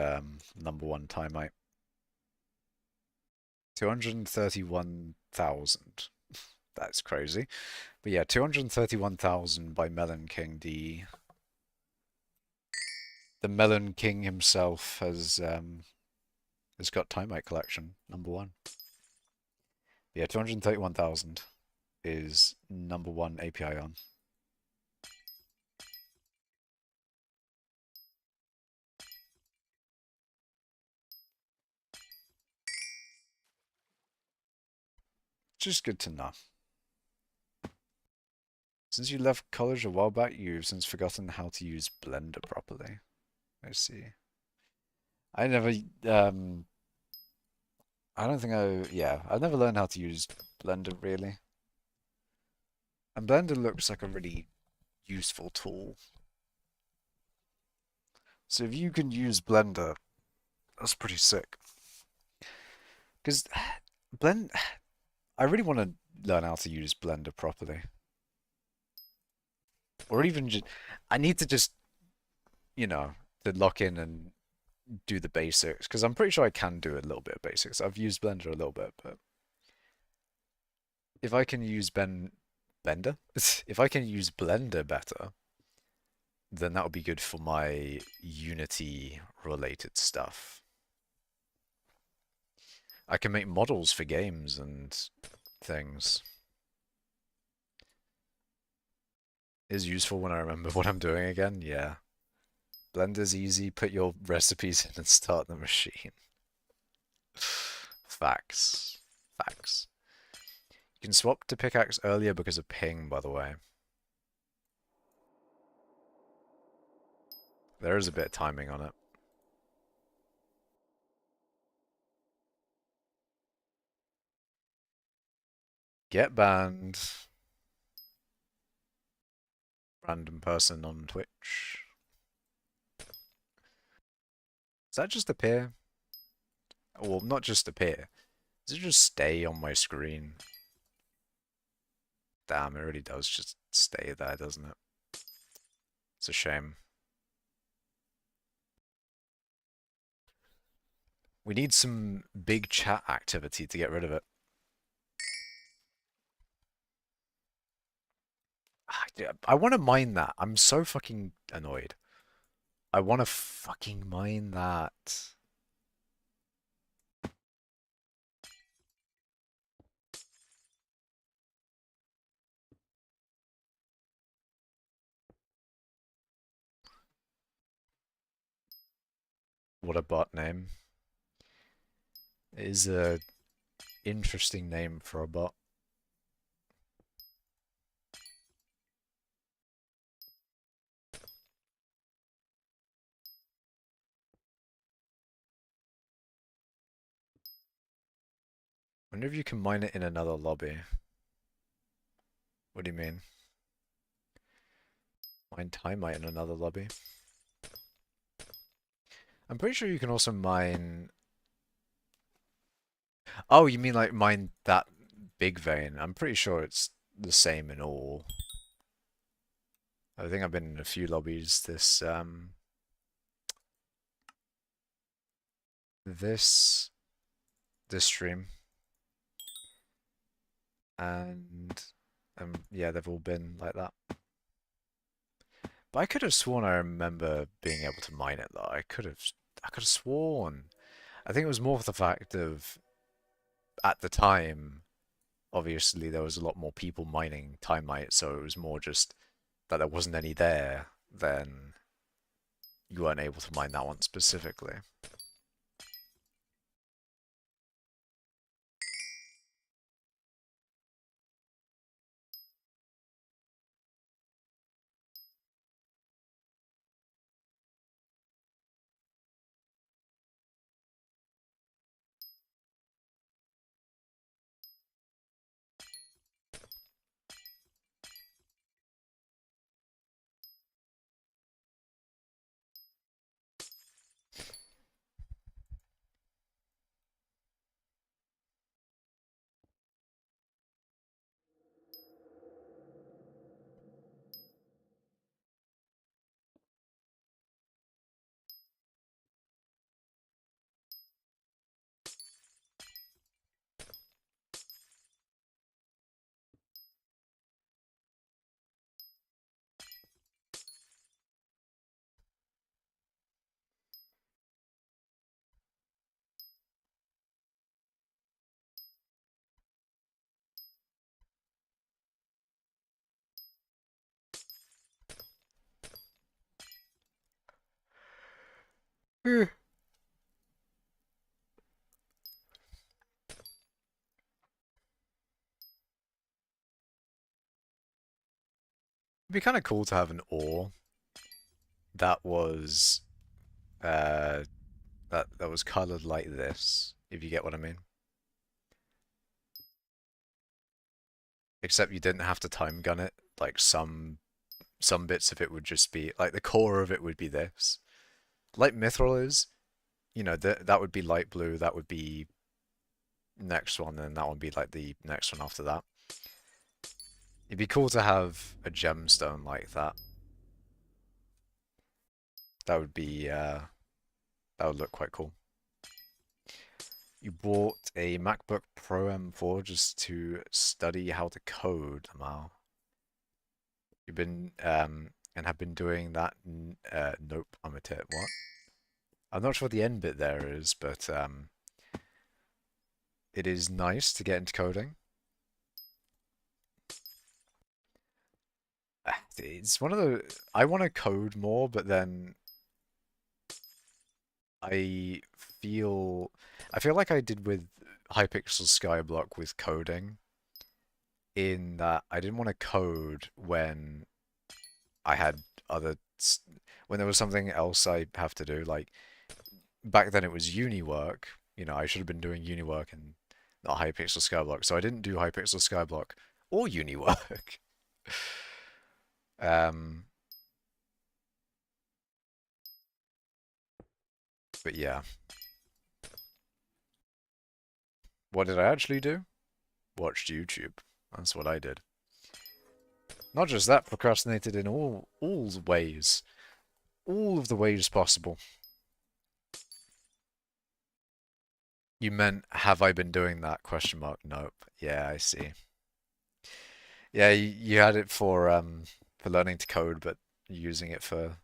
number one timite? 231,000. That's crazy. But yeah, 231,000 by Melon King D. The Melon King himself has got timite collection, number one. Yeah, 231,000 is number one API on. Just good to know. Since you left college a while back, you've since forgotten how to use Blender properly. I see. I never, I don't think I've never learned how to use Blender really. And Blender looks like a really useful tool. So if you can use Blender, that's pretty sick. Because I really want to learn how to use Blender properly. Or even just, I need to just, to lock in and do the basics. Because I'm pretty sure I can do a little bit of basics. I've used Blender a little bit, but if I can use Blender? If I can use Blender better, then that would be good for my Unity related stuff. I can make models for games and things. Is useful when I remember what I'm doing again, yeah. Blender's easy, put your recipes in and start the machine. Facts. Facts. You can swap to pickaxe earlier because of ping, by the way. There is a bit of timing on it. Get banned. Random person on Twitch. Does that just appear? Well, not just appear. Does it just stay on my screen? Damn, it really does just stay there, doesn't it? It's a shame. We need some big chat activity to get rid of it. I want to mine that. I'm so fucking annoyed. I want to fucking mine that. What a bot name. It is a interesting name for a bot. Wonder if you can mine it in another lobby. What do you mean? Mine timite in another lobby? I'm pretty sure you can also mine... Oh, you mean like mine that big vein? I'm pretty sure it's the same in all. I think I've been in a few lobbies this stream. and yeah, they've all been like that. But I could have sworn I remember being able to mine it though. I could have sworn. I think it was more for the fact of at the time, obviously there was a lot more people mining timite, so it was more just that there wasn't any there, then you weren't able to mine that one specifically. It'd be kind of cool to have an ore that was uh that was colored like this, if you get what I mean. Except you didn't have to time gun it. Like some bits of it would just be like the core of it would be this. Like Mithril is, that would be light blue, that would be next one, and that would be like the next one after that. It'd be cool to have a gemstone like that. That would be that would look quite cool. You bought a MacBook Pro M4 just to study how to code, Amal. You've been and have been doing that. Nope, I'm a tit. What? I'm not sure what the end bit there is, but it is nice to get into coding. It's one of the I want to code more, but then I feel I feel like I did with hypixel skyblock with coding, in that I didn't want to code when I had other when there was something else I have to do. Like back then it was uni work. I should have been doing uni work and not hypixel skyblock. So I didn't do hypixel skyblock or uni work. Um, but yeah, what did I actually do? Watched YouTube. That's what I did. Not just that, procrastinated in all ways, all of the ways possible. You meant, have I been doing that? Question mark. Nope. Yeah, I see. Yeah, you had it for learning to code, but using it for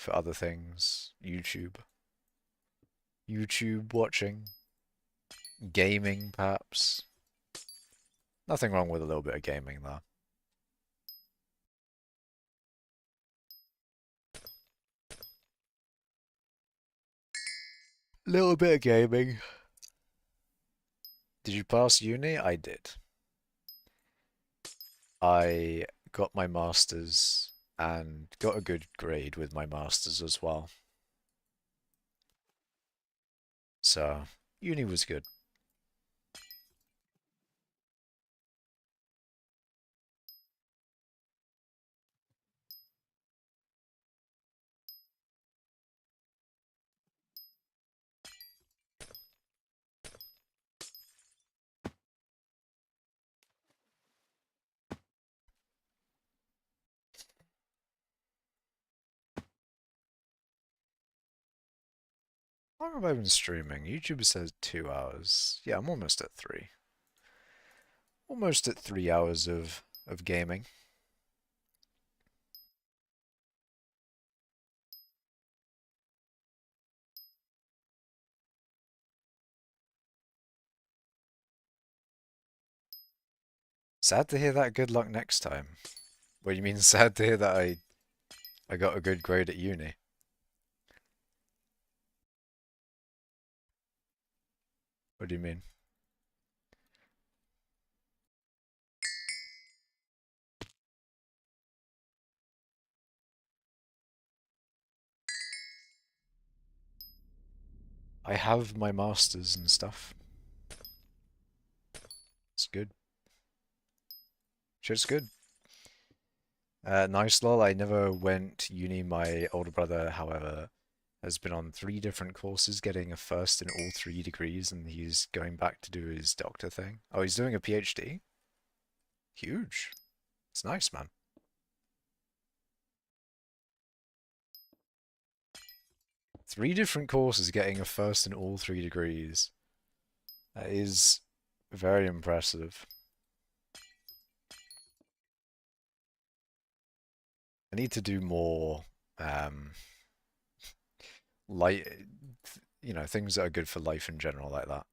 other things. YouTube watching, gaming perhaps. Nothing wrong with a little bit of gaming though. Little bit of gaming. Did you pass uni? I did. I got my master's and got a good grade with my master's as well. So, uni was good. How long have I been streaming? YouTube says 2 hours. Yeah, I'm almost at 3. Almost at 3 hours of gaming. Sad to hear that. Good luck next time. What do you mean sad to hear that I got a good grade at uni? What do you mean? I have my masters and stuff. It's good. Shit's good. Nice lol. I never went uni. My older brother, however, has been on 3 different courses, getting a first in all 3 degrees, and he's going back to do his doctor thing. Oh, he's doing a PhD? Huge. It's nice, man. 3 different courses, getting a first in all 3 degrees. That is very impressive. I need to do more, light, things that are good for life in general, like that.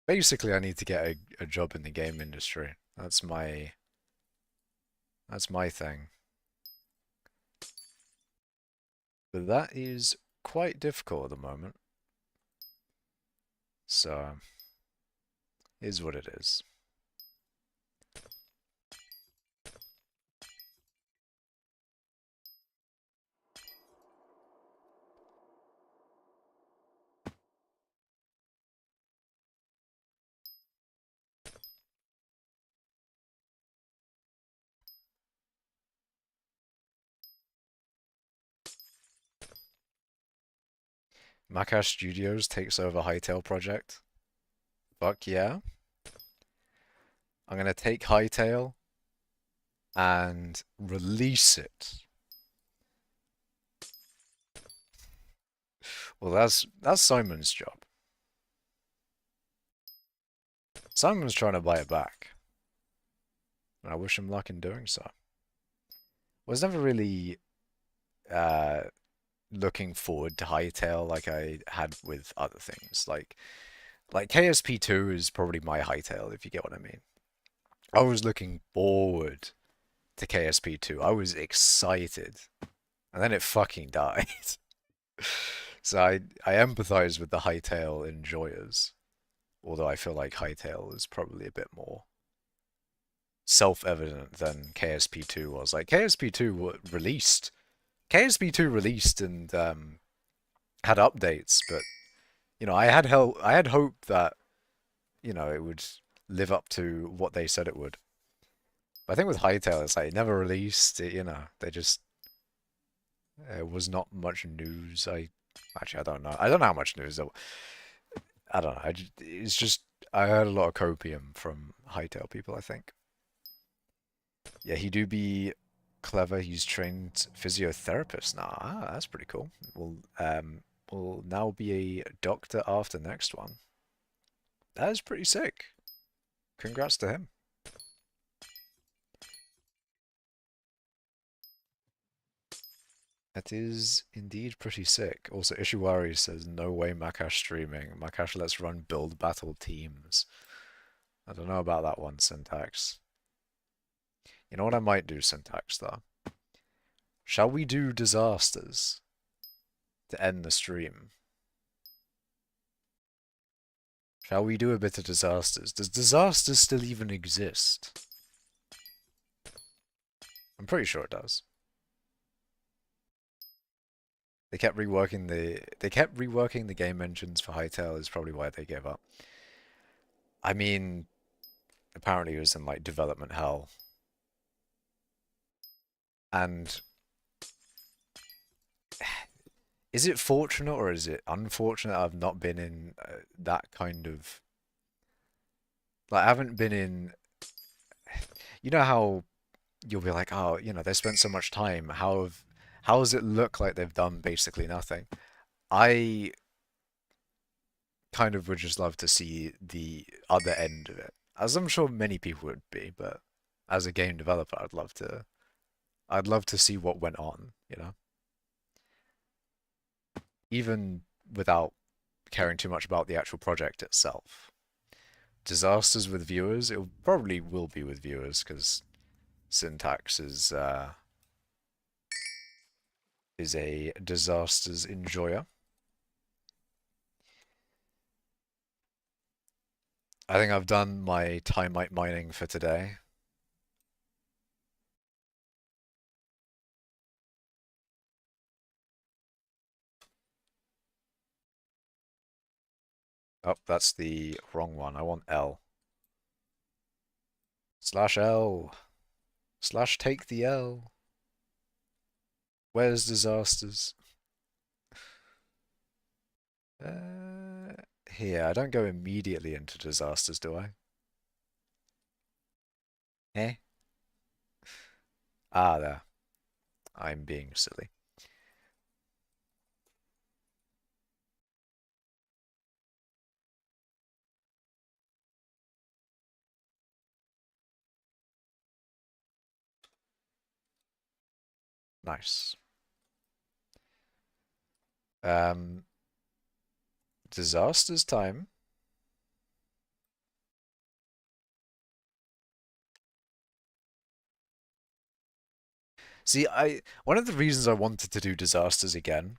Basically, I need to get a job in the game industry. That's my thing. But that is quite difficult at the moment. So, is what it is. Makash Studios takes over Hytale project. Fuck yeah. I'm gonna take Hytale and release it. Well, that's Simon's job. Simon's trying to buy it back. And I wish him luck in doing so. I was never really uh, looking forward to Hytale like I had with other things. Like KSP2 is probably my Hytale, if you get what I mean. I was looking forward to KSP2. I was excited. And then it fucking died. So I empathize with the Hytale enjoyers. Although I feel like Hytale is probably a bit more self-evident than KSP2 was. Like KSP2 released. KSP2 released and had updates, but I had hope that it would live up to what they said it would. But I think with Hytale, it's like it never released. They just it was not much news. I don't know. I don't know how much news. I don't know. It's just I heard a lot of copium from Hytale people, I think. Yeah, he do be clever. He's trained physiotherapist now. Ah, that's pretty cool. Will now be a doctor after next one. That is pretty sick. Congrats to him. That is indeed pretty sick. Also, Ishiwari says, no way Makash streaming. Makash let's run build battle teams. I don't know about that one, Syntax. You know what I might do, Syntax, though? Shall we do disasters to end the stream? Shall we do a bit of disasters? Does disasters still even exist? I'm pretty sure it does. They kept reworking the game engines for Hytale is probably why they gave up. I mean, apparently it was in like development hell. And is it fortunate or is it unfortunate I've not been in that kind of like I haven't been in you know how you'll be like, oh, they spent so much time. How does it look like they've done basically nothing? I kind of would just love to see the other end of it, as I'm sure many people would be, but as a game developer, I'd love to see what went on, you know? Even without caring too much about the actual project itself. Disasters with viewers, it probably will be with viewers, because Syntax is a disasters enjoyer. I think I've done my timite mining for today. Oh, that's the wrong one. I want L. Slash L. Slash take the L. Where's disasters? Here. I don't go immediately into disasters, do I? Eh? Ah, there. I'm being silly. Nice. Um, disasters time. See, one of the reasons I wanted to do disasters again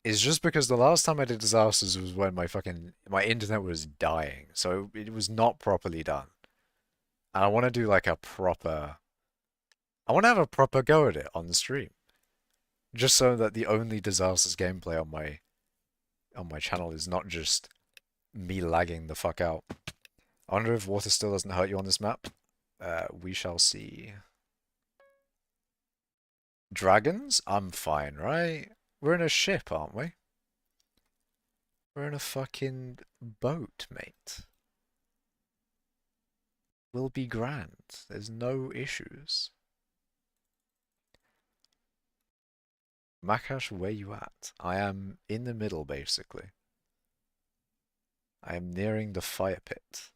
is just because the last time I did disasters was when my internet was dying, so it was not properly done. And I want to do like I want to have a proper go at it on the stream, just so that the only disasters gameplay on my channel is not just me lagging the fuck out. I wonder if water still doesn't hurt you on this map. We shall see. Dragons? I'm fine, right? We're in a ship, aren't we? We're in a fucking boat, mate. We'll be grand. There's no issues. Makash, where you at? I am in the middle, basically. I am nearing the fire pit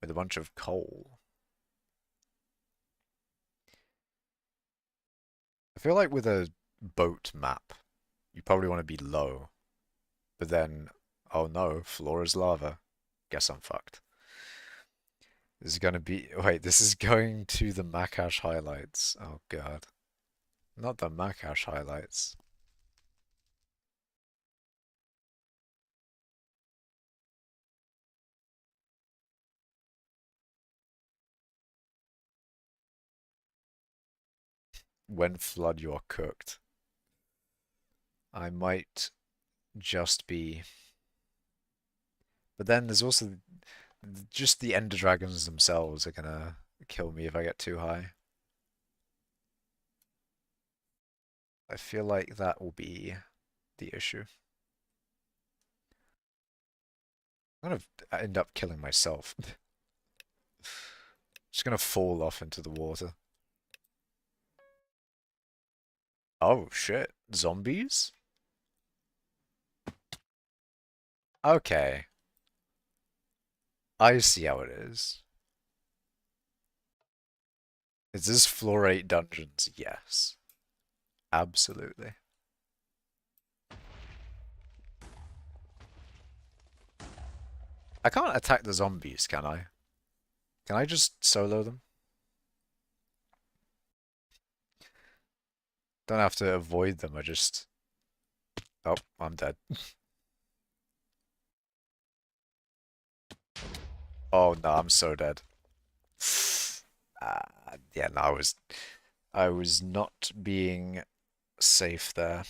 with a bunch of coal. I feel like with a boat map, you probably want to be low. But then, oh no, floor is lava. Guess I'm fucked. This is gonna be, wait, this is going to the Makash highlights. Oh god. Not the Makash highlights. When flood you're cooked. I might just be. But then there's also just the Ender Dragons themselves are gonna kill me if I get too high. I feel like that will be the issue. I'm gonna end up killing myself. Just gonna fall off into the water. Oh shit. Zombies? Okay. I see how it is. Is this floor 8 dungeons? Yes. Absolutely. I can't attack the zombies, can I? Can I just solo them? Don't have to avoid them, I just... Oh, I'm dead. Oh no, I'm so dead. Yeah, no, I was not being safe there.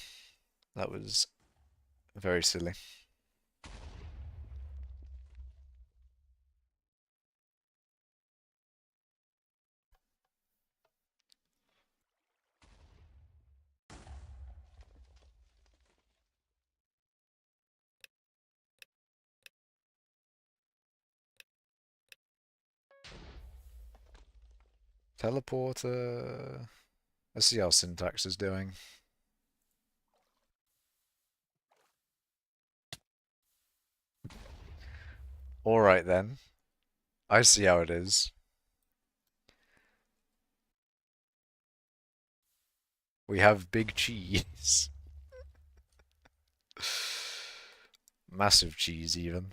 That was very silly. Teleporter. Let's see how Syntax is doing. Alright then. I see how it is. We have big cheese. Massive cheese, even.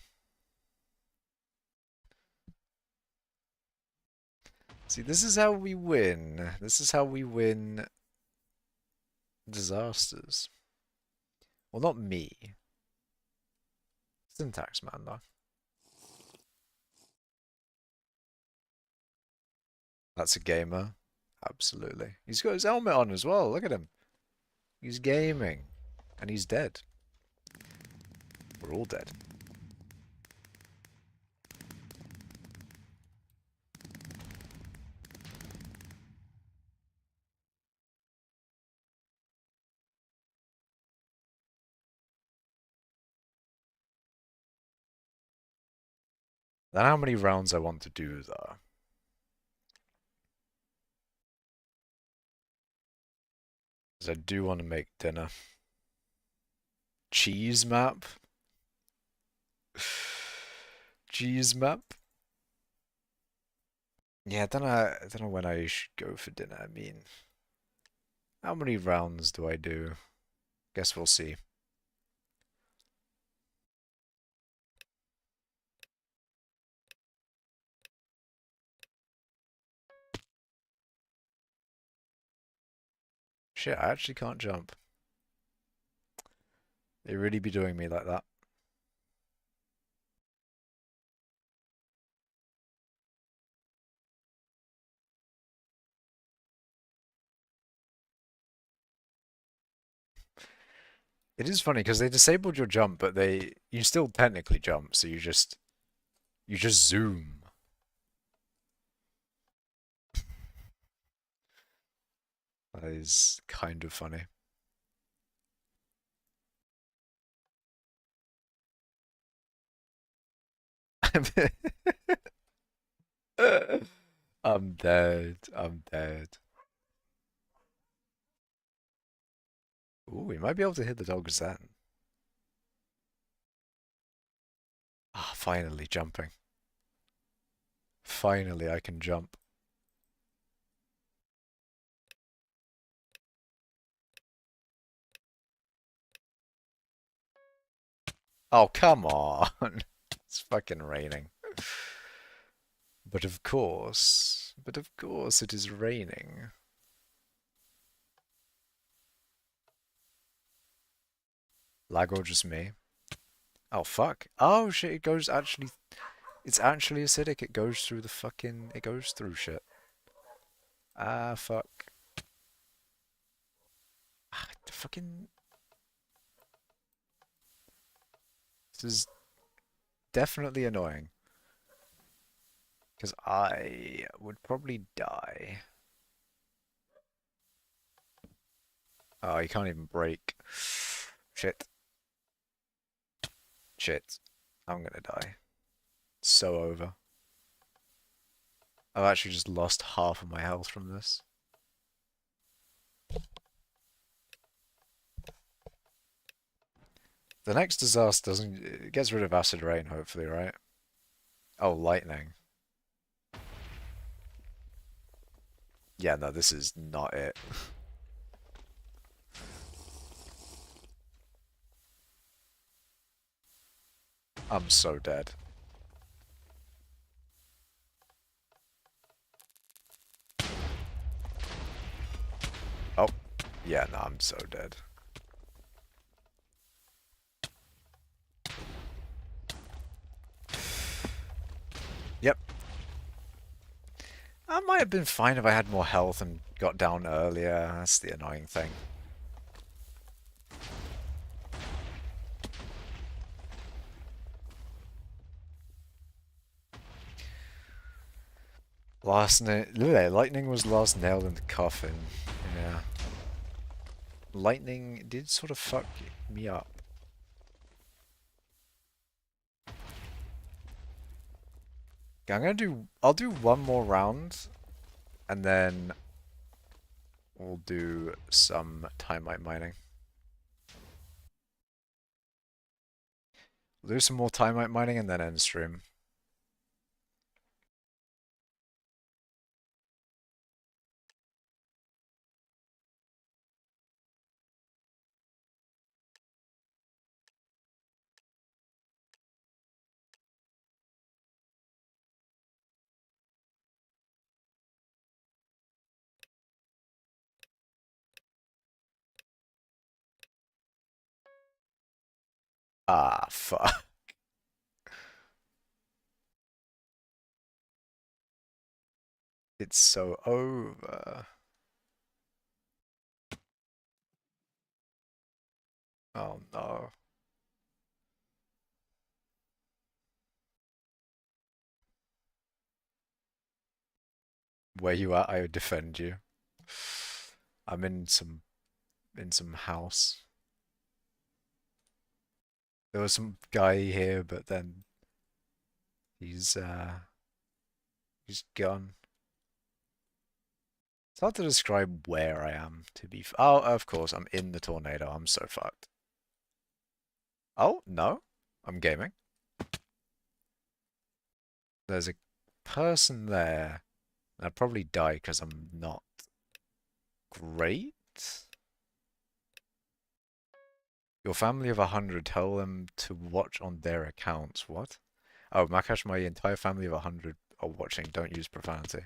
See, this is how we win. This is how we win disasters. Well, not me. Syntax man, though. That's a gamer. Absolutely. He's got his helmet on as well. Look at him. He's gaming. And he's dead. We're all dead. Then how many rounds I want to do, though? Because I do want to make dinner. Cheese map? Cheese map? Yeah, I don't know when I should go for dinner. I mean, how many rounds do I do? Guess we'll see. Shit, I actually can't jump. They really be doing me like that. It is funny because they disabled your jump, but you still technically jump, so you just zoom. That is kind of funny. I'm dead. I'm dead. Ooh, we might be able to hit the dogs then. Ah, finally jumping. Finally, I can jump. Oh, come on. It's fucking raining. But of course it is raining. Lag or just me? Oh, fuck. Oh, shit, it's actually acidic. It goes through it goes through shit. Ah, fuck. Ah, fucking, this is definitely annoying. Because I would probably die. Oh, you can't even break. Shit. Shit. I'm gonna die. So over. I've actually just lost half of my health from this. The next disaster it gets rid of acid rain, hopefully, right? Oh, lightning. Yeah, no, this is not it. I'm so dead. Oh, yeah, no, I'm so dead. Yep. I might have been fine if I had more health and got down earlier. That's the annoying thing. Lightning was last nailed in the coffin. Yeah. Lightning did sort of fuck me up. Okay, I'll do one more round, and then we'll do some timite mining. We'll do some more timite mining and then end stream. Ah, fuck. It's so over. Oh no. Where you at, I would defend you. I'm in some house. There was some guy here, but then he's he's gone. It's hard to describe where I am, to be f Oh, of course, I'm in the tornado. I'm so fucked. Oh, no. I'm gaming. There's a person there. I'd probably die because I'm not great. Your family of 100, tell them to watch on their accounts. What? Oh, Makash, my entire family of 100 are watching. Don't use profanity.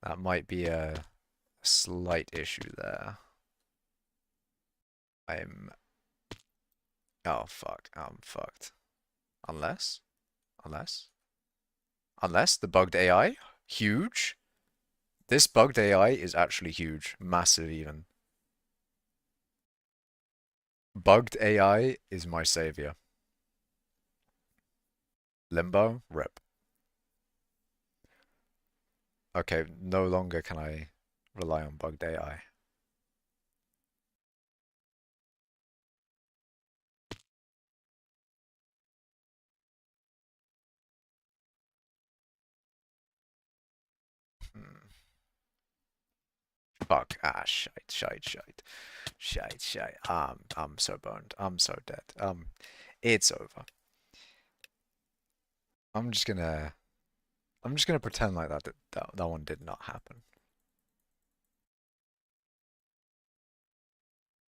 That might be a slight issue there. I'm... Oh, fuck. I'm fucked. Unless? Unless? Unless the bugged AI? Huge? This bugged AI is actually huge. Massive, even. Bugged AI is my savior. Limbo? Rip. Okay, no longer can I rely on bugged AI. Hmm. Fuck. Ah, shite, shite, shite. Shite, shite. I'm so boned. I'm so dead. It's over. I'm just gonna I'm just gonna pretend like that one did not happen.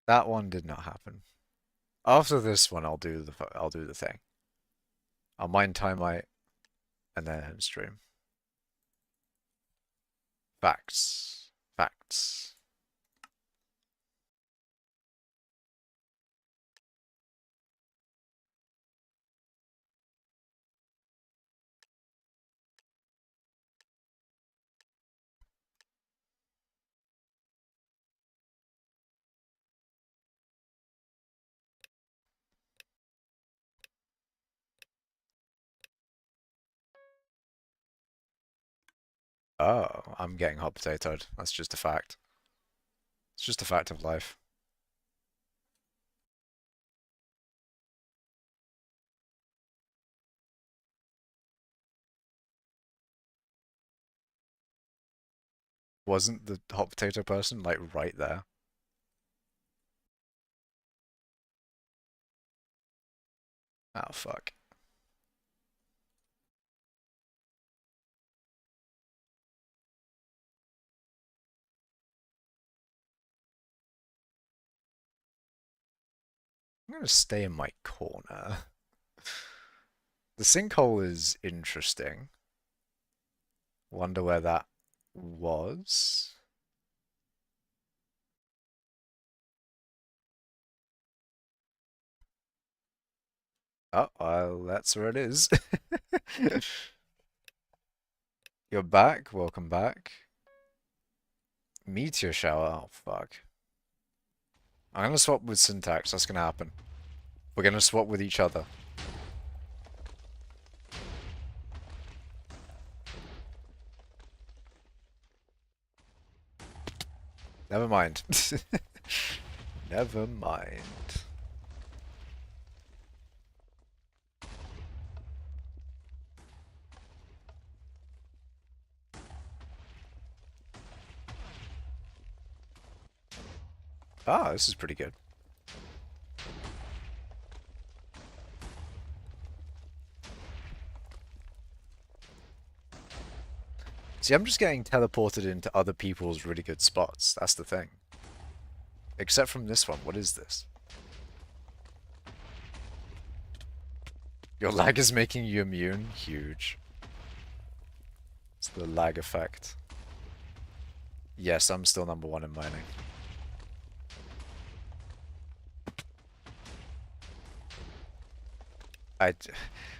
That one did not happen. After this one, I'll do the thing. I'll mine timite and then end stream. Facts. Facts. Oh, I'm getting hot potatoed. That's just a fact. It's just a fact of life. Wasn't the hot potato person like right there? Oh fuck. I'm gonna stay in my corner. The sinkhole is interesting. Wonder where that was. Oh, well, that's where it is. You're back. Welcome back. Meteor shower. Oh, fuck. I'm gonna swap with syntax. That's gonna happen. We're gonna swap with each other. Never mind. Never mind. Ah, this is pretty good. See, I'm just getting teleported into other people's really good spots. That's the thing. Except from this one. What is this? Your lag is making you immune? Huge. It's the lag effect. Yes, I'm still #1 in mining. I,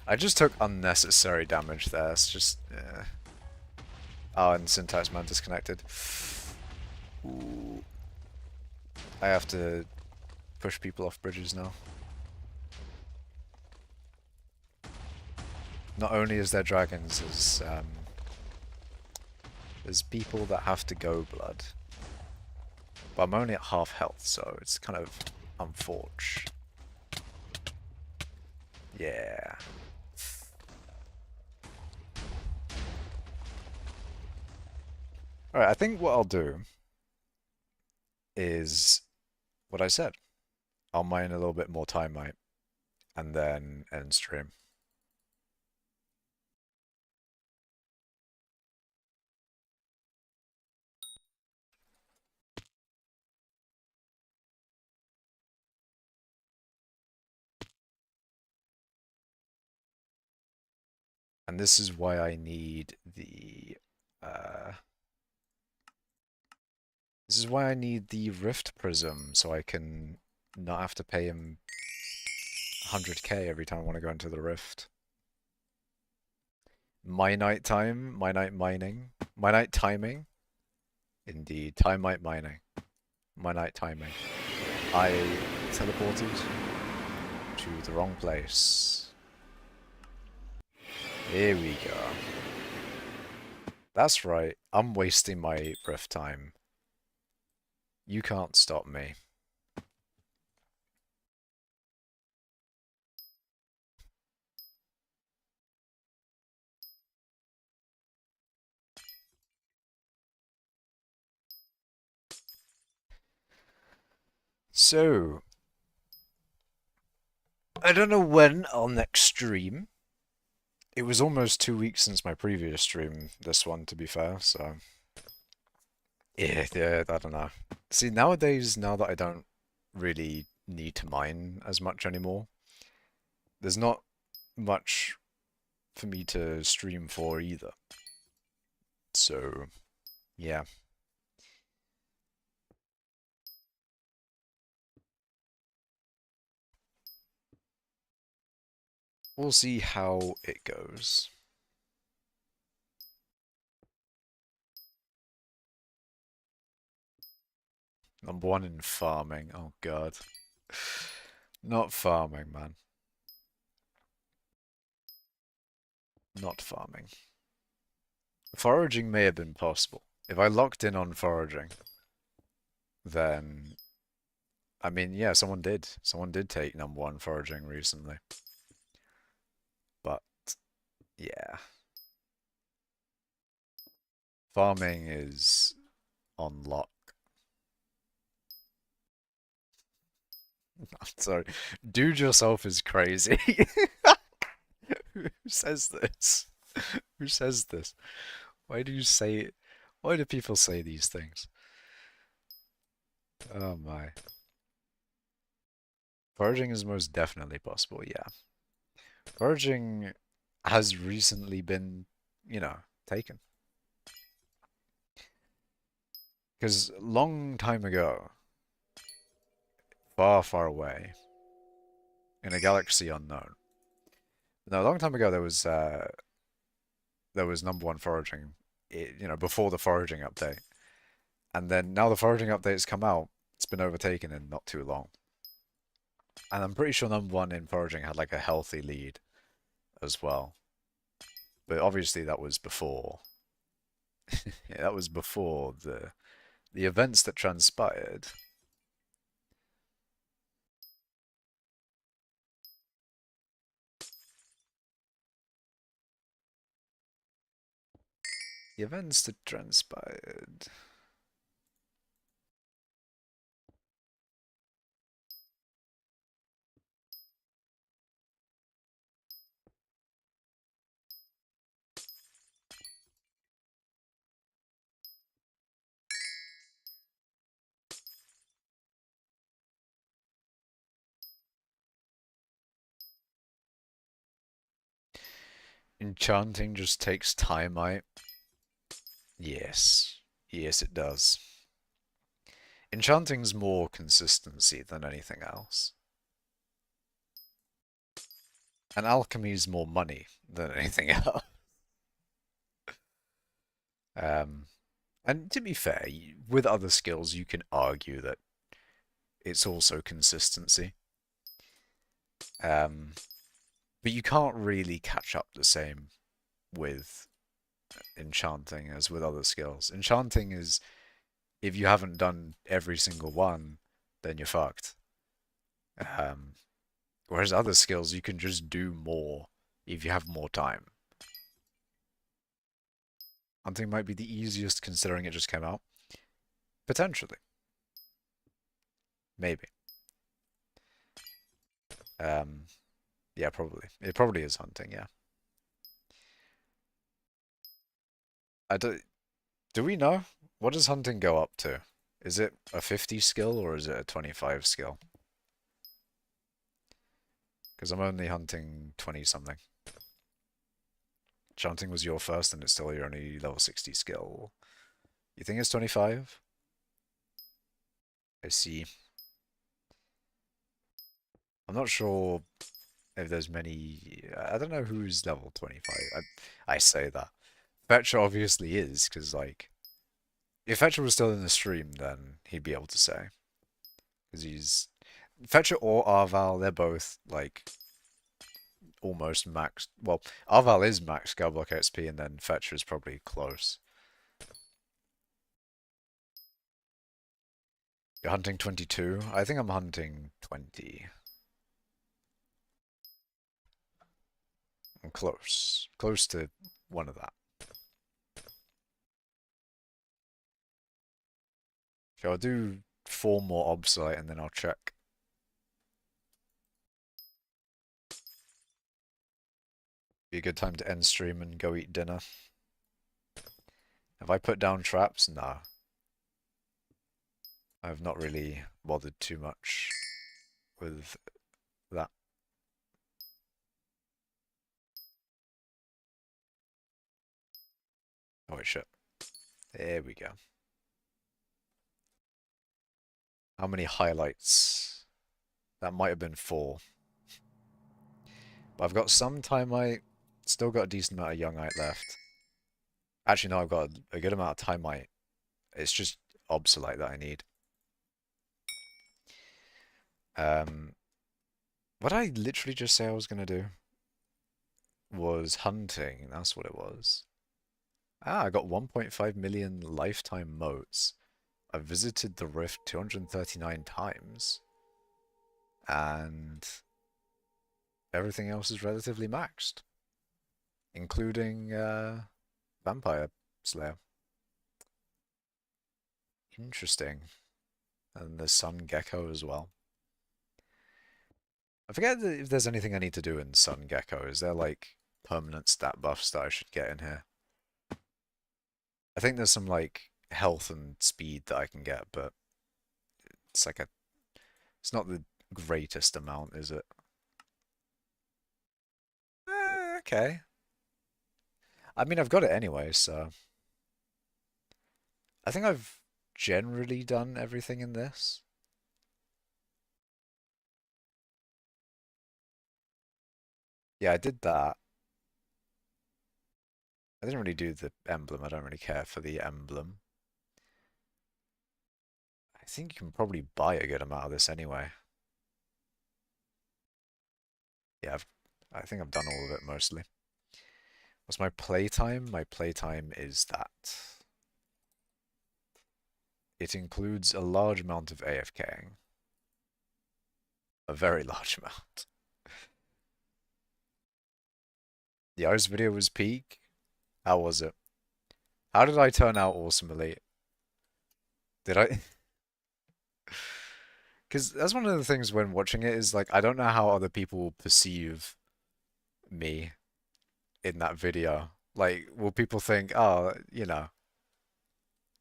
I just took unnecessary damage there. It's just... Oh, and Syntax Man disconnected. Ooh. I have to push people off bridges now. Not only is there dragons, there's people that have to go blood. But I'm only at half health, so it's kind of unfortunate. Yeah. Alright, I think what I'll do is what I said. I'll mine a little bit more timite and then end stream. And this is why I need the this is why I need the Rift Prism, so I can not have to pay him 100k every time I want to go into the Rift. My night time, my night mining, my night timing. Indeed, timite mining, my night timing. I teleported to the wrong place. Here we go. That's right, I'm wasting my Rift time. You can't stop me. So, I don't know when I'll next stream. It was almost 2 weeks since my previous stream, this one, to be fair, so... Yeah, I don't know. See, nowadays, now that I don't really need to mine as much anymore, there's not much for me to stream for either. So, yeah. We'll see how it goes. #1 in farming. Oh god. Not farming, man. Not farming. Foraging may have been possible. If I locked in on foraging, then... I mean, yeah, someone did. Someone did take #1 foraging recently. But, yeah. Farming is on lock. I'm sorry. Dude yourself is crazy. Who says this? Who says this? Why do you say it? Why do people say these things? Oh my. Foraging is most definitely possible, yeah. Foraging has recently been, taken. Because long time ago, far, far away, in a galaxy unknown. No, a long time ago there was #1 foraging, before the foraging update. And then now the foraging update's come out, it's been overtaken in not too long. And I'm pretty sure #1 in foraging had like a healthy lead as well. But obviously that was before. Yeah, that was before the events that transpired. The events that transpired. Enchanting just takes timite. Yes. Yes, it does. Enchanting's more consistency than anything else. And alchemy is more money than anything else. Um, and to be fair, with other skills, you can argue that it's also consistency. Um, but you can't really catch up the same with enchanting as with other skills. Enchanting is, if you haven't done every single one, then you're fucked. Um, Whereas other skills, you can just do more if you have more time. Hunting might be the easiest considering it just came out. Potentially. Maybe. Um, yeah, probably. It probably is hunting, yeah. I do we know? What does hunting go up to? Is it a 50 skill or is it a 25 skill? Because I'm only hunting 20 something. Chanting was your first and it's still your only level 60 skill. You think it's 25? I see. I'm not sure if there's many. I don't know who's level 25. I say that. Fetcher obviously is, because, like, if Fetcher was still in the stream, then he'd be able to say. Because he's. Fetcher or Arval, they're both, like, almost max. Well, Arval is max skyblock XP, and then Fetcher is probably close. You're hunting 22? I think I'm hunting 20. I'm close. Close to one of that. Okay, I'll do 4 more obsolete and then I'll check. Be a good time to end stream and go eat dinner. Have I put down traps? No. I've not really bothered too much with that. Oh wait, shit. There we go. How many highlights? That might have been 4. But I've got some timite. Still got a decent amount of youngite left. Actually, no, I've got a good amount of timite. It's just obsolete that I need. Um, what I literally just say I was gonna do was hunting. That's what it was. Ah, I got 1.5 million lifetime motes. I've visited the Rift 239 times. And everything else is relatively maxed. Including Vampire Slayer. Interesting. And the Sun Gecko as well. I forget if there's anything I need to do in Sun Gecko. Is there like permanent stat buffs that I should get in here? I think there's some like health and speed that I can get, but it's like it's not the greatest amount, is it? Okay. I mean, I've got it anyway, so I think I've generally done everything in this. Yeah, I did that. I didn't really do the emblem. I don't really care for the emblem. I think you can probably buy a good amount of this anyway. Yeah, I think I've done all of it mostly. What's my playtime? My playtime is that. It includes a large amount of AFKing. A very large amount. The Iris video was peak. How was it? How did I turn out awesomely? Did I? Because that's one of the things when watching it is like, I don't know how other people perceive me in that video. Like, will people think, oh,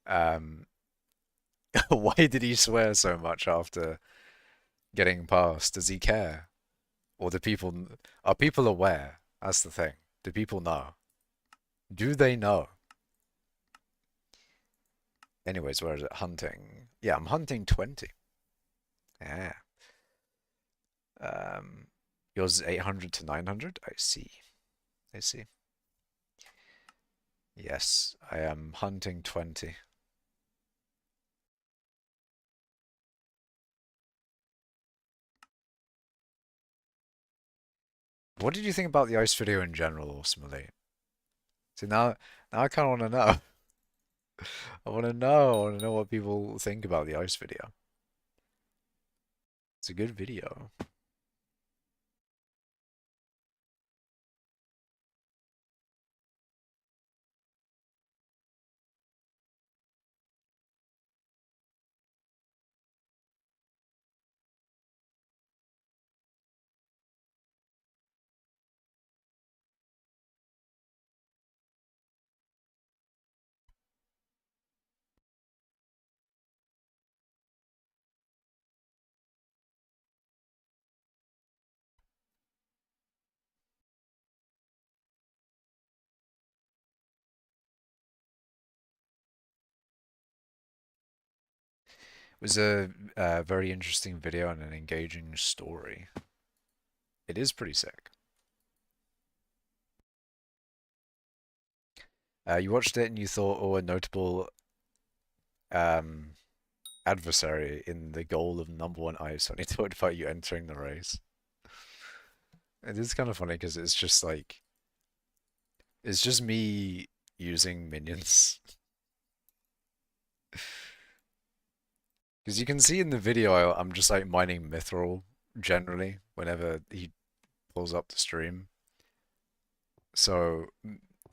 um, why did he swear so much after getting past? Does he care? Or are people aware? That's the thing. Do people know? Do they know? Anyways, where is it? Hunting. Yeah, I'm hunting 20. Yeah. Um, Yours is 800 to 900? I see. I see. Yes, I am hunting 20. What did you think about the ice video in general, ultimately? See, now I kind of want to know. I want to know. I want to know what people think about the ice video. It's a good video. It was a very interesting video and an engaging story. It is pretty sick. You watched it and you thought, oh, a notable um, adversary in the goal of number one ice when he talked about you entering the race. It is kind of funny because it's just like, it's just me using minions. Because you can see in the video, I'm just like mining mithril generally whenever he pulls up the stream. So,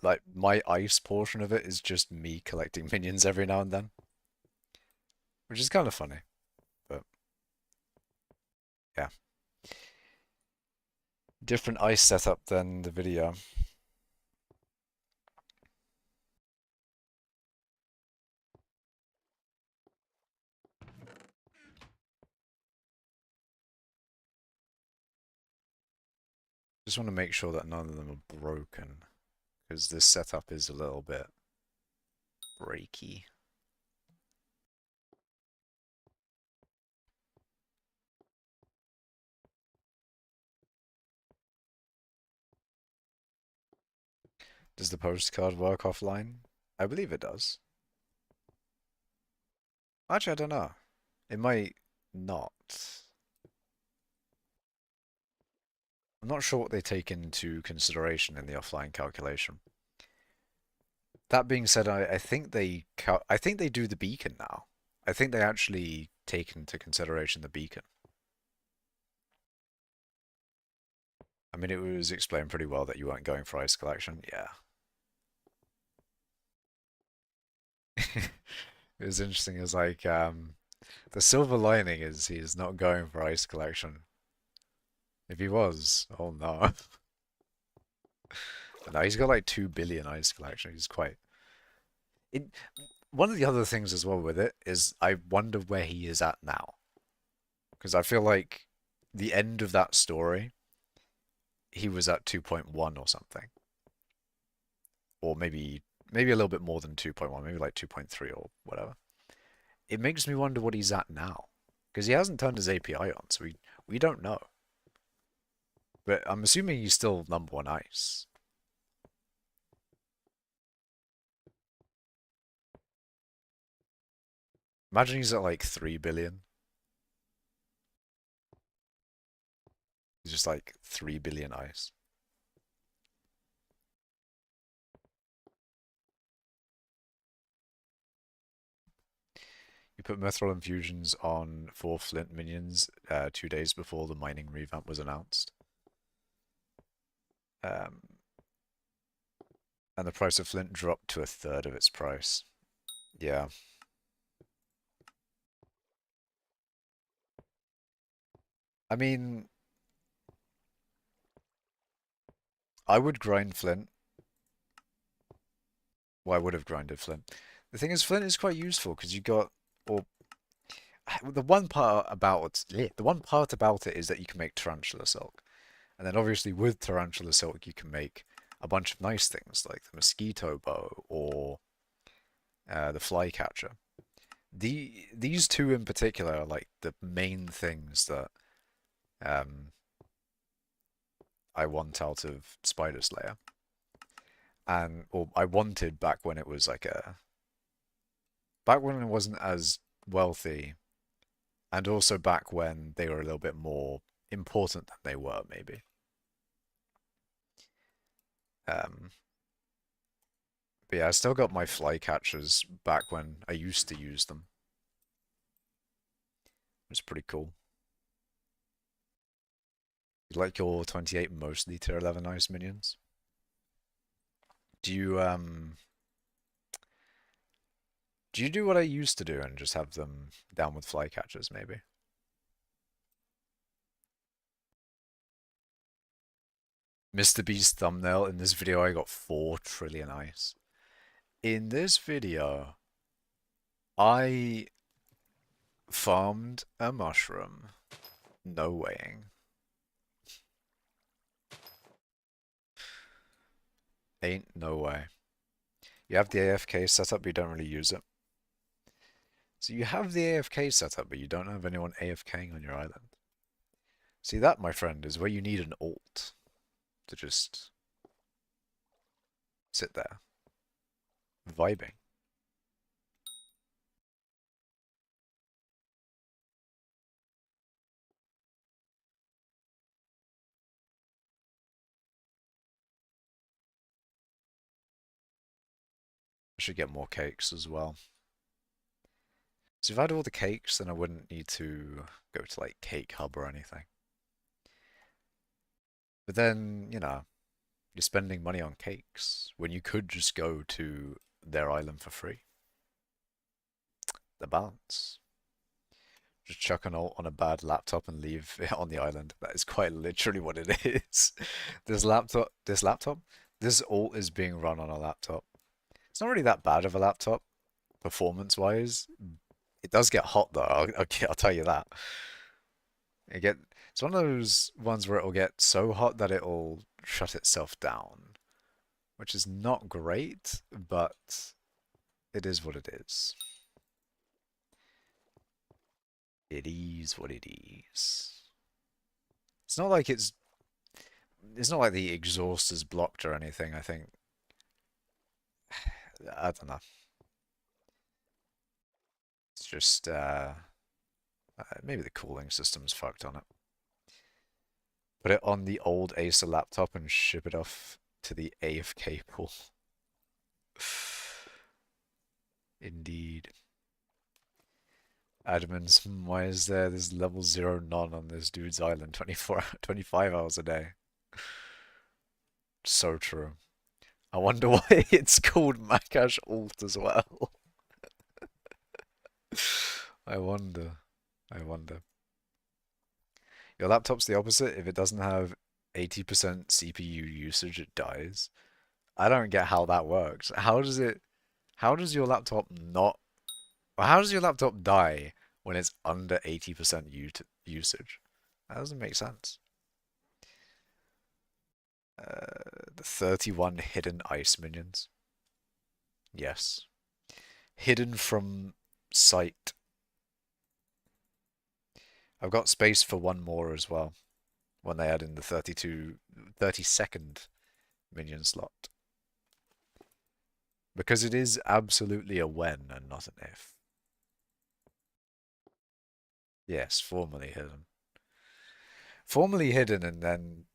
like, my ice portion of it is just me collecting minions every now and then, which is kind of funny. But yeah, different ice setup than the video. Just want to make sure that none of them are broken, because this setup is a little bit breaky. Does the postcard work offline? I believe it does. Actually, I don't know. It might not. I'm not sure what they take into consideration in the offline calculation. That being said, I think I think they do the beacon now. I think they actually take into consideration the beacon. I mean, it was explained pretty well that you weren't going for ice collection. Yeah. It was interesting. It was like, the silver lining is he's not going for ice collection. If he was, oh no. But no, he's got like 2 billion ice collection. He's quite. It, one of the other things as well with it is I wonder where he is at now. Because I feel like the end of that story, he was at 2.1 or something. Or maybe a little bit more than 2.1, maybe like 2.3 or whatever. It makes me wonder what he's at now. Because he hasn't turned his API on, so we don't know. But I'm assuming he's still number one ice. Imagine he's at like 3 billion. He's just like 3 billion ice. You put mithril infusions on 4 flint minions 2 days before the mining revamp was announced. Um, and the price of flint dropped to a third of its price. Yeah. I mean, I would grind flint. Well, I would have grinded flint. The thing is, flint is quite useful because you got, or the one part about it is that you can make tarantula silk, and then obviously with tarantula silk you can make a bunch of nice things like the mosquito bow or the flycatcher. These two in particular are like the main things that um, I want out of Spider Slayer. And or I wanted back when it was like back when it wasn't as wealthy, and also back when they were a little bit more important than they were, maybe. Um, but yeah, I still got my fly catchers back when I used to use them. It was pretty cool. You like your 28 mostly tier 11 ice minions? Do you do you do what I used to do and just have them down with flycatchers, maybe? Mr. Beast thumbnail, in this video I got 4 trillion ice. In this video, I farmed a mushroom. No weighing. Ain't no way. You have the AFK setup, but you don't really use it. So you have the AFK setup, but you don't have anyone AFKing on your island. See, that, my friend, is where you need an ult to just sit there, vibing. I should get more cakes as well. So if I had all the cakes, then I wouldn't need to go to like Cake Hub or anything. But then, you know, you're spending money on cakes when you could just go to their island for free. The balance. Just chuck an ult on a bad laptop and leave it on the island. That is quite literally what it is. This ult is being run on a laptop. It's not really that bad of a laptop, performance-wise. It does get hot though, I'll tell you that. It's one of those ones where it'll get so hot that it'll shut itself down, which is not great, but it is what it is. It is what it is. It's not like the exhaust is blocked or anything, I think. I don't know. It's just maybe the cooling system's fucked on it. Put it on the old Acer laptop and ship it off to the AFK pool. Indeed. Admins, why is there's level 0 none on this dude's island 25 hours a day? So true. I wonder why it's called Makash Alt as well. I wonder. I wonder. Your laptop's the opposite. If it doesn't have 80% CPU usage, it dies. I don't get how that works. How does your laptop not, or how does your laptop die when it's under 80% usage? That doesn't make sense. The 31 hidden ice minions. Yes. Hidden from sight. I've got space for one more as well when they add in the 32-32nd minion slot. Because it is absolutely a when and not an if. Yes, formerly hidden. Formerly hidden, and then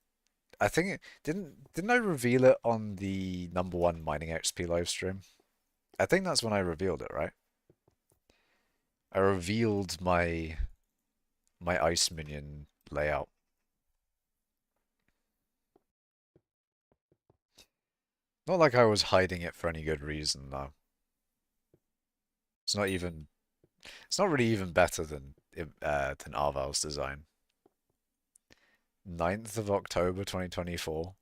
I think didn't I reveal it on the #1 mining XP livestream? I think that's when I revealed it, right? I revealed my ice minion layout. Not like I was hiding it for any good reason, though. It's not really even better than Arval's design. 9th of October 2024.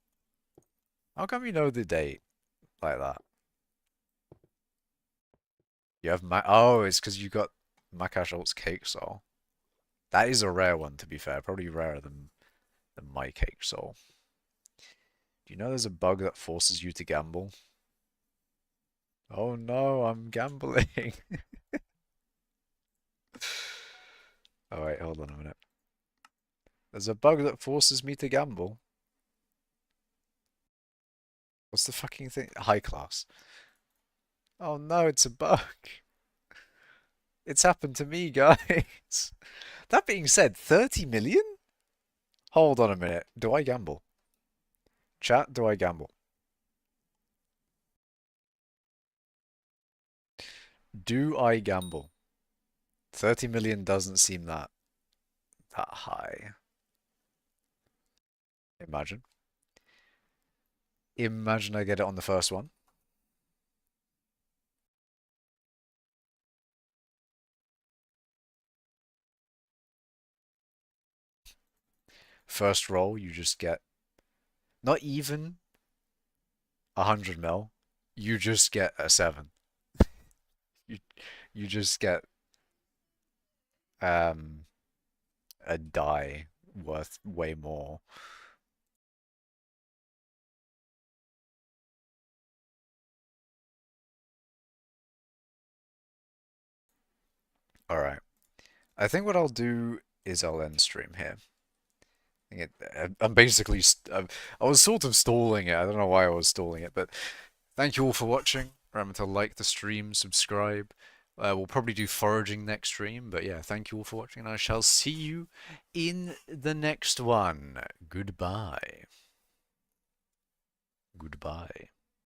How come you know the date like that? You have oh, it's because you got Makash Alt's Cake Soul. That is a rare one, to be fair. Probably rarer than my Cake Soul. Do you know there's a bug that forces you to gamble? Oh no, I'm gambling. Oh wait, hold on a minute. There's a bug that forces me to gamble. What's the fucking thing? High class. Oh no, it's a bug. It's happened to me, guys. That being said, 30 million? Hold on a minute. Do I gamble? Chat, do I gamble? Do I gamble? 30 million doesn't seem that high. Imagine. Imagine I get it on the first one. First roll, you just get not even 100 mil. You just get a 7. You you just get um a die worth way more. All right. I think what I'll do is I'll end stream here. I'm basically I was sort of stalling it. I don't know why I was stalling it, but thank you all for watching. Remember to like the stream, subscribe. We'll probably do foraging next stream, but yeah, thank you all for watching, and I shall see you in the next one. Goodbye. Goodbye.